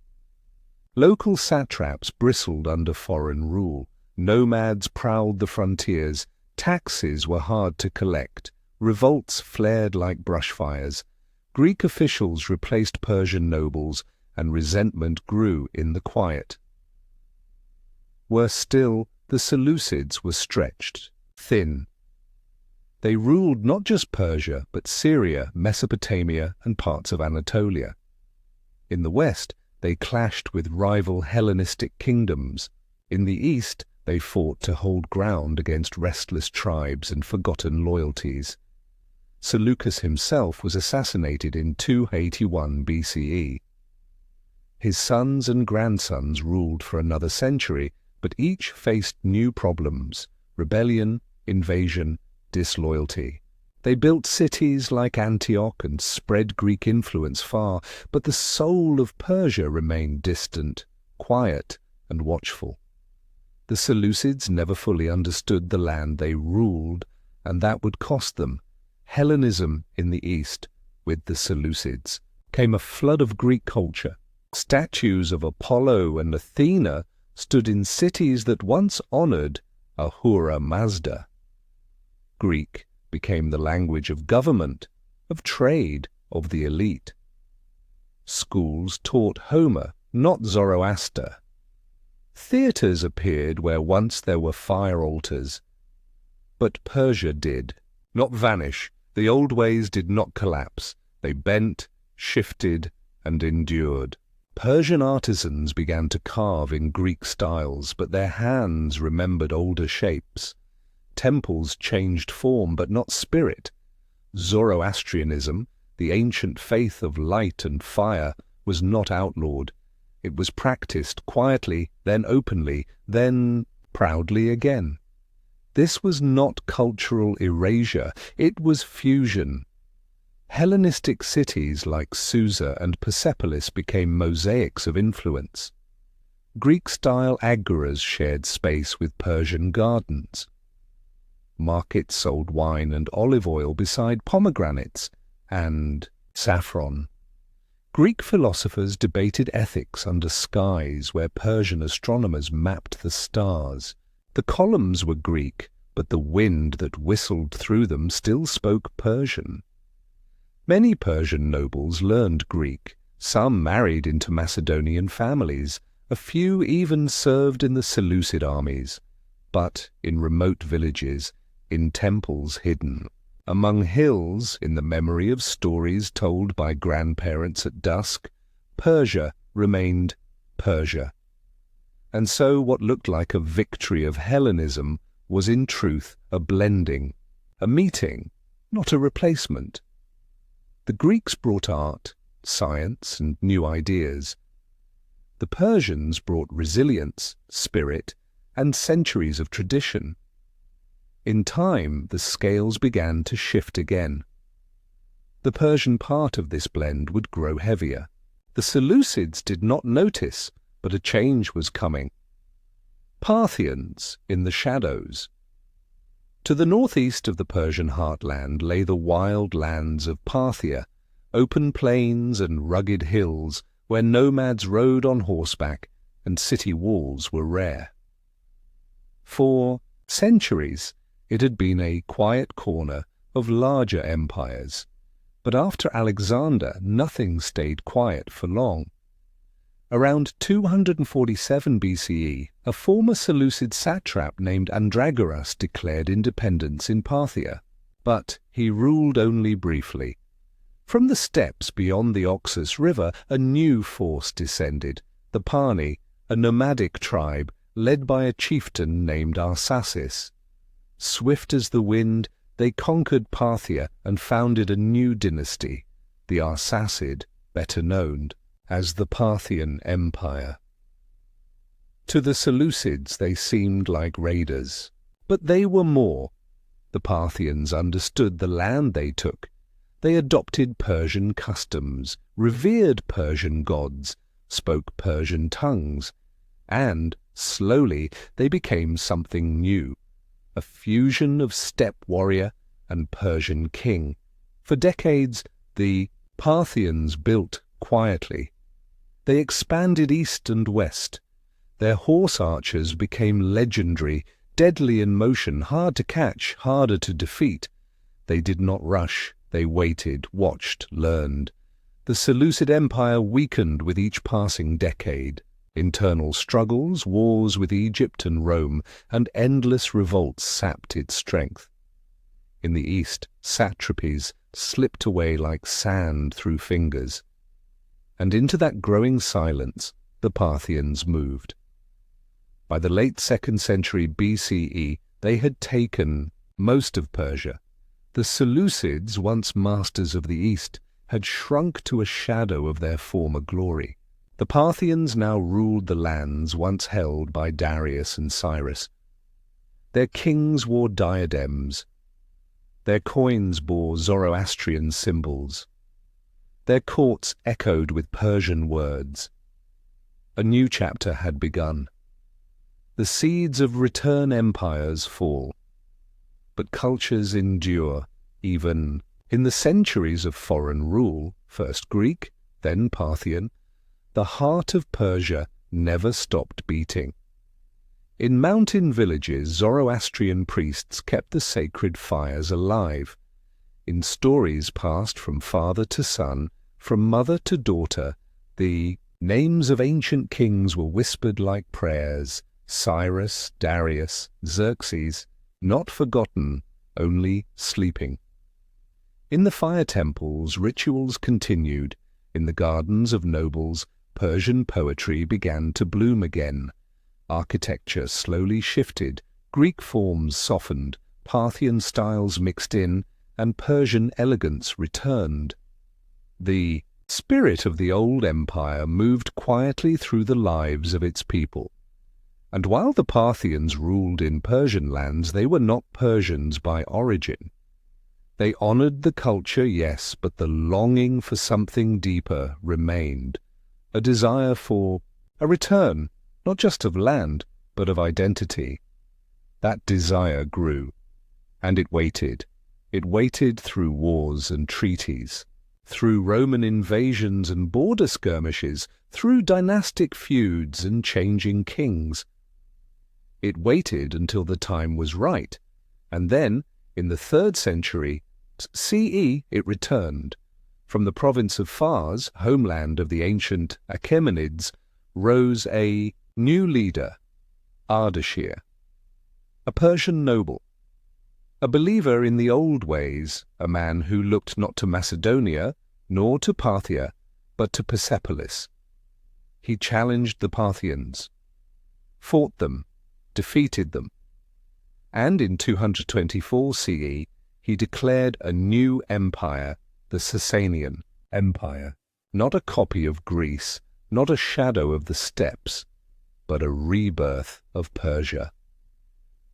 Local satraps bristled under foreign rule. Nomads prowled the frontiers. Taxes were hard to collect. Revolts flared like brushfires. Greek officials replaced Persian nobles, and resentment grew in the quiet. Worse still, the Seleucids were stretched thin. They ruled not just Persia, but Syria, Mesopotamia, and parts of Anatolia. In the west, they clashed with rival Hellenistic kingdoms. In the east, they fought to hold ground against restless tribes and forgotten loyalties. Seleucus himself was assassinated in 281 BCE. His sons and grandsons ruled for another century, but each faced new problems: rebellion, invasion, disloyalty. They built cities like Antioch and spread Greek influence far, but the soul of Persia remained distant, quiet, and watchful. The Seleucids never fully understood the land they ruled, and that would cost them. Hellenism in the east, with the Seleucids, came a flood of Greek culture. Statues of Apollo and Athena stood in cities that once honored Ahura Mazda. Greek became the language of government, of trade, of the elite. Schools taught Homer, not Zoroaster. Theatres appeared where once there were fire altars. But Persia did not vanish. The old ways did not collapse. They bent, shifted, and endured. Persian artisans began to carve in Greek styles, but their hands remembered older shapes. Temples changed form, but not spirit. Zoroastrianism, the ancient faith of light and fire, was not outlawed. It was practiced quietly, then openly, then proudly again. This was not cultural erasure, it was fusion. Hellenistic cities like Susa and Persepolis became mosaics of influence. Greek-style agoras shared space with Persian gardens. Markets sold wine and olive oil beside pomegranates and saffron. Greek philosophers debated ethics under skies where Persian astronomers mapped the stars. The columns were Greek, but the wind that whistled through them still spoke Persian. Many Persian nobles learned Greek. Some married into Macedonian families. A few even served in the Seleucid armies, but in remote villages, in temples hidden, among hills, in the memory of stories told by grandparents at dusk, Persia remained Persia. And so what looked like a victory of Hellenism was in truth a blending, a meeting, not a replacement. The Greeks brought art, science, and new ideas. The Persians brought resilience, spirit, and centuries of tradition. In time, the scales began to shift again. The Persian part of this blend would grow heavier. The Seleucids did not notice, but a change was coming. Parthians in the shadows. To the northeast of the Persian heartland lay the wild lands of Parthia, open plains and rugged hills where nomads rode on horseback and city walls were rare. For centuries it had been a quiet corner of larger empires, but after Alexander nothing stayed quiet for long. Around 247 BCE, a former Seleucid satrap named Andragoras declared independence in Parthia, but he ruled only briefly. From the steppes beyond the Oxus River, a new force descended, the Pani, a nomadic tribe led by a chieftain named Arsaces. Swift as the wind, they conquered Parthia and founded a new dynasty, the Arsacid, better known as the Persian Empire. To the Seleucids they seemed like raiders, but they were more. The Parthians understood the land they took. They adopted Persian customs, revered Persian gods, spoke Persian tongues, and, slowly, they became something new, a fusion of steppe warrior and Persian king. For decades, the Parthians built quietly. They expanded east and west. Their horse archers became legendary, deadly in motion, hard to catch, harder to defeat. They did not rush. They waited, watched, learned. The Seleucid Empire weakened with each passing decade. Internal struggles, wars with Egypt and Rome, and endless revolts sapped its strength. In the east, satrapies slipped away like sand through fingers. And into that growing silence, the Parthians moved. By the late 2nd century BCE, they had taken most of Persia. The Seleucids, once masters of the East, had shrunk to a shadow of their former glory. The Parthians now ruled the lands once held by Darius and Cyrus. Their kings wore diadems. Their coins bore Zoroastrian symbols. Their courts echoed with Persian words. A new chapter had begun. The seeds of return empires fall. But cultures endure, even in the centuries of foreign rule, first Greek, then Parthian. The heart of Persia never stopped beating. In mountain villages, Zoroastrian priests kept the sacred fires alive. In stories passed from father to son, from mother to daughter, the names of ancient kings were whispered like prayers: Cyrus, Darius, Xerxes, not forgotten, only sleeping. In the fire temples, rituals continued. In the gardens of nobles, Persian poetry began to bloom again. Architecture slowly shifted, Greek forms softened, Parthian styles mixed in, and Persian elegance returned. The spirit of the old empire moved quietly through the lives of its people. And while the Parthians ruled in Persian lands, they were not Persians by origin. They honored the culture, yes, but the longing for something deeper remained, a desire for a return, not just of land, but of identity. That desire grew, and it waited. It waited through wars and treaties, through Roman invasions and border skirmishes, through dynastic feuds and changing kings. It waited until the time was right, and then, in the 3rd century CE, it returned. From the province of Fars, homeland of the ancient Achaemenids, rose a new leader, Ardashir, a Persian noble, a believer in the old ways, a man who looked not to Macedonia, nor to Parthia, but to Persepolis. He challenged the Parthians, fought them, defeated them, and in 224 CE he declared a new empire, the Sasanian Empire, not a copy of Greece, not a shadow of the steppes, but a rebirth of Persia.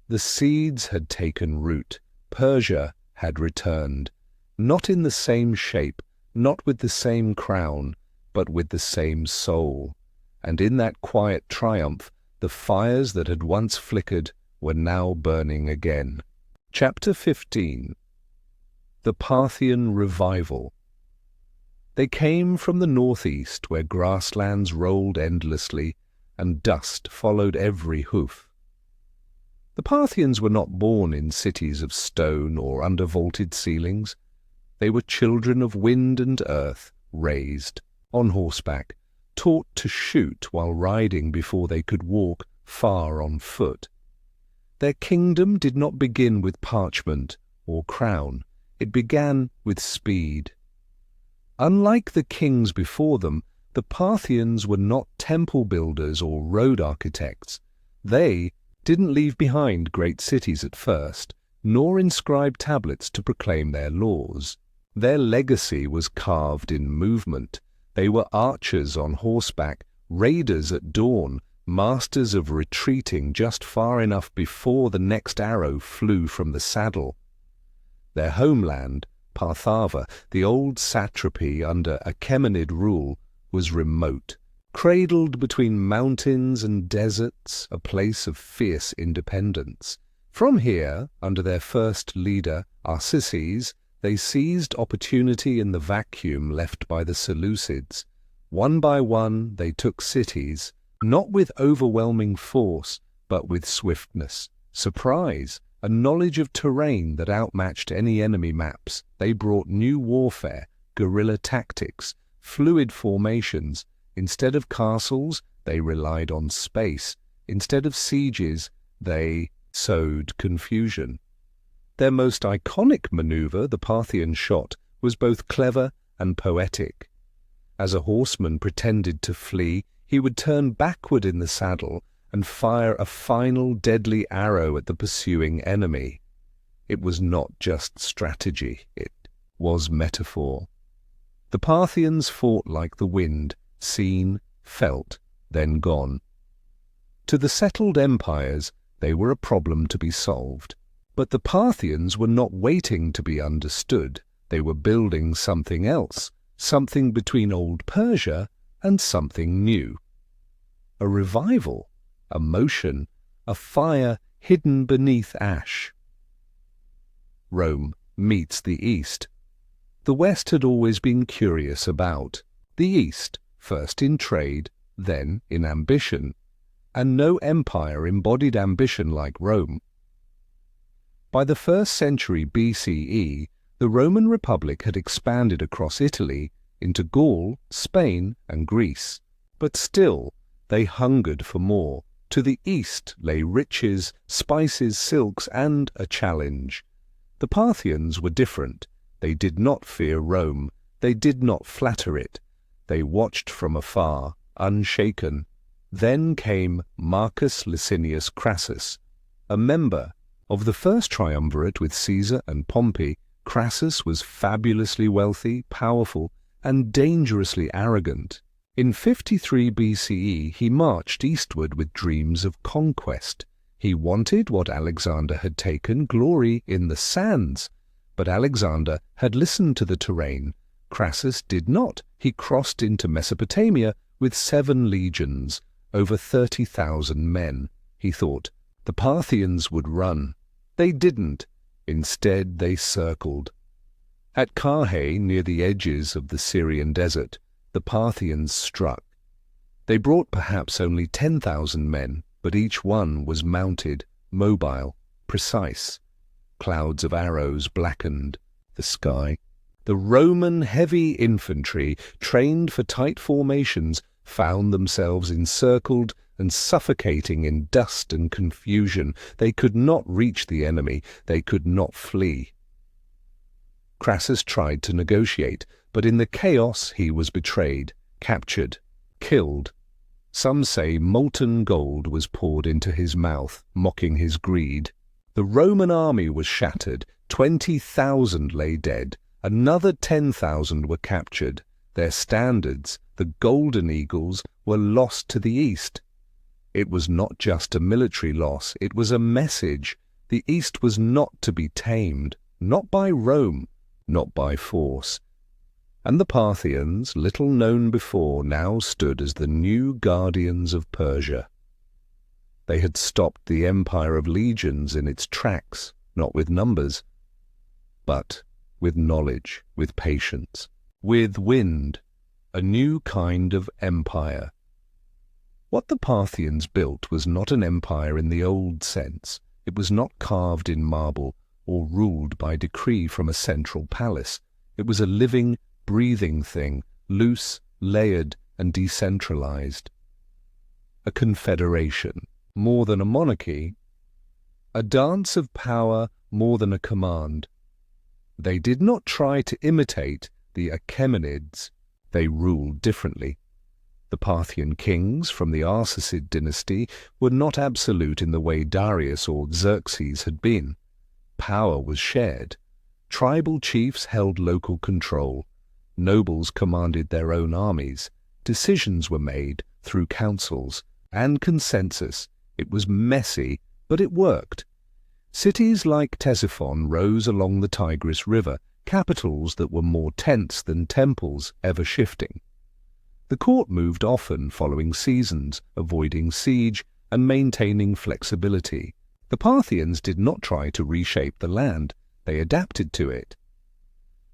The seeds had taken root. Persia had returned, not in the same shape, not with the same crown, but with the same soul. And in that quiet triumph, the fires that had once flickered were now burning again. Chapter 15. The Parthian Revival. They came from the northeast, where grasslands rolled endlessly, and dust followed every hoof. The Parthians were not born in cities of stone or under vaulted ceilings. They were children of wind and earth, raised, on horseback, taught to shoot while riding before they could walk far on foot. Their kingdom did not begin with parchment or crown. It began with speed. Unlike the kings before them, the Parthians were not temple builders or road architects. They didn't leave behind great cities at first, nor inscribe tablets to proclaim their laws. Their legacy was carved in movement. They were archers on horseback, raiders at dawn, masters of retreating just far enough before the next arrow flew from the saddle. Their homeland, Parthava, the old satrapy under Achaemenid rule, was remote, cradled between mountains and deserts, a place of fierce independence. From here, under their first leader, Arsaces, they seized opportunity in the vacuum left by the Seleucids. One by one they took cities, not with overwhelming force, but with swiftness, surprise, a knowledge of terrain that outmatched any enemy maps. They brought new warfare, guerrilla tactics, fluid formations. Instead of castles, they relied on space. Instead of sieges, they sowed confusion. Their most iconic maneuver, the Parthian shot, was both clever and poetic. As a horseman pretended to flee, he would turn backward in the saddle and fire a final deadly arrow at the pursuing enemy. It was not just strategy, it was metaphor. The Parthians fought like the wind, seen, felt, then gone. To the settled empires, they were a problem to be solved. But the Parthians were not waiting to be understood. They were building something else, something between old Persia and something new. A revival, a motion, a fire hidden beneath ash. Rome meets the East. The West had always been curious about the East, first in trade, then in ambition, and no empire embodied ambition like Rome. By the 1st century BCE, the Roman Republic had expanded across Italy into Gaul, Spain, and Greece. But still, they hungered for more. To the east lay riches, spices, silks, and a challenge. The Parthians were different. They did not fear Rome. They did not flatter it. They watched from afar, unshaken. Then came Marcus Licinius Crassus, a member of the first triumvirate with Caesar and Pompey. Crassus was fabulously wealthy, powerful, and dangerously arrogant. In 53 BCE, he marched eastward with dreams of conquest. He wanted what Alexander had taken, glory in the sands. But Alexander had listened to the terrain. Crassus did not. He crossed into Mesopotamia with 7 legions, over 30,000 men. He thought the Parthians would run. They didn't. Instead, they circled. At Carrhae, near the edges of the Syrian desert, the Parthians struck. They brought perhaps only 10,000 men, but each one was mounted, mobile, precise. Clouds of arrows blackened the sky. The Roman heavy infantry, trained for tight formations, found themselves encircled and suffocating in dust and confusion. They could not reach the enemy. They could not flee. Crassus tried to negotiate, but in the chaos he was betrayed, captured, killed. Some say molten gold was poured into his mouth, mocking his greed. The Roman army was shattered. 20,000 lay dead. Another 10,000 were captured. Their standards, the golden eagles, were lost to the east. It was not just a military loss, it was a message. The east was not to be tamed, not by Rome, not by force. And the Parthians, little known before, now stood as the new guardians of Persia. They had stopped the empire of legions in its tracks, not with numbers, but with knowledge, with patience, with wind, a new kind of empire. What the Parthians built was not an empire in the old sense. It was not carved in marble or ruled by decree from a central palace. It was a living, breathing thing, loose, layered, and decentralized. A confederation, more than a monarchy. A dance of power, more than a command. They did not try to imitate the Achaemenids. They ruled differently. The Parthian kings from the Arsacid dynasty were not absolute in the way Darius or Xerxes had been. Power was shared. Tribal chiefs held local control. Nobles commanded their own armies. Decisions were made through councils and consensus. It was messy, but it worked. Cities like Ctesiphon rose along the Tigris River, capitals that were more tense than temples, ever shifting. The court moved often following seasons, avoiding siege and maintaining flexibility. The Parthians did not try to reshape the land, they adapted to it.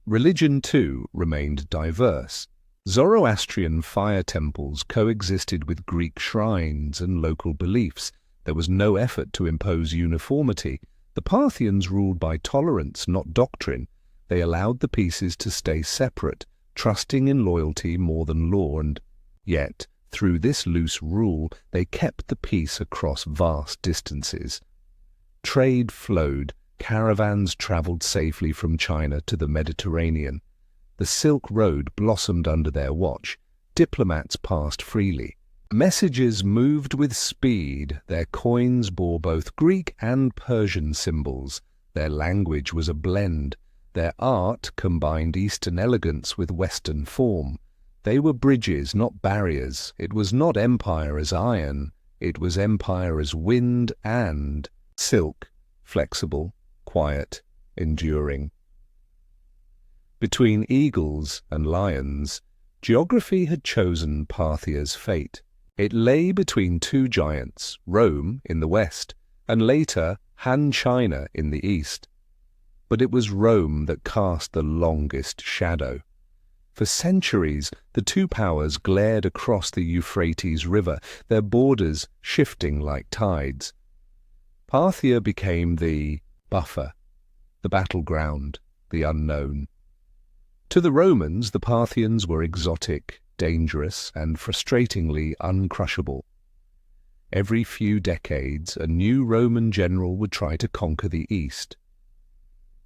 Religion, too, remained diverse. Zoroastrian fire temples coexisted with Greek shrines and local beliefs. There was no effort to impose uniformity. The Parthians ruled by tolerance, not doctrine. They allowed the pieces to stay separate, trusting in loyalty more than law, and yet, through this loose rule, they kept the peace across vast distances. Trade flowed. Caravans travelled safely from China to the Mediterranean. The Silk Road blossomed under their watch. Diplomats passed freely. Messages moved with speed. Their coins bore both Greek and Persian symbols. Their language was a blend. Their art combined Eastern elegance with Western form. They were bridges, not barriers. It was not empire as iron. It was empire as wind and silk, flexible, quiet, enduring. Between eagles and lions, geography had chosen Parthia's fate. It lay between two giants, Rome in the west, and later Han China in the east. But it was Rome that cast the longest shadow. For centuries, the two powers glared across the Euphrates River, their borders shifting like tides. Parthia became the buffer, the battleground, the unknown. To the Romans, the Parthians were exotic, dangerous, and frustratingly uncrushable. Every few decades, a new Roman general would try to conquer the east.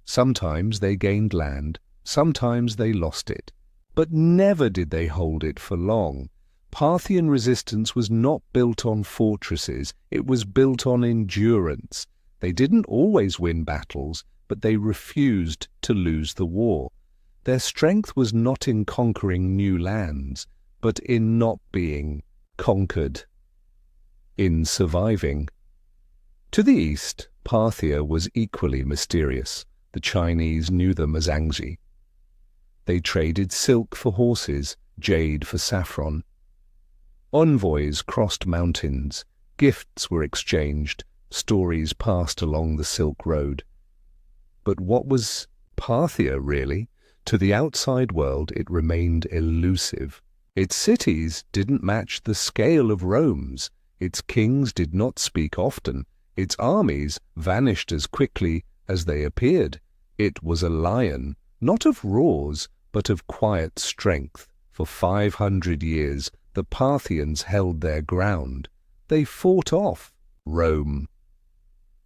Sometimes they gained land, sometimes they lost it, but never did they hold it for long. Parthian resistance was not built on fortresses, it was built on endurance. They didn't always win battles, but they refused to lose the war. Their strength was not in conquering new lands, but in not being conquered, in surviving. To the east, Parthia was equally mysterious. The Chinese knew them as Angzi. They traded silk for horses, jade for saffron. Envoys crossed mountains, gifts were exchanged, stories passed along the Silk Road. But what was Parthia, really? To the outside world it remained elusive. Its cities didn't match the scale of Rome's, its kings did not speak often, its armies vanished as quickly as they appeared. It was a lion, not of roars, but of quiet strength. For 500 years the Parthians held their ground. They fought off Rome.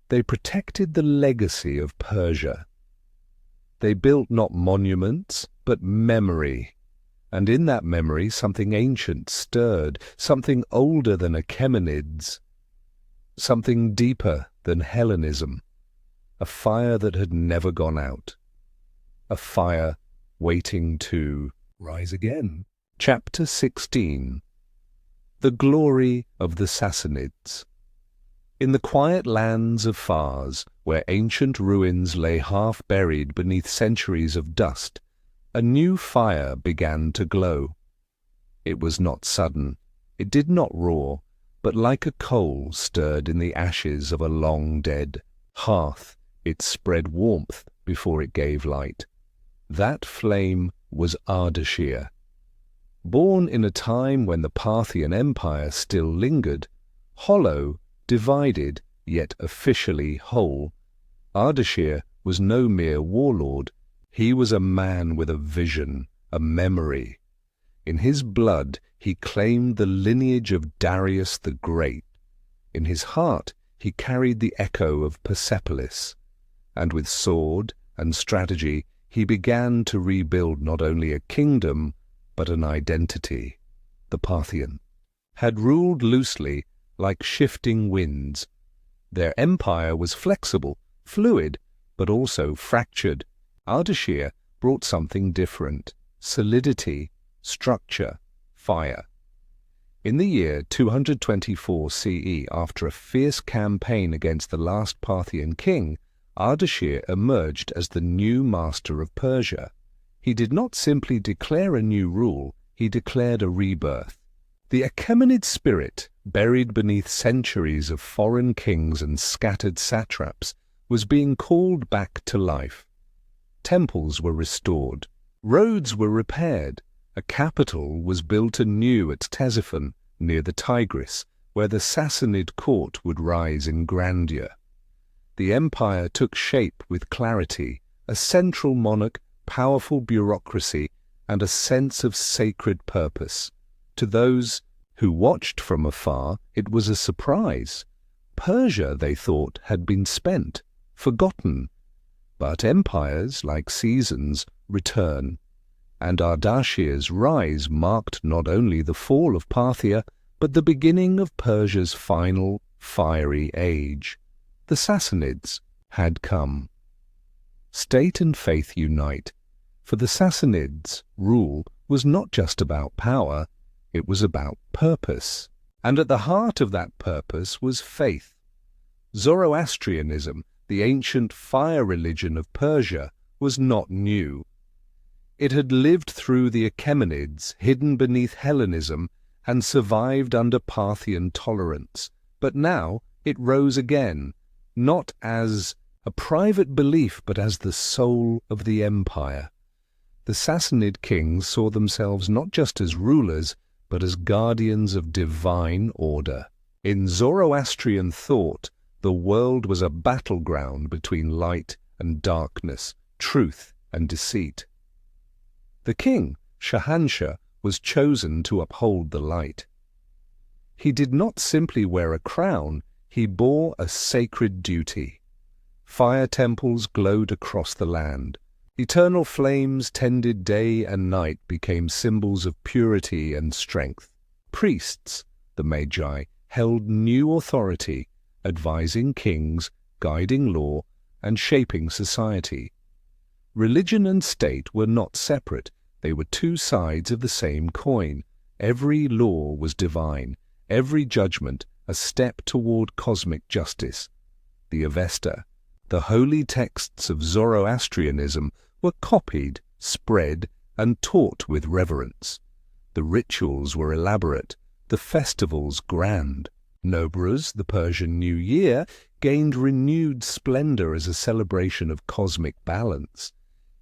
They protected the legacy of Persia. They built not monuments, but memory. And in that memory something ancient stirred, something older than Achaemenids, something deeper than Hellenism, a fire that had never gone out, a fire waiting to rise again. Chapter 16. The Glory of the Sassanids. In the quiet lands of Fars, where ancient ruins lay half buried beneath centuries of dust, a new fire began to glow. It was not sudden, it did not roar, but like a coal stirred in the ashes of a long-dead hearth, it spread warmth before it gave light. That flame was Ardashir. Born in a time when the Parthian Empire still lingered, hollow, divided, yet officially whole, Ardashir was no mere warlord. He was a man with a vision, a memory. In his blood he claimed the lineage of Darius the Great. In his heart he carried the echo of Persepolis, and with sword and strategy he began to rebuild not only a kingdom, but an identity. The Parthian had ruled loosely like shifting winds. Their empire was flexible, fluid, but also fractured. Ardashir brought something different: solidity, structure, fire. In the year 224 CE, after a fierce campaign against the last Parthian king, Ardashir emerged as the new master of Persia. He did not simply declare a new rule, he declared a rebirth. The Achaemenid spirit, buried beneath centuries of foreign kings and scattered satraps, was being called back to life. Temples were restored, roads were repaired, a capital was built anew at Ctesiphon, near the Tigris, where the Sassanid court would rise in grandeur. The empire took shape with clarity, a central monarch, powerful bureaucracy, and a sense of sacred purpose. To those who watched from afar, it was a surprise. Persia, they thought, had been spent, forgotten. But empires, like seasons, return, and Ardashir's rise marked not only the fall of Parthia, but the beginning of Persia's final, fiery age. The Sassanids had come. State and faith unite. For the Sassanids, rule was not just about power, it was about purpose. And at the heart of that purpose was faith. Zoroastrianism, the ancient fire religion of Persia, was not new. It had lived through the Achaemenids, hidden beneath Hellenism, and survived under Parthian tolerance. But now it rose again, not as a private belief, but as the soul of the empire. The Sassanid kings saw themselves not just as rulers, but as guardians of divine order. In Zoroastrian thought, the world was a battleground between light and darkness, truth and deceit. The king, Shahanshah, was chosen to uphold the light. He did not simply wear a crown, he bore a sacred duty. Fire temples glowed across the land. Eternal flames tended day and night became symbols of purity and strength. Priests, the Magi, held new authority, advising kings, guiding law, and shaping society. Religion and state were not separate, they were two sides of the same coin. Every law was divine, every judgment a step toward cosmic justice. The Avesta, the holy texts of Zoroastrianism, were copied, spread, and taught with reverence. The rituals were elaborate, the festivals grand. Nowruz, the Persian New Year, gained renewed splendor as a celebration of cosmic balance.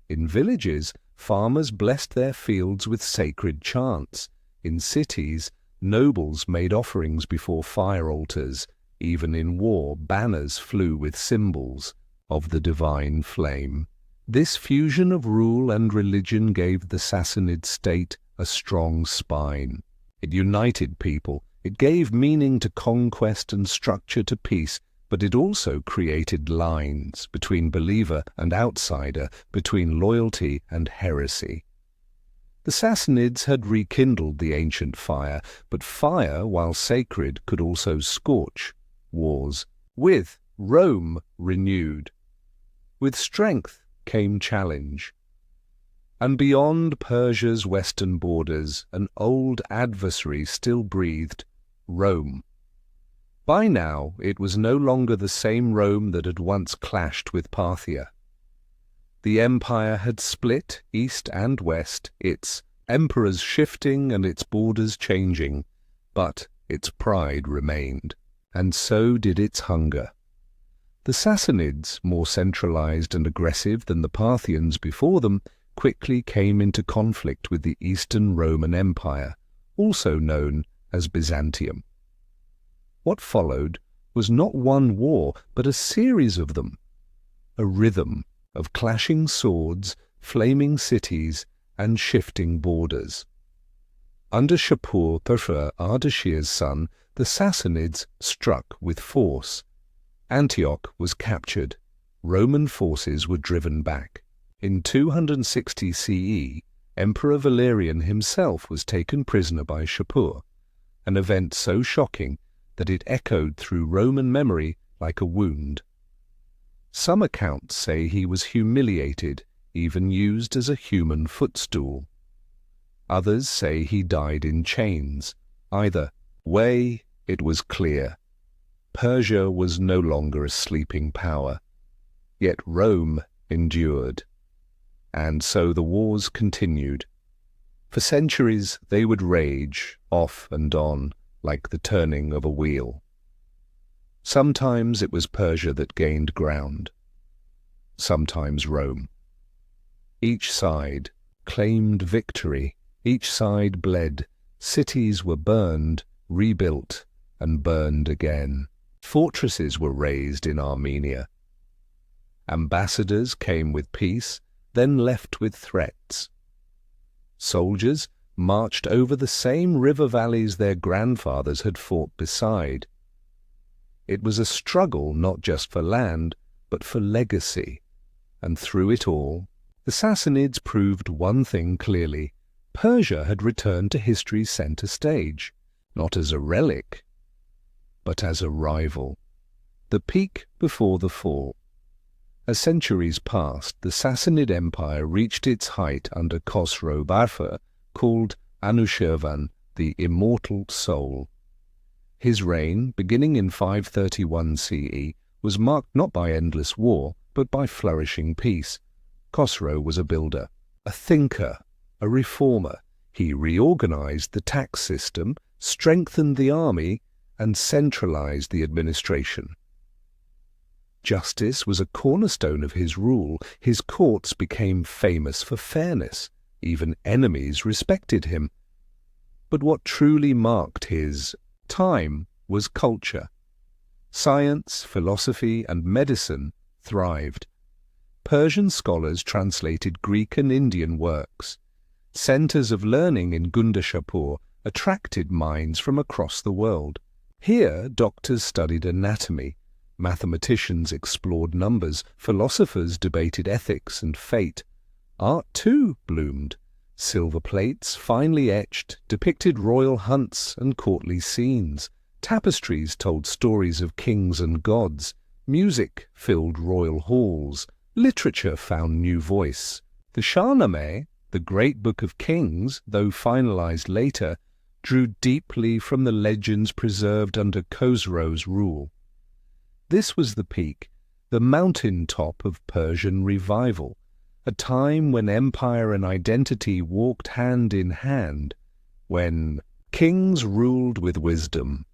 In villages, farmers blessed their fields with sacred chants. In cities, nobles made offerings before fire altars. Even in war, banners flew with symbols of the divine flame. This fusion of rule and religion gave the Sassanid state a strong spine. It united people, it gave meaning to conquest and structure to peace, but it also created lines between believer and outsider, between loyalty and heresy. The Sassanids had rekindled the ancient fire, but fire, while sacred, could also scorch. Wars, with Rome renewed. With strength came challenge. And beyond Persia's western borders, an old adversary still breathed, Rome. By now, it was no longer the same Rome that had once clashed with Parthia. The empire had split east and west, its emperors shifting and its borders changing, but its pride remained, and so did its hunger. The Sassanids, more centralized and aggressive than the Parthians before them, quickly came into conflict with the Eastern Roman Empire, also known as Byzantium. What followed was not one war, but a series of them, a rhythm of clashing swords, flaming cities, and shifting borders. Under Shapur Pasha Ardashir's son, the Sassanids struck with force. Antioch was captured. Roman forces were driven back. In 260 CE, Emperor Valerian himself was taken prisoner by Shapur, an event so shocking that it echoed through Roman memory like a wound. Some accounts say he was humiliated, even used as a human footstool. Others say he died in chains. Either way, it was clear. Persia was no longer a sleeping power. Yet Rome endured. And so the wars continued. For centuries they would rage, off and on, like the turning of a wheel. Sometimes it was Persia that gained ground. Sometimes Rome. Each side claimed victory. Each side bled. Cities were burned, rebuilt, and burned again. Fortresses were raised in Armenia. Ambassadors came with peace, then left with threats. Soldiers marched over the same river valleys their grandfathers had fought beside. It was a struggle not just for land, but for legacy. And through it all, the Sassanids proved one thing clearly. Persia had returned to history's center stage, not as a relic, but as a rival. The peak before the fall. As centuries passed, the Sassanid Empire reached its height under Khosrow Barfa, called Anushirvan, the immortal soul. His reign, beginning in 531 CE, was marked not by endless war, but by flourishing peace. Khosrow was a builder, a thinker, a reformer. He reorganized the tax system, strengthened the army, and centralized the administration. Justice was a cornerstone of his rule. His courts became famous for fairness. Even enemies respected him. But what truly marked his time was culture. Science, philosophy, and medicine thrived. Persian scholars translated Greek and Indian works. Centers of learning in Gundashapur attracted minds from across the world. Here, doctors studied anatomy. Mathematicians explored numbers, philosophers debated ethics and fate. Art, too, bloomed. Silver plates, finely etched, depicted royal hunts and courtly scenes. Tapestries told stories of kings and gods. Music filled royal halls. Literature found new voice. The Shahnameh, the great book of kings, though finalized later, drew deeply from the legends preserved under Khosrow's rule. This was the peak, the mountain-top of Persian revival, a time when empire and identity walked hand in hand, when Kings ruled with wisdom,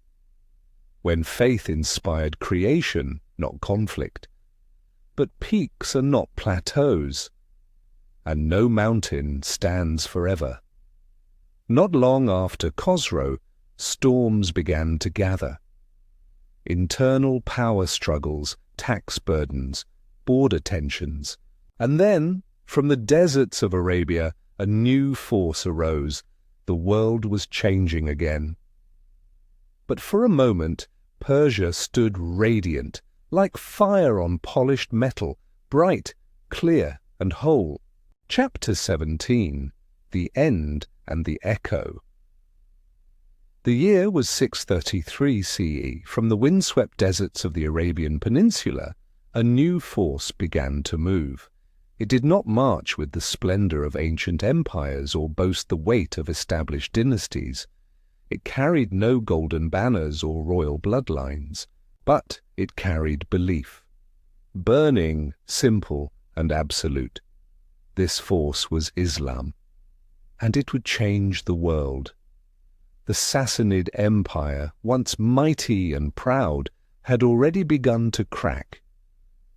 when faith inspired creation, not conflict. But peaks are not plateaus, and no mountain stands forever. Not long after Khosrow, storms began to gather. Internal power struggles, tax burdens, border tensions. And then, from the deserts of Arabia, a new force arose. The world was changing again. But for a moment, Persia stood radiant, like fire on polished metal, bright, clear, and whole. Chapter 17, The End and the Echo. The year was 633 CE. From the windswept deserts of the Arabian Peninsula, a new force began to move. It did not march with the splendor of ancient empires or boast the weight of established dynasties. It carried no golden banners or royal bloodlines, but it carried belief. Burning, simple, and absolute. This force was Islam, and it would change the world. The Sassanid Empire, once mighty and proud, had already begun to crack.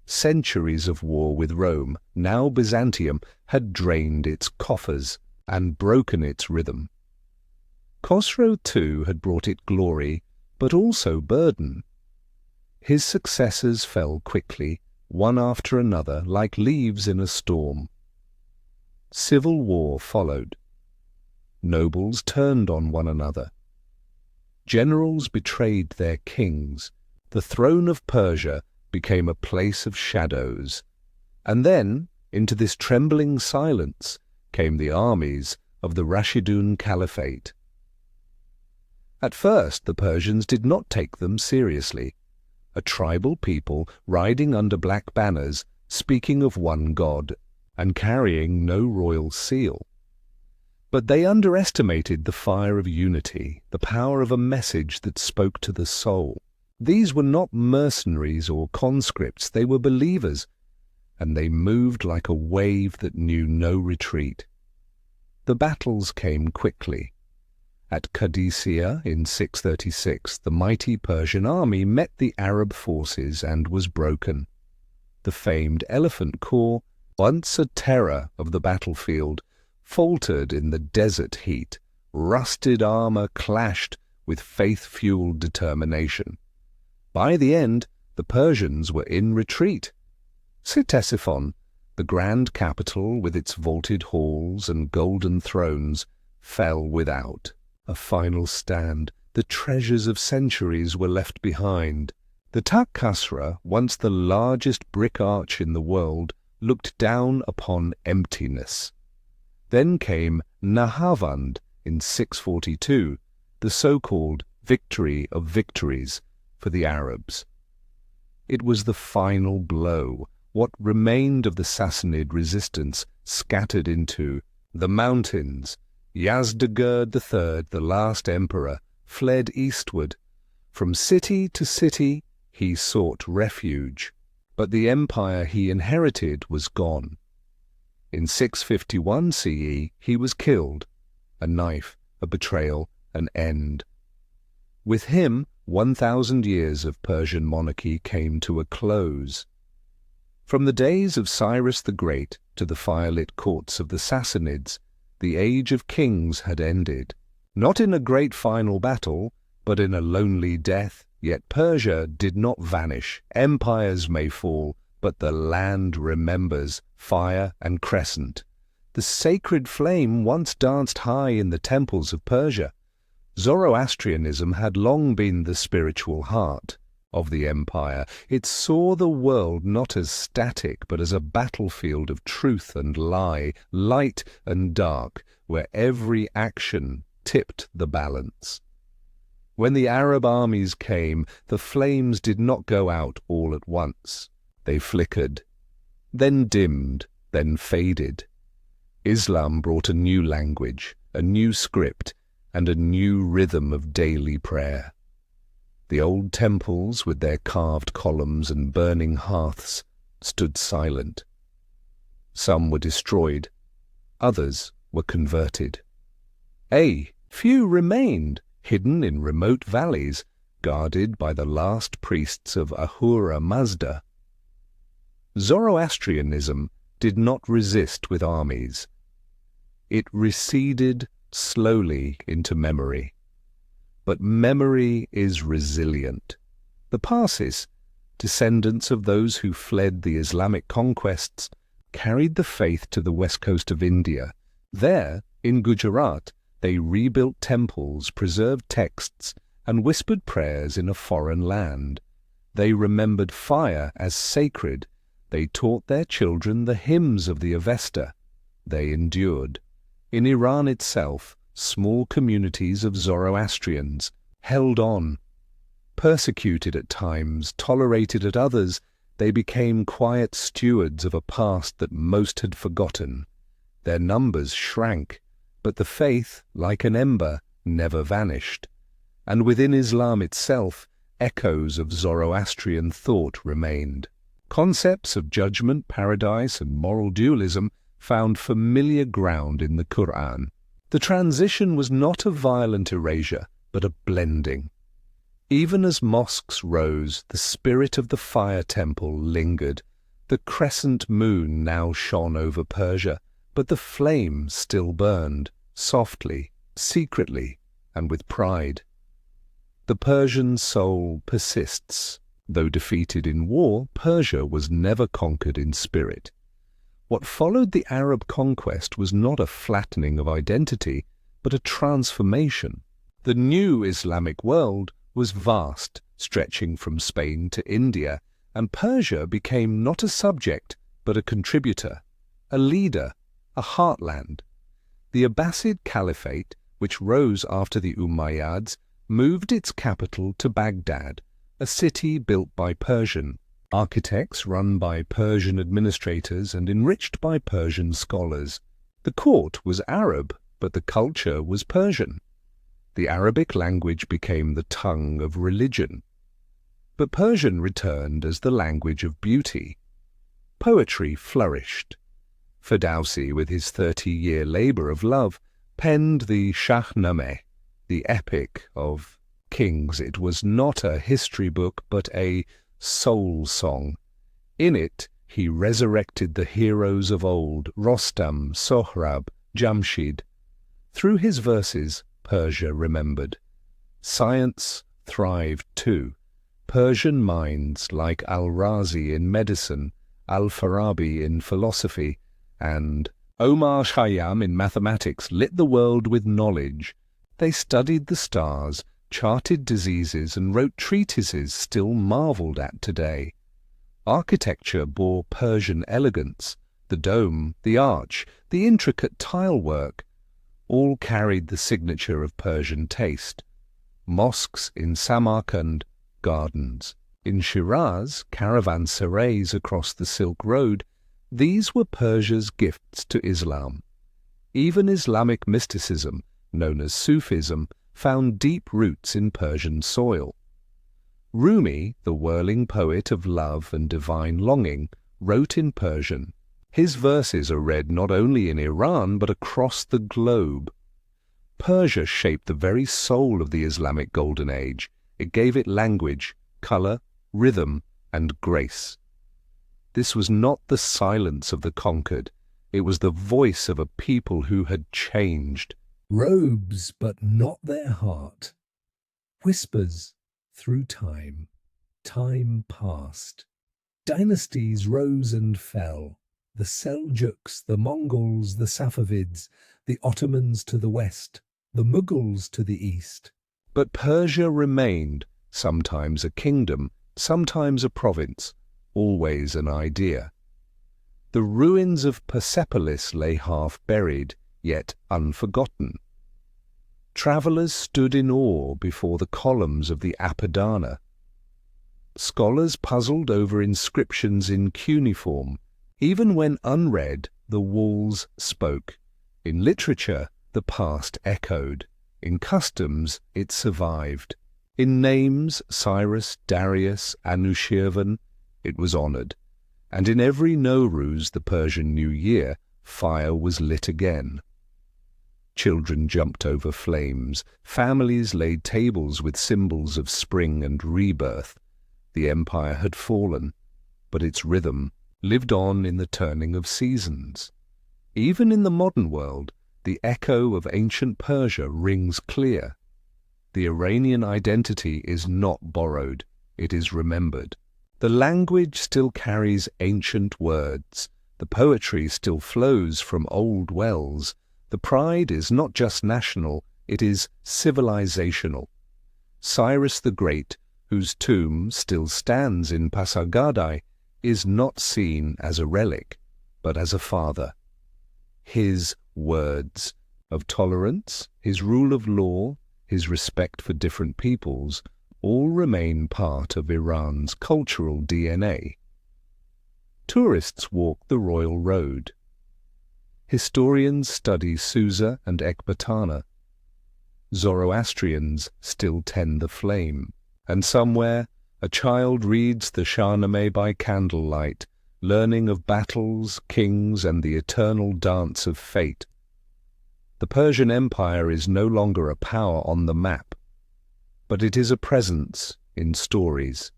Centuries of war with Rome, now Byzantium, had drained its coffers and broken its rhythm. Khosrow too had brought it glory, but also burden. His successors fell quickly, one after another, like leaves in a storm. Civil war followed. Nobles turned on one another. Generals betrayed their kings. The throne of Persia became a place of shadows. And then, into this trembling silence, came the armies of the Rashidun Caliphate. At first, the Persians did not take them seriously. A tribal people riding under black banners, speaking of one God, and carrying no royal seal. But they underestimated the fire of unity, the power of a message that spoke to the soul. These were not mercenaries or conscripts, they were believers, and they moved like a wave that knew no retreat. The battles came quickly. At Qadisiyah in 636, the mighty Persian army met the Arab forces and was broken. The famed elephant corps, once a terror of the battlefield, faltered in the desert heat. Rusted armor clashed with faith-fueled determination. By the end, the Persians were in retreat. Ctesiphon, the grand capital with its vaulted halls and golden thrones, fell without. A final stand. The treasures of centuries were left behind. The Takhasra, once the largest brick arch in the world, looked down upon emptiness. Then came Nahavand in 642, the so-called victory of victories for the Arabs. It was the final blow. What remained of the Sassanid resistance scattered into the mountains. Yazdegerd III, the last emperor, fled eastward. From city to city he sought refuge, but the empire he inherited was gone. In 651 CE he was killed, a knife, a betrayal, an end. With him 1,000 years of Persian monarchy came to a close. From the days of Cyrus the Great to the firelit courts of the Sassanids, the age of kings had ended, not in a great final battle, but in a lonely death. Yet Persia did not vanish. Empires may fall, but the land remembers fire and crescent. The sacred flame once danced high in the temples of Persia. Zoroastrianism had long been the spiritual heart of the empire. It saw the world not as static, but as a battlefield of truth and lie, light and dark, where every action tipped the balance. When the Arab armies came, the flames did not go out all at once. They flickered, then dimmed, then faded. Islam brought a new language, a new script, and a new rhythm of daily prayer. The old temples, with their carved columns and burning hearths, stood silent. Some were destroyed, others were converted. Few remained, hidden in remote valleys, guarded by the last priests of Ahura Mazda. Zoroastrianism did not resist with armies. It receded slowly into memory. But memory is resilient. The Parsis, descendants of those who fled the Islamic conquests, carried the faith to the west coast of India. There, in Gujarat, they rebuilt temples, preserved texts, and whispered prayers in a foreign land. They remembered fire as sacred. They taught their children the hymns of the Avesta. They endured. In Iran itself, small communities of Zoroastrians held on. Persecuted at times, tolerated at others, they became quiet stewards of a past that most had forgotten. Their numbers shrank, but the faith, like an ember, never vanished. And within Islam itself, echoes of Zoroastrian thought remained. Concepts of judgment, paradise, and moral dualism found familiar ground in the Quran. The transition was not a violent erasure, but a blending. Even as mosques rose, the spirit of the fire temple lingered. The crescent moon now shone over Persia, but the flame still burned, softly, secretly, and with pride. The Persian soul persists. Though defeated in war, Persia was never conquered in spirit. What followed the Arab conquest was not a flattening of identity, but a transformation. The new Islamic world was vast, stretching from Spain to India, and Persia became not a subject, but a contributor, a leader, a heartland. The Abbasid Caliphate, which rose after the Umayyads, moved its capital to Baghdad, a city built by Persian architects, run by Persian administrators, and enriched by Persian scholars. The court was Arab, but the culture was Persian. The Arabic language became the tongue of religion. But Persian returned as the language of beauty. Poetry flourished. Ferdowsi, with his 30-year labour of love, penned the Shahnameh, the epic of kings. It was not a history book, but a soul song. In it, he resurrected the heroes of old, Rostam, Sohrab, Jamshid. Through his verses, Persia remembered. Science thrived too. Persian minds like Al-Razi in medicine, Al-Farabi in philosophy, and Omar Khayyam in mathematics lit the world with knowledge. They studied the stars, charted diseases, and wrote treatises still marvelled at today. Architecture bore Persian elegance. The dome, the arch, the intricate tile work, all carried the signature of Persian taste. Mosques in Samarkand, gardens. In Shiraz, caravanserais across the Silk Road, these were Persia's gifts to Islam. Even Islamic mysticism, known as Sufism, found deep roots in Persian soil. Rumi, the whirling poet of love and divine longing, wrote in Persian. His verses are read not only in Iran but across the globe. Persia shaped the very soul of the Islamic Golden Age. It gave it language, colour, rhythm, and grace. This was not the silence of the conquered. It was the voice of a people who had changed. Robes, but not their heart. Whispers through time. Time passed. Dynasties rose and fell. The Seljuks, the Mongols, the Safavids, the Ottomans to the west, the Mughals to the east. But Persia remained, sometimes a kingdom, sometimes a province, always an idea. The ruins of Persepolis lay half buried, yet unforgotten. Travellers stood in awe before the columns of the Apadana. Scholars puzzled over inscriptions in cuneiform. Even when unread, the walls spoke. In literature, the past echoed. In customs, it survived. In names, Cyrus, Darius, Anushirvan, it was honoured. And in every Nowruz, the Persian New Year, fire was lit again. Children jumped over flames. Families laid tables with symbols of spring and rebirth. The empire had fallen, but its rhythm lived on in the turning of seasons. Even in the modern world, the echo of ancient Persia rings clear. The Iranian identity is not borrowed, it is remembered. The language still carries ancient words. The poetry still flows from old wells. The pride is not just national, it is civilizational. Cyrus the Great, whose tomb still stands in Pasargadae, is not seen as a relic, but as a father. His words of tolerance, his rule of law, his respect for different peoples, all remain part of Iran's cultural DNA. Tourists walk the royal road. Historians study Susa and Ecbatana. Zoroastrians still tend the flame, and somewhere a child reads the Shahnameh by candlelight, learning of battles, kings, and the eternal dance of fate. The Persian Empire is no longer a power on the map, but it is a presence in stories,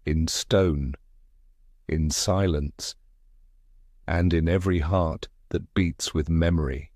in stone, in silence, and in every heart that beats with memory.